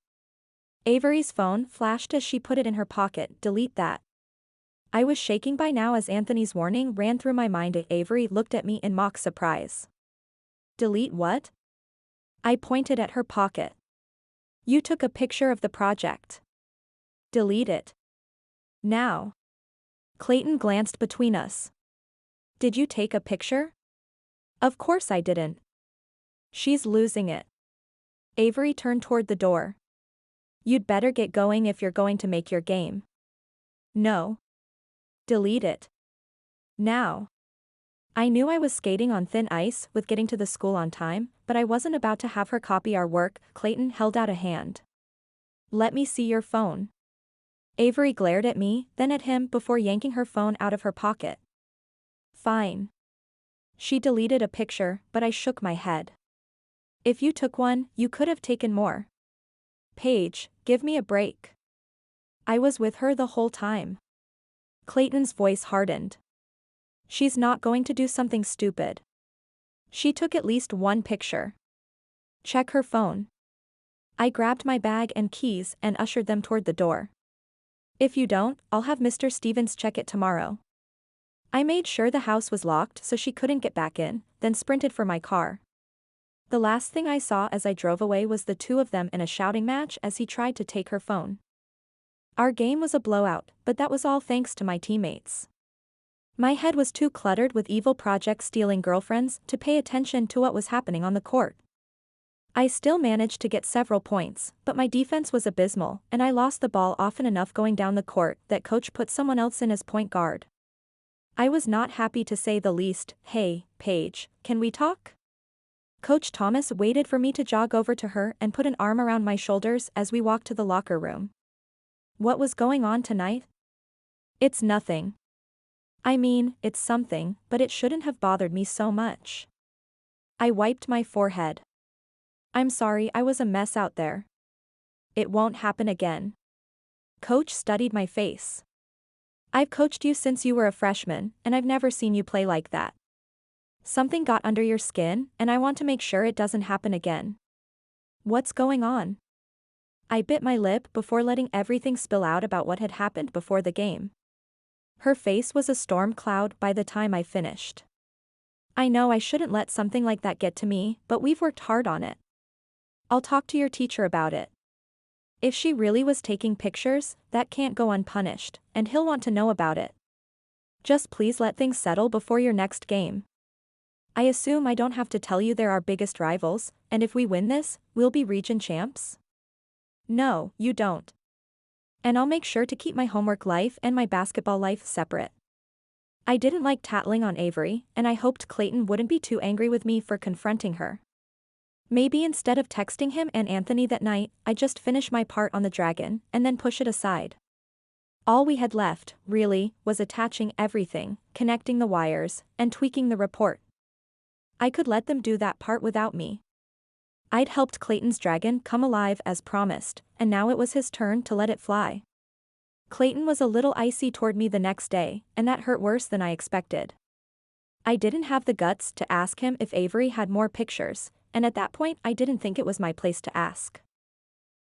Avery's phone flashed as she put it in her pocket. Delete that. I was shaking by now as Anthony's warning ran through my mind. Avery looked at me in mock surprise. Delete what? I pointed at her pocket. You took a picture of the project. Delete it. Now. Clayton glanced between us. Did you take a picture? Of course I didn't. She's losing it. Avery turned toward the door. You'd better get going if you're going to make your game. No. Delete it. Now. I knew I was skating on thin ice with getting to the school on time, but I wasn't about to have her copy our work. Clayton held out a hand. Let me see your phone. Avery glared at me, then at him before yanking her phone out of her pocket. Fine. She deleted a picture, but I shook my head. If you took one, you could have taken more. Paige, give me a break. I was with her the whole time. Clayton's voice hardened. She's not going to do something stupid. She took at least one picture. Check her phone. I grabbed my bag and keys and ushered them toward the door. If you don't, I'll have Mr. Stevens check it tomorrow. I made sure the house was locked so she couldn't get back in, then sprinted for my car. The last thing I saw as I drove away was the two of them in a shouting match as he tried to take her phone. Our game was a blowout, but that was all thanks to my teammates. My head was too cluttered with evil project-stealing girlfriends to pay attention to what was happening on the court. I still managed to get several points, but my defense was abysmal, and I lost the ball often enough going down the court that coach put someone else in as point guard. I was not happy to say the least. Hey, Paige, can we talk? Coach Thomas waited for me to jog over to her and put an arm around my shoulders as we walked to the locker room. What was going on tonight? It's nothing. I mean, it's something, but it shouldn't have bothered me so much. I wiped my forehead. I'm sorry I was a mess out there. It won't happen again. Coach studied my face. I've coached you since you were a freshman, and I've never seen you play like that. Something got under your skin, and I want to make sure it doesn't happen again. What's going on? I bit my lip before letting everything spill out about what had happened before the game. Her face was a storm cloud by the time I finished. I know I shouldn't let something like that get to me, but we've worked hard on it. I'll talk to your teacher about it. If she really was taking pictures, that can't go unpunished, and he'll want to know about it. Just please let things settle before your next game. I assume I don't have to tell you they're our biggest rivals, and if we win this, we'll be region champs? No, you don't. And I'll make sure to keep my homework life and my basketball life separate. I didn't like tattling on Avery, and I hoped Clayton wouldn't be too angry with me for confronting her. Maybe instead of texting him and Anthony that night, I just finish my part on the dragon, and then push it aside. All we had left, really, was attaching everything, connecting the wires, and tweaking the report. I could let them do that part without me. I'd helped Clayton's dragon come alive as promised, and now it was his turn to let it fly. Clayton was a little icy toward me the next day, and that hurt worse than I expected. I didn't have the guts to ask him if Avery had more pictures, and at that point I didn't think it was my place to ask.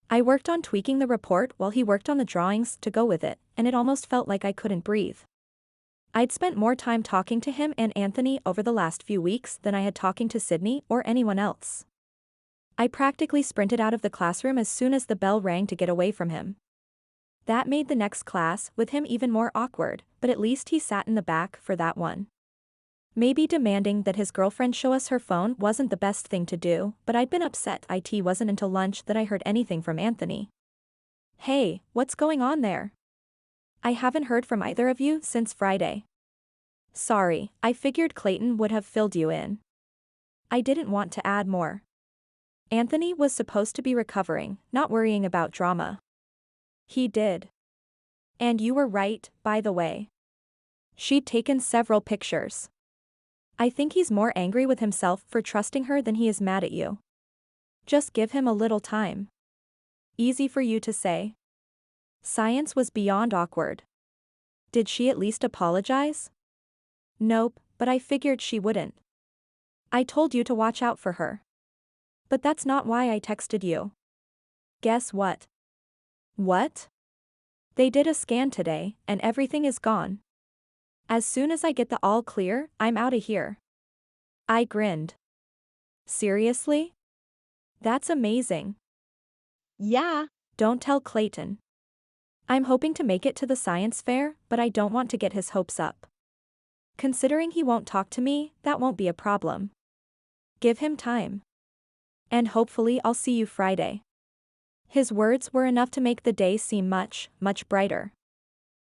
I worked on tweaking the report while he worked on the drawings to go with it, and it almost felt like I couldn't breathe. I'd spent more time talking to him and Anthony over the last few weeks than I had talking to Sydney or anyone else. I practically sprinted out of the classroom as soon as the bell rang to get away from him. That made the next class with him even more awkward, but at least he sat in the back for that one. Maybe demanding that his girlfriend show us her phone wasn't the best thing to do, but I'd been upset. It wasn't until lunch that I heard anything from Anthony. Hey, what's going on there? I haven't heard from either of you since Friday. Sorry, I figured Clayton would have filled you in. I didn't want to add more. Anthony was supposed to be recovering, not worrying about drama. He did. And you were right, by the way. She'd taken several pictures. I think he's more angry with himself for trusting her than he is mad at you. Just give him a little time. Easy for you to say. Science was beyond awkward. Did she at least apologize? Nope, but I figured she wouldn't. I told you to watch out for her. But that's not why I texted you. Guess what? What? They did a scan today, and everything is gone. As soon as I get the all clear, I'm out of here. I grinned. Seriously? That's amazing. Yeah. Don't tell Clayton. I'm hoping to make it to the science fair, but I don't want to get his hopes up. Considering he won't talk to me, that won't be a problem. Give him time. And hopefully I'll see you Friday. His words were enough to make the day seem much, much brighter.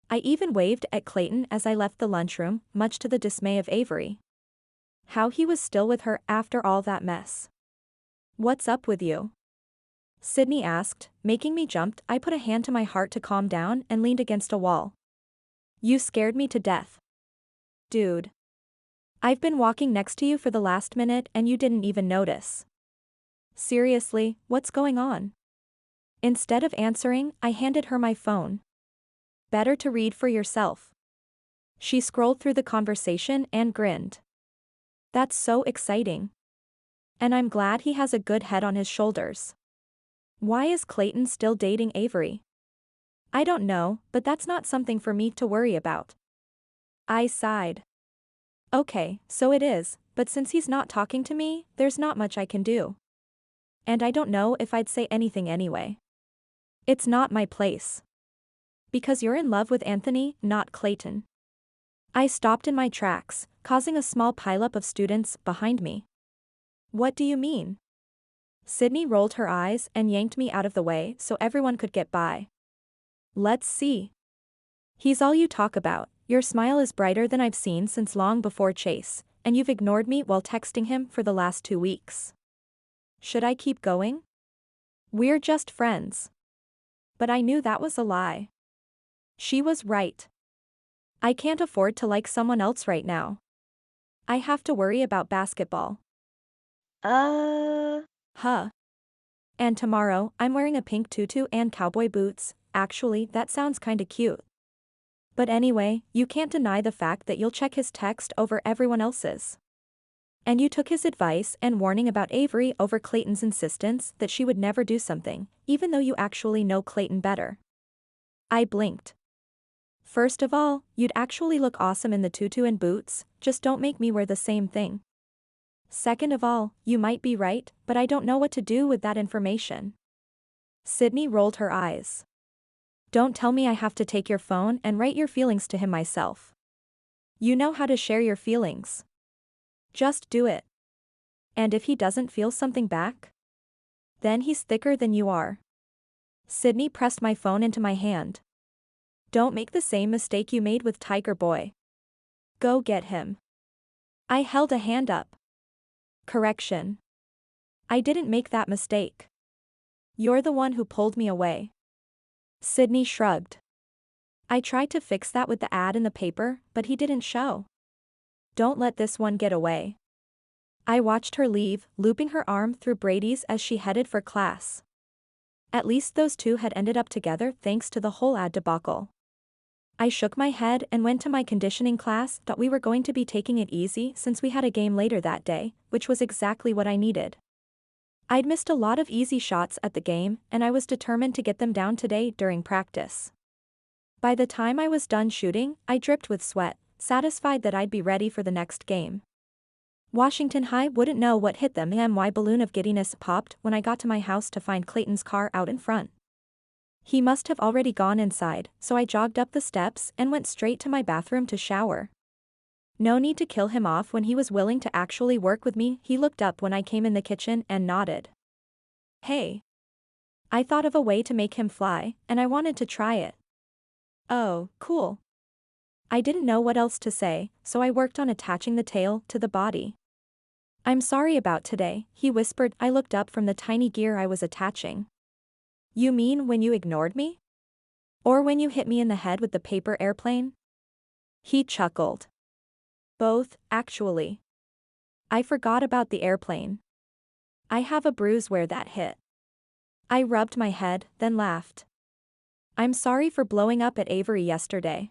I even waved at Clayton as I left the lunchroom, much to the dismay of Avery. How he was still with her after all that mess. What's up with you? Sydney asked, making me jump. I put a hand to my heart to calm down and leaned against a wall. You scared me to death. Dude. I've been walking next to you for the last minute and you didn't even notice. Seriously, what's going on? Instead of answering, I handed her my phone. Better to read for yourself. She scrolled through the conversation and grinned. That's so exciting. And I'm glad he has a good head on his shoulders. Why is Clayton still dating Avery? I don't know, but that's not something for me to worry about. I sighed. Okay, so it is, but since he's not talking to me, there's not much I can do. And I don't know if I'd say anything anyway. It's not my place. Because you're in love with Anthony, not Clayton. I stopped in my tracks, causing a small pileup of students behind me. What do you mean? Sydney rolled her eyes and yanked me out of the way so everyone could get by. Let's see. He's all you talk about, your smile is brighter than I've seen since long before Chase, and you've ignored me while texting him for the last 2 weeks. Should I keep going? We're just friends. But I knew that was a lie. She was right. I can't afford to like someone else right now. I have to worry about basketball. Uh, Huh. And tomorrow, I'm wearing a pink tutu and cowboy boots. Actually, that sounds kinda cute. But anyway, you can't deny the fact that you'll check his text over everyone else's. And you took his advice and warning about Avery over Clayton's insistence that she would never do something, even though you actually know Clayton better. I blinked. First of all, you'd actually look awesome in the tutu and boots, just don't make me wear the same thing. Second of all, you might be right, but I don't know what to do with that information. Sydney rolled her eyes. Don't tell me I have to take your phone and write your feelings to him myself. You know how to share your feelings. Just do it. And if he doesn't feel something back? Then he's thicker than you are. Sydney pressed my phone into my hand. Don't make the same mistake you made with Tiger Boy. Go get him. I held a hand up. Correction. I didn't make that mistake. You're the one who pulled me away. Sydney shrugged. I tried to fix that with the ad in the paper, but he didn't show. Don't let this one get away. I watched her leave, looping her arm through Brady's as she headed for class. At least those two had ended up together thanks to the whole ad debacle. I shook my head and went to my conditioning class, thought we were going to be taking it easy since we had a game later that day, which was exactly what I needed. I'd missed a lot of easy shots at the game, and I was determined to get them down today during practice. By the time I was done shooting, I dripped with sweat, satisfied that I'd be ready for the next game. Washington High wouldn't know what hit them and my balloon of giddiness popped when I got to my house to find Clayton's car out in front. He must have already gone inside, so I jogged up the steps and went straight to my bathroom to shower. No need to kill him off when he was willing to actually work with me. He looked up when I came in the kitchen and nodded. Hey. I thought of a way to make him fly, and I wanted to try it. Oh, cool. I didn't know what else to say, so I worked on attaching the tail to the body. I'm sorry about today, he whispered. I looked up from the tiny gear I was attaching. You mean when you ignored me? Or when you hit me in the head with the paper airplane? He chuckled. Both, actually. I forgot about the airplane. I have a bruise where that hit. I rubbed my head, then laughed. I'm sorry for blowing up at Avery yesterday.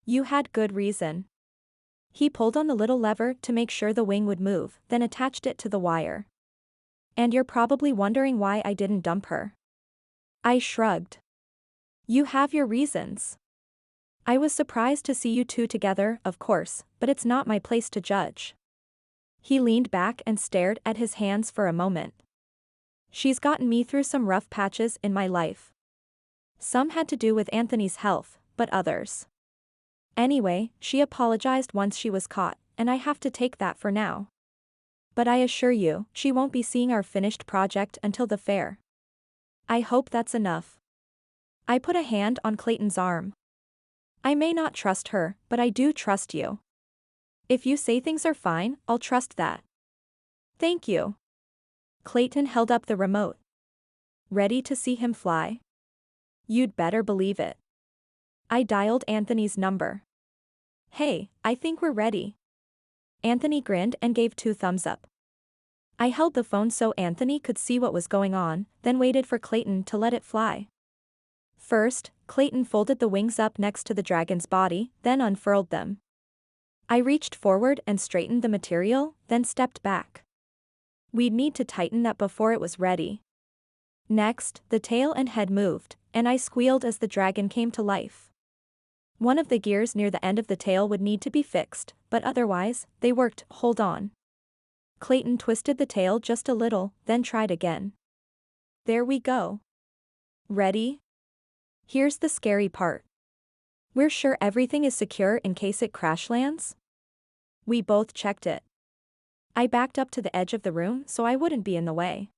You had good reason. He pulled on the little lever to make sure the wing would move, then attached it to the wire. And you're probably wondering why I didn't dump her. I shrugged. You have your reasons. I was surprised to see you two together, of course, but it's not my place to judge. He leaned back and stared at his hands for a moment. She's gotten me through some rough patches in my life. Some had to do with Anthony's health, but others. Anyway, she apologized once she was caught, and I have to take that for now. But I assure you, she won't be seeing our finished project until the fair. I hope that's enough. I put a hand on Clayton's arm. I may not trust her, but I do trust you. If you say things are fine, I'll trust that. Thank you. Clayton held up the remote. Ready to see him fly? You'd better believe it. I dialed Anthony's number. Hey, I think we're ready. Anthony grinned and gave 2 thumbs up. I held the phone so Anthony could see what was going on, then waited for Clayton to let it fly. First, Clayton folded the wings up next to the dragon's body, then unfurled them. I reached forward and straightened the material, then stepped back. We'd need to tighten that before it was ready. Next, the tail and head moved, and I squealed as the dragon came to life. One of the gears near the end of the tail would need to be fixed, but otherwise, they worked. Hold on. Clayton twisted the tail just a little, then tried again. There we go. Ready? Here's the scary part. We're sure everything is secure in case it crash lands? We both checked it. I backed up to the edge of the room so I wouldn't be in the way.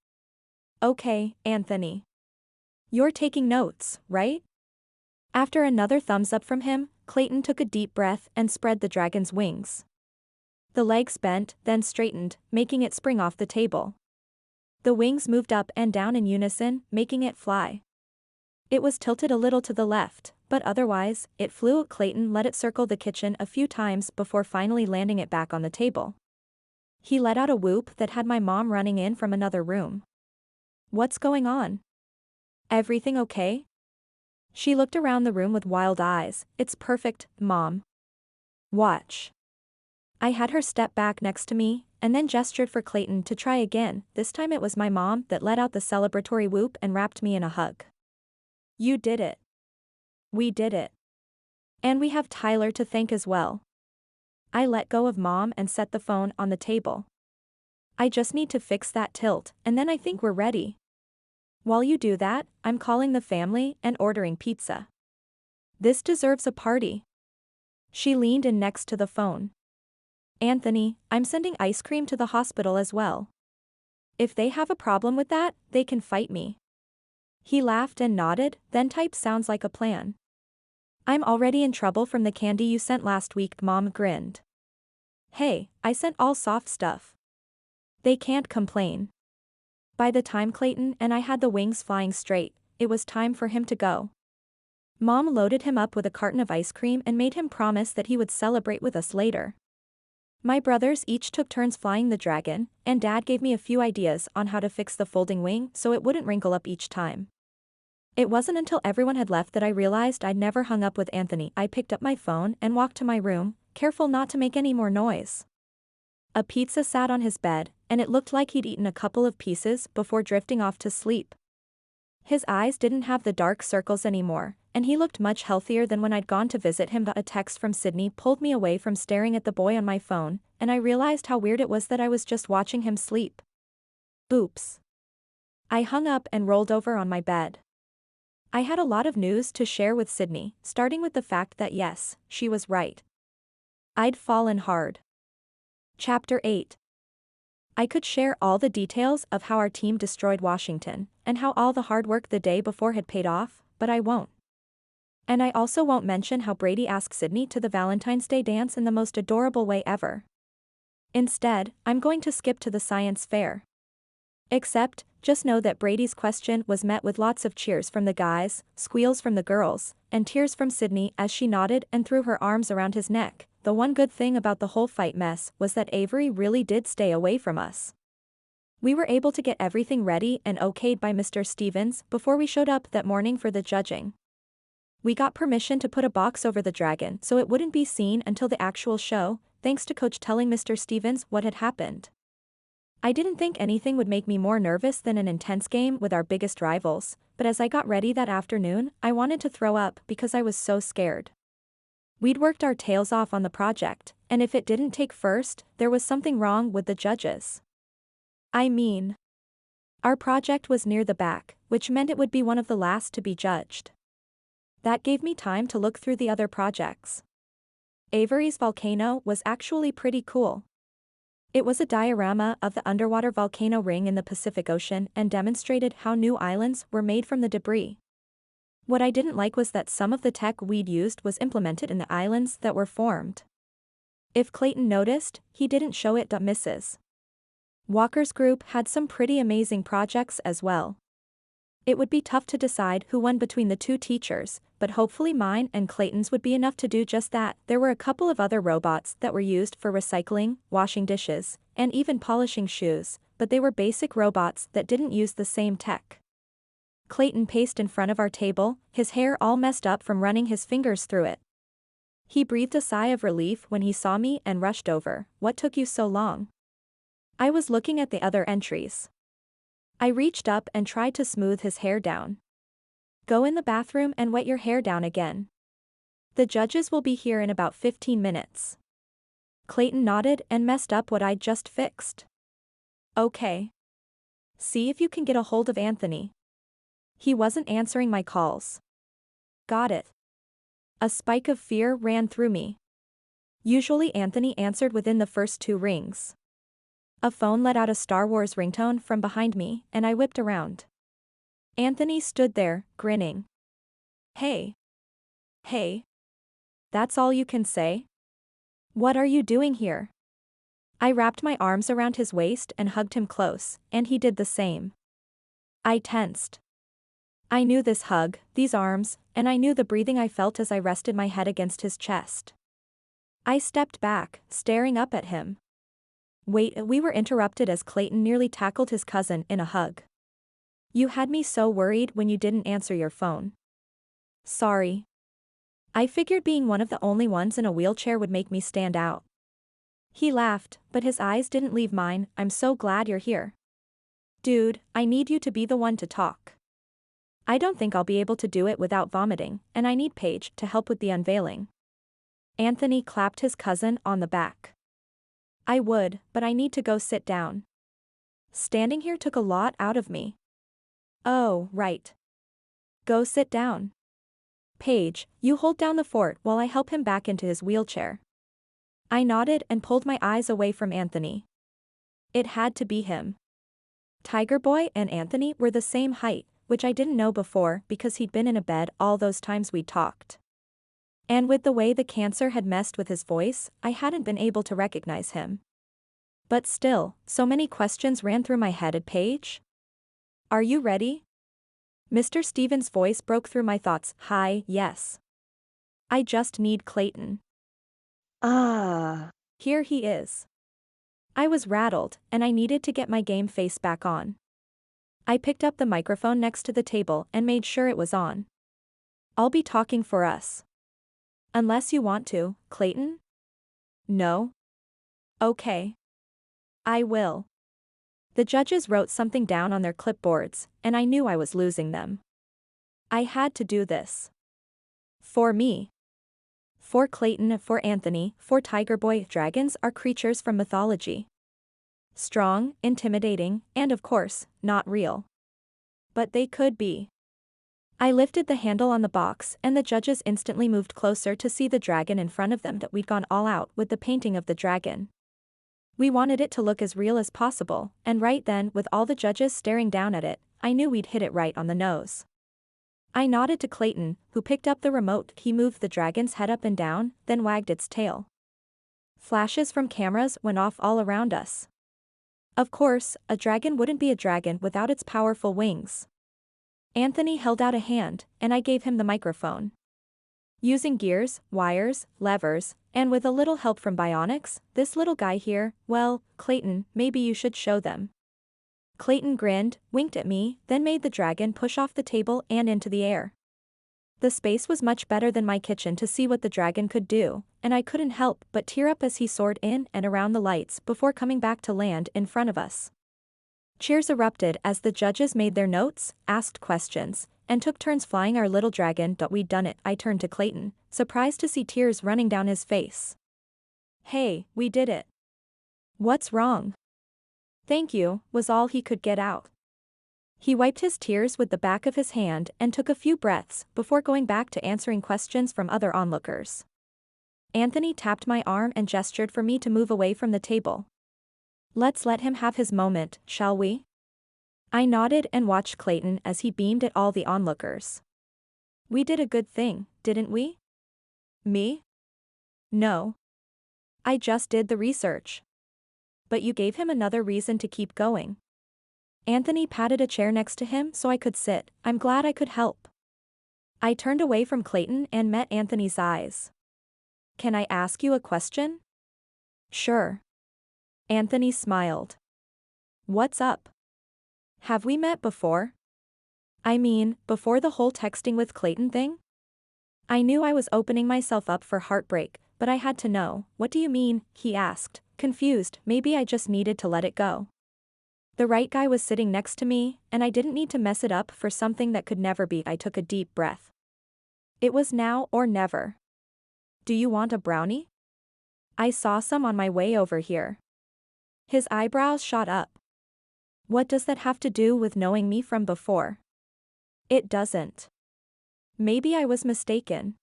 Okay, Anthony. You're taking notes, right? After another thumbs up from him, Clayton took a deep breath and spread the dragon's wings. The legs bent, then straightened, making it spring off the table. The wings moved up and down in unison, making it fly. It was tilted a little to the left, but otherwise, it flew. Clayton let it circle the kitchen a few times before finally landing it back on the table. He let out a whoop that had my mom running in from another room. What's going on? Everything okay? She looked around the room with wild eyes. It's perfect, Mom. Watch. I had her step back next to me, and then gestured for Clayton to try again. This time it was my mom that let out the celebratory whoop and wrapped me in a hug. You did it. We did it. And we have Tyler to thank as well. I let go of Mom and set the phone on the table. I just need to fix that tilt, and then I think we're ready. While you do that, I'm calling the family and ordering pizza. This deserves a party. She leaned in next to the phone. Anthony, I'm sending ice cream to the hospital as well. If they have a problem with that, they can fight me. He laughed and nodded, then type sounds like a plan. I'm already in trouble from the candy you sent last week, Mom grinned. Hey, I sent all soft stuff. They can't complain. By the time Clayton and I had the wings flying straight, it was time for him to go. Mom loaded him up with a carton of ice cream and made him promise that he would celebrate with us later. My brothers each took turns flying the dragon, and Dad gave me a few ideas on how to fix the folding wing so it wouldn't wrinkle up each time. It wasn't until everyone had left that I realized I'd never hung up with Anthony. I picked up my phone and walked to my room, careful not to make any more noise. A pizza sat on his bed, and it looked like he'd eaten a couple of pieces before drifting off to sleep. His eyes didn't have the dark circles anymore, and he looked much healthier than when I'd gone to visit him. A text from Sydney pulled me away from staring at the boy on my phone, and I realized how weird it was that I was just watching him sleep. Oops. I hung up and rolled over on my bed. I had a lot of news to share with Sydney, starting with the fact that yes, she was right. I'd fallen hard. Chapter 8. I could share all the details of how our team destroyed Washington, and how all the hard work the day before had paid off, but I won't. And I also won't mention how Brady asked Sydney to the Valentine's Day dance in the most adorable way ever. Instead, I'm going to skip to the science fair. Except, just know that Brady's question was met with lots of cheers from the guys, squeals from the girls, and tears from Sydney as she nodded and threw her arms around his neck. The one good thing about the whole fight mess was that Avery really did stay away from us. We were able to get everything ready and okayed by Mr. Stevens before we showed up that morning for the judging. We got permission to put a box over the dragon so it wouldn't be seen until the actual show, thanks to Coach telling Mr. Stevens what had happened. I didn't think anything would make me more nervous than an intense game with our biggest rivals, but as I got ready that afternoon, I wanted to throw up because I was so scared. We'd worked our tails off on the project, and if it didn't take first, there was something wrong with the judges. I mean, our project was near the back, which meant it would be one of the last to be judged. That gave me time to look through the other projects. Avery's volcano was actually pretty cool. It was a diorama of the underwater volcano ring in the Pacific Ocean and demonstrated how new islands were made from the debris. What I didn't like was that some of the tech we'd used was implemented in the islands that were formed. If Clayton noticed, he didn't show it. Mrs. Walker's group had some pretty amazing projects as well. It would be tough to decide who won between the two teachers, but hopefully mine and Clayton's would be enough to do just that. There were a couple of other robots that were used for recycling, washing dishes, and even polishing shoes, but they were basic robots that didn't use the same tech. Clayton paced in front of our table, his hair all messed up from running his fingers through it. He breathed a sigh of relief when he saw me and rushed over. What took you so long? I was looking at the other entries. I reached up and tried to smooth his hair down. Go in the bathroom and wet your hair down again. The judges will be here in about 15 minutes. Clayton nodded and messed up what I'd just fixed. Okay. See if you can get a hold of Anthony. He wasn't answering my calls. Got it. A spike of fear ran through me. Usually Anthony answered within the first 2 rings. A phone let out a Star Wars ringtone from behind me, and I whipped around. Anthony stood there, grinning. Hey. Hey. That's all you can say? What are you doing here? I wrapped my arms around his waist and hugged him close, and he did the same. I tensed. I knew this hug, these arms, and I knew the breathing I felt as I rested my head against his chest. I stepped back, staring up at him. Wait, we were interrupted as Clayton nearly tackled his cousin in a hug. You had me so worried when you didn't answer your phone. Sorry. I figured being one of the only ones in a wheelchair would make me stand out. He laughed, but his eyes didn't leave mine. I'm so glad you're here. Dude, I need you to be the one to talk. I don't think I'll be able to do it without vomiting, and I need Paige to help with the unveiling. Anthony clapped his cousin on the back. I would, but I need to go sit down. Standing here took a lot out of me. Oh, right. Go sit down. Paige, you hold down the fort while I help him back into his wheelchair. I nodded and pulled my eyes away from Anthony. It had to be him. Tiger Boy and Anthony were the same height, which I didn't know before because he'd been in a bed all those times we'd talked. And with the way the cancer had messed with his voice, I hadn't been able to recognize him. But still, so many questions ran through my head. Paige? Are you ready? Mr. Stevens' voice broke through my thoughts. Hi, yes. I just need Clayton. Ah. Here he is. I was rattled, and I needed to get my game face back on. I picked up the microphone next to the table and made sure it was on. I'll be talking for us. Unless you want to, Clayton? No? Okay. I will. The judges wrote something down on their clipboards, and I knew I was losing them. I had to do this. For me. For Clayton, for Anthony, for Tiger Boy. Dragons are creatures from mythology. Strong, intimidating, and of course, not real. But they could be. I lifted the handle on the box and the judges instantly moved closer to see the dragon in front of them. That we'd gone all out with the painting of the dragon. We wanted it to look as real as possible, and right then, with all the judges staring down at it, I knew we'd hit it right on the nose. I nodded to Clayton, who picked up the remote. He moved the dragon's head up and down, then wagged its tail. Flashes from cameras went off all around us. Of course, a dragon wouldn't be a dragon without its powerful wings. Anthony held out a hand, and I gave him the microphone. Using gears, wires, levers, and with a little help from bionics, this little guy here, well, Clayton, maybe you should show them. Clayton grinned, winked at me, then made the dragon push off the table and into the air. The space was much better than my kitchen to see what the dragon could do, and I couldn't help but tear up as he soared in and around the lights before coming back to land in front of us. Cheers erupted as the judges made their notes, asked questions, and took turns flying our little dragon. We'd done it. I turned to Clayton, surprised to see tears running down his face. Hey, we did it. What's wrong? Thank you, was all he could get out. He wiped his tears with the back of his hand and took a few breaths before going back to answering questions from other onlookers. Anthony tapped my arm and gestured for me to move away from the table. Let's let him have his moment, shall we? I nodded and watched Clayton as he beamed at all the onlookers. We did a good thing, didn't we? Me? No. I just did the research. But you gave him another reason to keep going. Anthony patted a chair next to him so I could sit. I'm glad I could help. I turned away from Clayton and met Anthony's eyes. Can I ask you a question? Sure. Anthony smiled. What's up? Have we met before? I mean, before the whole texting with Clayton thing? I knew I was opening myself up for heartbreak, but I had to know. What do you mean? He asked, confused. Maybe I just needed to let it go. The right guy was sitting next to me, and I didn't need to mess it up for something that could never be. I took a deep breath. It was now or never. Do you want a brownie? I saw some on my way over here. His eyebrows shot up. What does that have to do with knowing me from before? It doesn't. Maybe I was mistaken.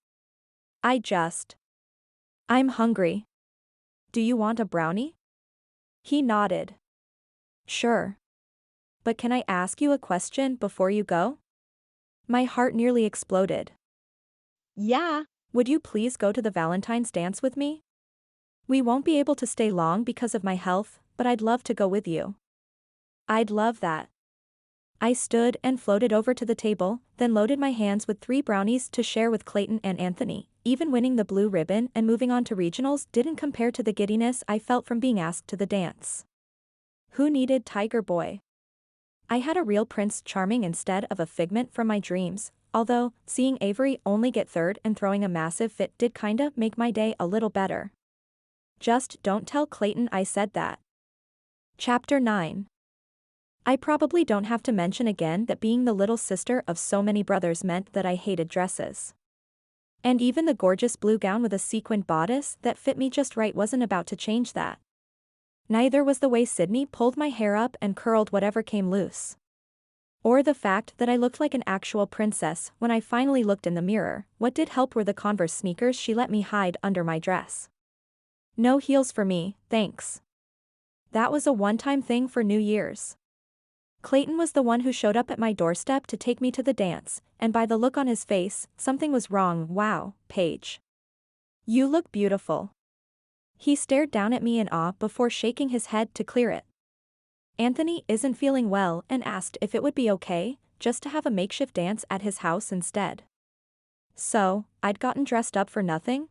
I'm hungry. Do you want a brownie? He nodded. Sure. But can I ask you a question before you go? My heart nearly exploded. Yeah. Would you please go to the Valentine's dance with me? We won't be able to stay long because of my health, but I'd love to go with you. I'd love that. I stood and floated over to the table, then loaded my hands with 3 brownies to share with Clayton and Anthony. Even winning the blue ribbon and moving on to regionals didn't compare to the giddiness I felt from being asked to the dance. Who needed Tiger Boy? I had a real Prince Charming instead of a figment from my dreams, although, seeing Avery only get third and throwing a massive fit did kinda make my day a little better. Just don't tell Clayton I said that. Chapter 9. I probably don't have to mention again that being the little sister of so many brothers meant that I hated dresses. And even the gorgeous blue gown with a sequined bodice that fit me just right wasn't about to change that. Neither was the way Sydney pulled my hair up and curled whatever came loose. Or the fact that I looked like an actual princess when I finally looked in the mirror. What did help were the Converse sneakers she let me hide under my dress. No heels for me, thanks. That was a one-time thing for New Year's. Clayton was the one who showed up at my doorstep to take me to the dance, and by the look on his face, something was wrong. Wow, Paige. You look beautiful. He stared down at me in awe before shaking his head to clear it. Anthony isn't feeling well and asked if it would be okay, just to have a makeshift dance at his house instead. So, I'd gotten dressed up for nothing?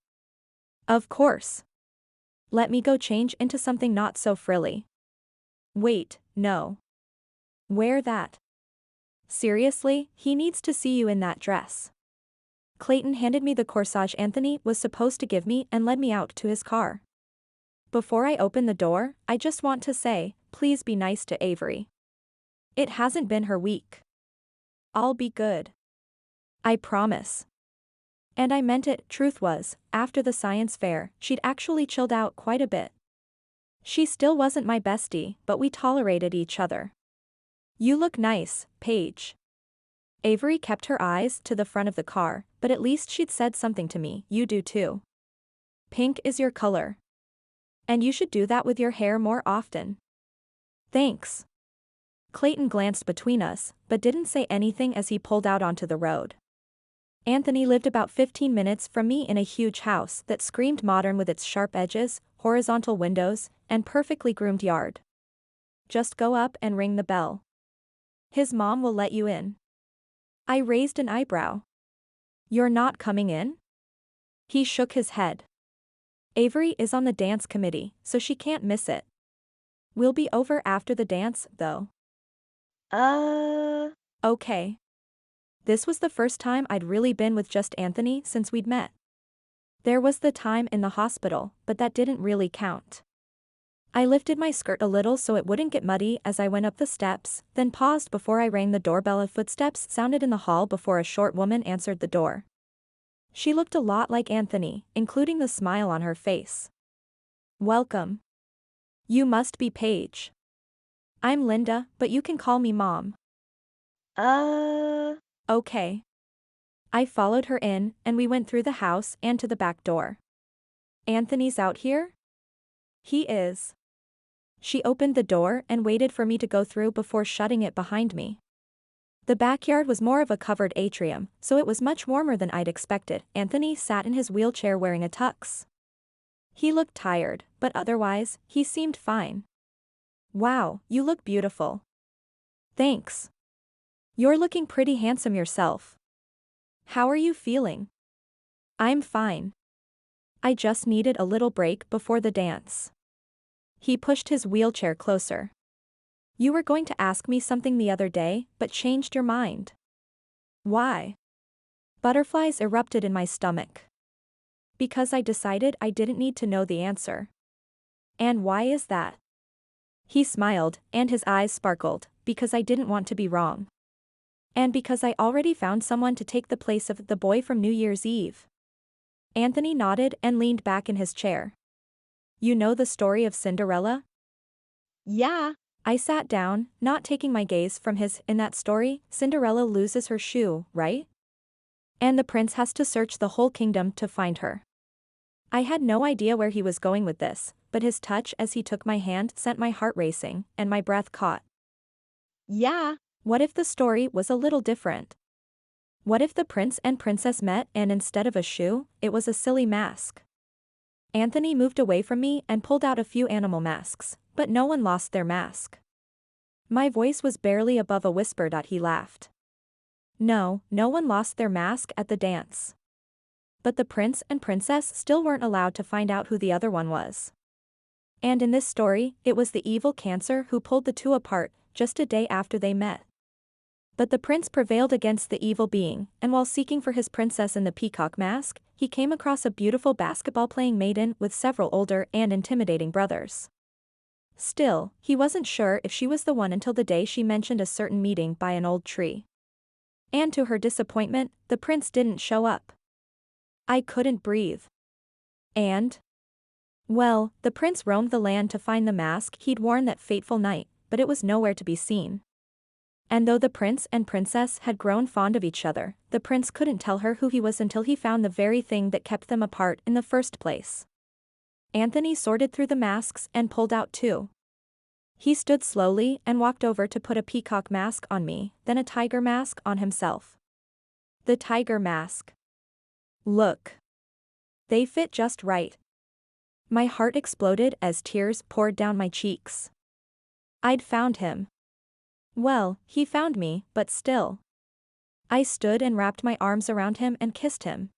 Of course. Let me go change into something not so frilly. Wait, no. Wear that. Seriously, he needs to see you in that dress. Clayton handed me the corsage Anthony was supposed to give me and led me out to his car. Before I open the door, I just want to say, please be nice to Avery. It hasn't been her week. I'll be good. I promise. And I meant it. Truth was, after the science fair, she'd actually chilled out quite a bit. She still wasn't my bestie, but we tolerated each other. You look nice, Paige. Avery kept her eyes to the front of the car, but at least she'd said something to me. You do too. Pink is your color. And you should do that with your hair more often. Thanks. Clayton glanced between us, but didn't say anything as he pulled out onto the road. Anthony lived about 15 minutes from me in a huge house that screamed modern with its sharp edges, horizontal windows, and perfectly groomed yard. Just go up and ring the bell. His mom will let you in. I raised an eyebrow. You're not coming in? He shook his head. Avery is on the dance committee, so she can't miss it. We'll be over after the dance, though. Okay. This was the first time I'd really been with just Anthony since we'd met. There was the time in the hospital, but that didn't really count. I lifted my skirt a little so it wouldn't get muddy as I went up the steps, then paused before I rang the doorbell. A footsteps sounded in the hall before a short woman answered the door. She looked a lot like Anthony, including the smile on her face. Welcome. You must be Paige. I'm Linda, but you can call me Mom. Okay. I followed her in, and we went through the house and to the back door. Anthony's out here? He is. She opened the door and waited for me to go through before shutting it behind me. The backyard was more of a covered atrium, so it was much warmer than I'd expected. Anthony sat in his wheelchair wearing a tux. He looked tired, but otherwise, he seemed fine. Wow, you look beautiful. Thanks. You're looking pretty handsome yourself. How are you feeling? I'm fine. I just needed a little break before the dance. He pushed his wheelchair closer. You were going to ask me something the other day, but changed your mind. Why? Butterflies erupted in my stomach. Because I decided I didn't need to know the answer. And why is that? He smiled, and his eyes sparkled, because I didn't want to be wrong. And because I already found someone to take the place of the boy from New Year's Eve. Anthony nodded and leaned back in his chair. You know the story of Cinderella? Yeah. I sat down, not taking my gaze from his. In that story, Cinderella loses her shoe, right? And the prince has to search the whole kingdom to find her. I had no idea where he was going with this, but his touch as he took my hand sent my heart racing, and my breath caught. Yeah. What if the story was a little different? What if the prince and princess met and instead of a shoe, it was a silly mask? Anthony moved away from me and pulled out a few animal masks, but no one lost their mask. My voice was barely above a whisper. He laughed. No, no one lost their mask at the dance. But the prince and princess still weren't allowed to find out who the other one was. And in this story, it was the evil Cancer who pulled the two apart, just a day after they met. But the prince prevailed against the evil being, and while seeking for his princess in the peacock mask, he came across a beautiful basketball-playing maiden with several older and intimidating brothers. Still, he wasn't sure if she was the one until the day she mentioned a certain meeting by an old tree. And to her disappointment, the prince didn't show up. I couldn't breathe. And? Well, the prince roamed the land to find the mask he'd worn that fateful night, but it was nowhere to be seen. And though the prince and princess had grown fond of each other, the prince couldn't tell her who he was until he found the very thing that kept them apart in the first place. Anthony sorted through the masks and pulled out two. He stood slowly and walked over to put a peacock mask on me, then a tiger mask on himself. The tiger mask. Look. They fit just right. My heart exploded as tears poured down my cheeks. I'd found him. Well, he found me, but still. I stood and wrapped my arms around him and kissed him.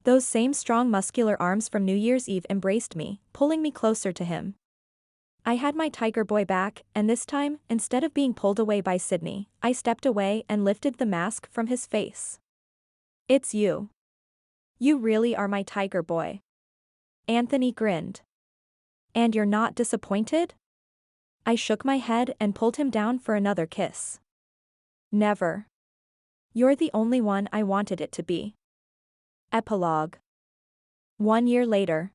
Those same strong muscular arms from New Year's Eve embraced me, pulling me closer to him. I had my tiger boy back, and this time, instead of being pulled away by Sydney, I stepped away and lifted the mask from his face. It's you. You really are my tiger boy. Anthony grinned. And you're not disappointed? I shook my head and pulled him down for another kiss. Never. You're the only one I wanted it to be. Epilogue. 1 year later.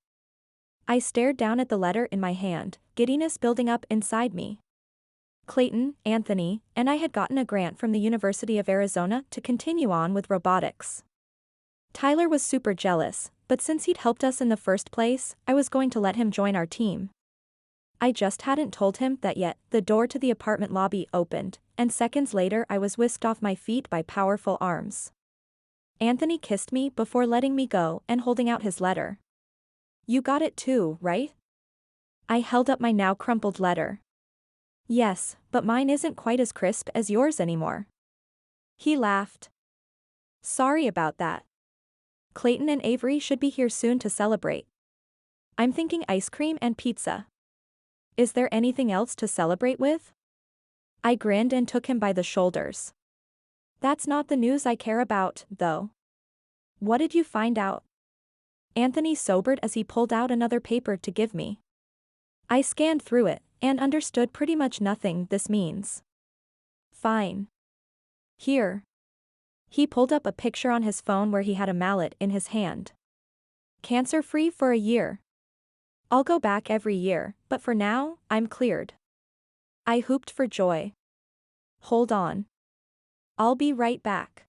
I stared down at the letter in my hand, giddiness building up inside me. Clayton, Anthony, and I had gotten a grant from the University of Arizona to continue on with robotics. Tyler was super jealous, but since he'd helped us in the first place, I was going to let him join our team. I just hadn't told him that yet. The door to the apartment lobby opened, and seconds later I was whisked off my feet by powerful arms. Anthony kissed me before letting me go and holding out his letter. You got it too, right? I held up my now crumpled letter. Yes, but mine isn't quite as crisp as yours anymore. He laughed. Sorry about that. Clayton and Avery should be here soon to celebrate. I'm thinking ice cream and pizza. Is there anything else to celebrate with? I grinned and took him by the shoulders. That's not the news I care about, though. What did you find out? Anthony sobered as he pulled out another paper to give me. I scanned through it, and understood pretty much nothing this means. Fine. Here. He pulled up a picture on his phone where he had a mallet in his hand. Cancer-free for a year. I'll go back every year, but for now, I'm cleared. I whooped for joy. Hold on. I'll be right back.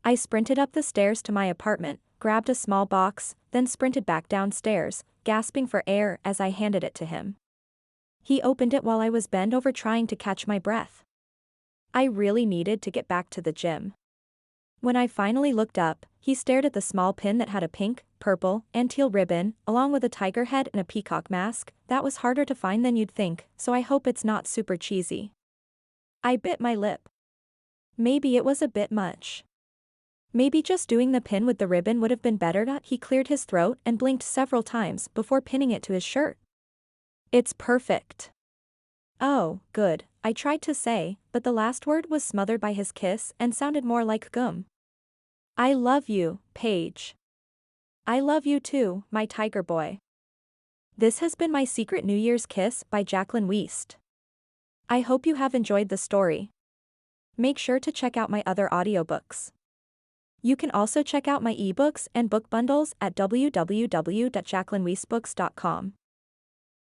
I sprinted up the stairs to my apartment, grabbed a small box, then sprinted back downstairs, gasping for air as I handed it to him. He opened it while I was bent over trying to catch my breath. I really needed to get back to the gym. When I finally looked up, he stared at the small pin that had a pink, purple, and teal ribbon, along with a tiger head and a peacock mask. That was harder to find than you'd think, so I hope it's not super cheesy. I bit my lip. Maybe it was a bit much. Maybe just doing the pin with the ribbon would have been better. He cleared his throat and blinked several times before pinning it to his shirt. It's perfect. Oh, good, I tried to say, but the last word was smothered by his kiss and sounded more like gum. I love you, Paige. I love you too, my tiger boy. This has been My Secret New Year's Kiss by Jaclyn Weist. I hope you have enjoyed the story. Make sure to check out my other audiobooks. You can also check out my ebooks and book bundles at www.jaclynweistbooks.com.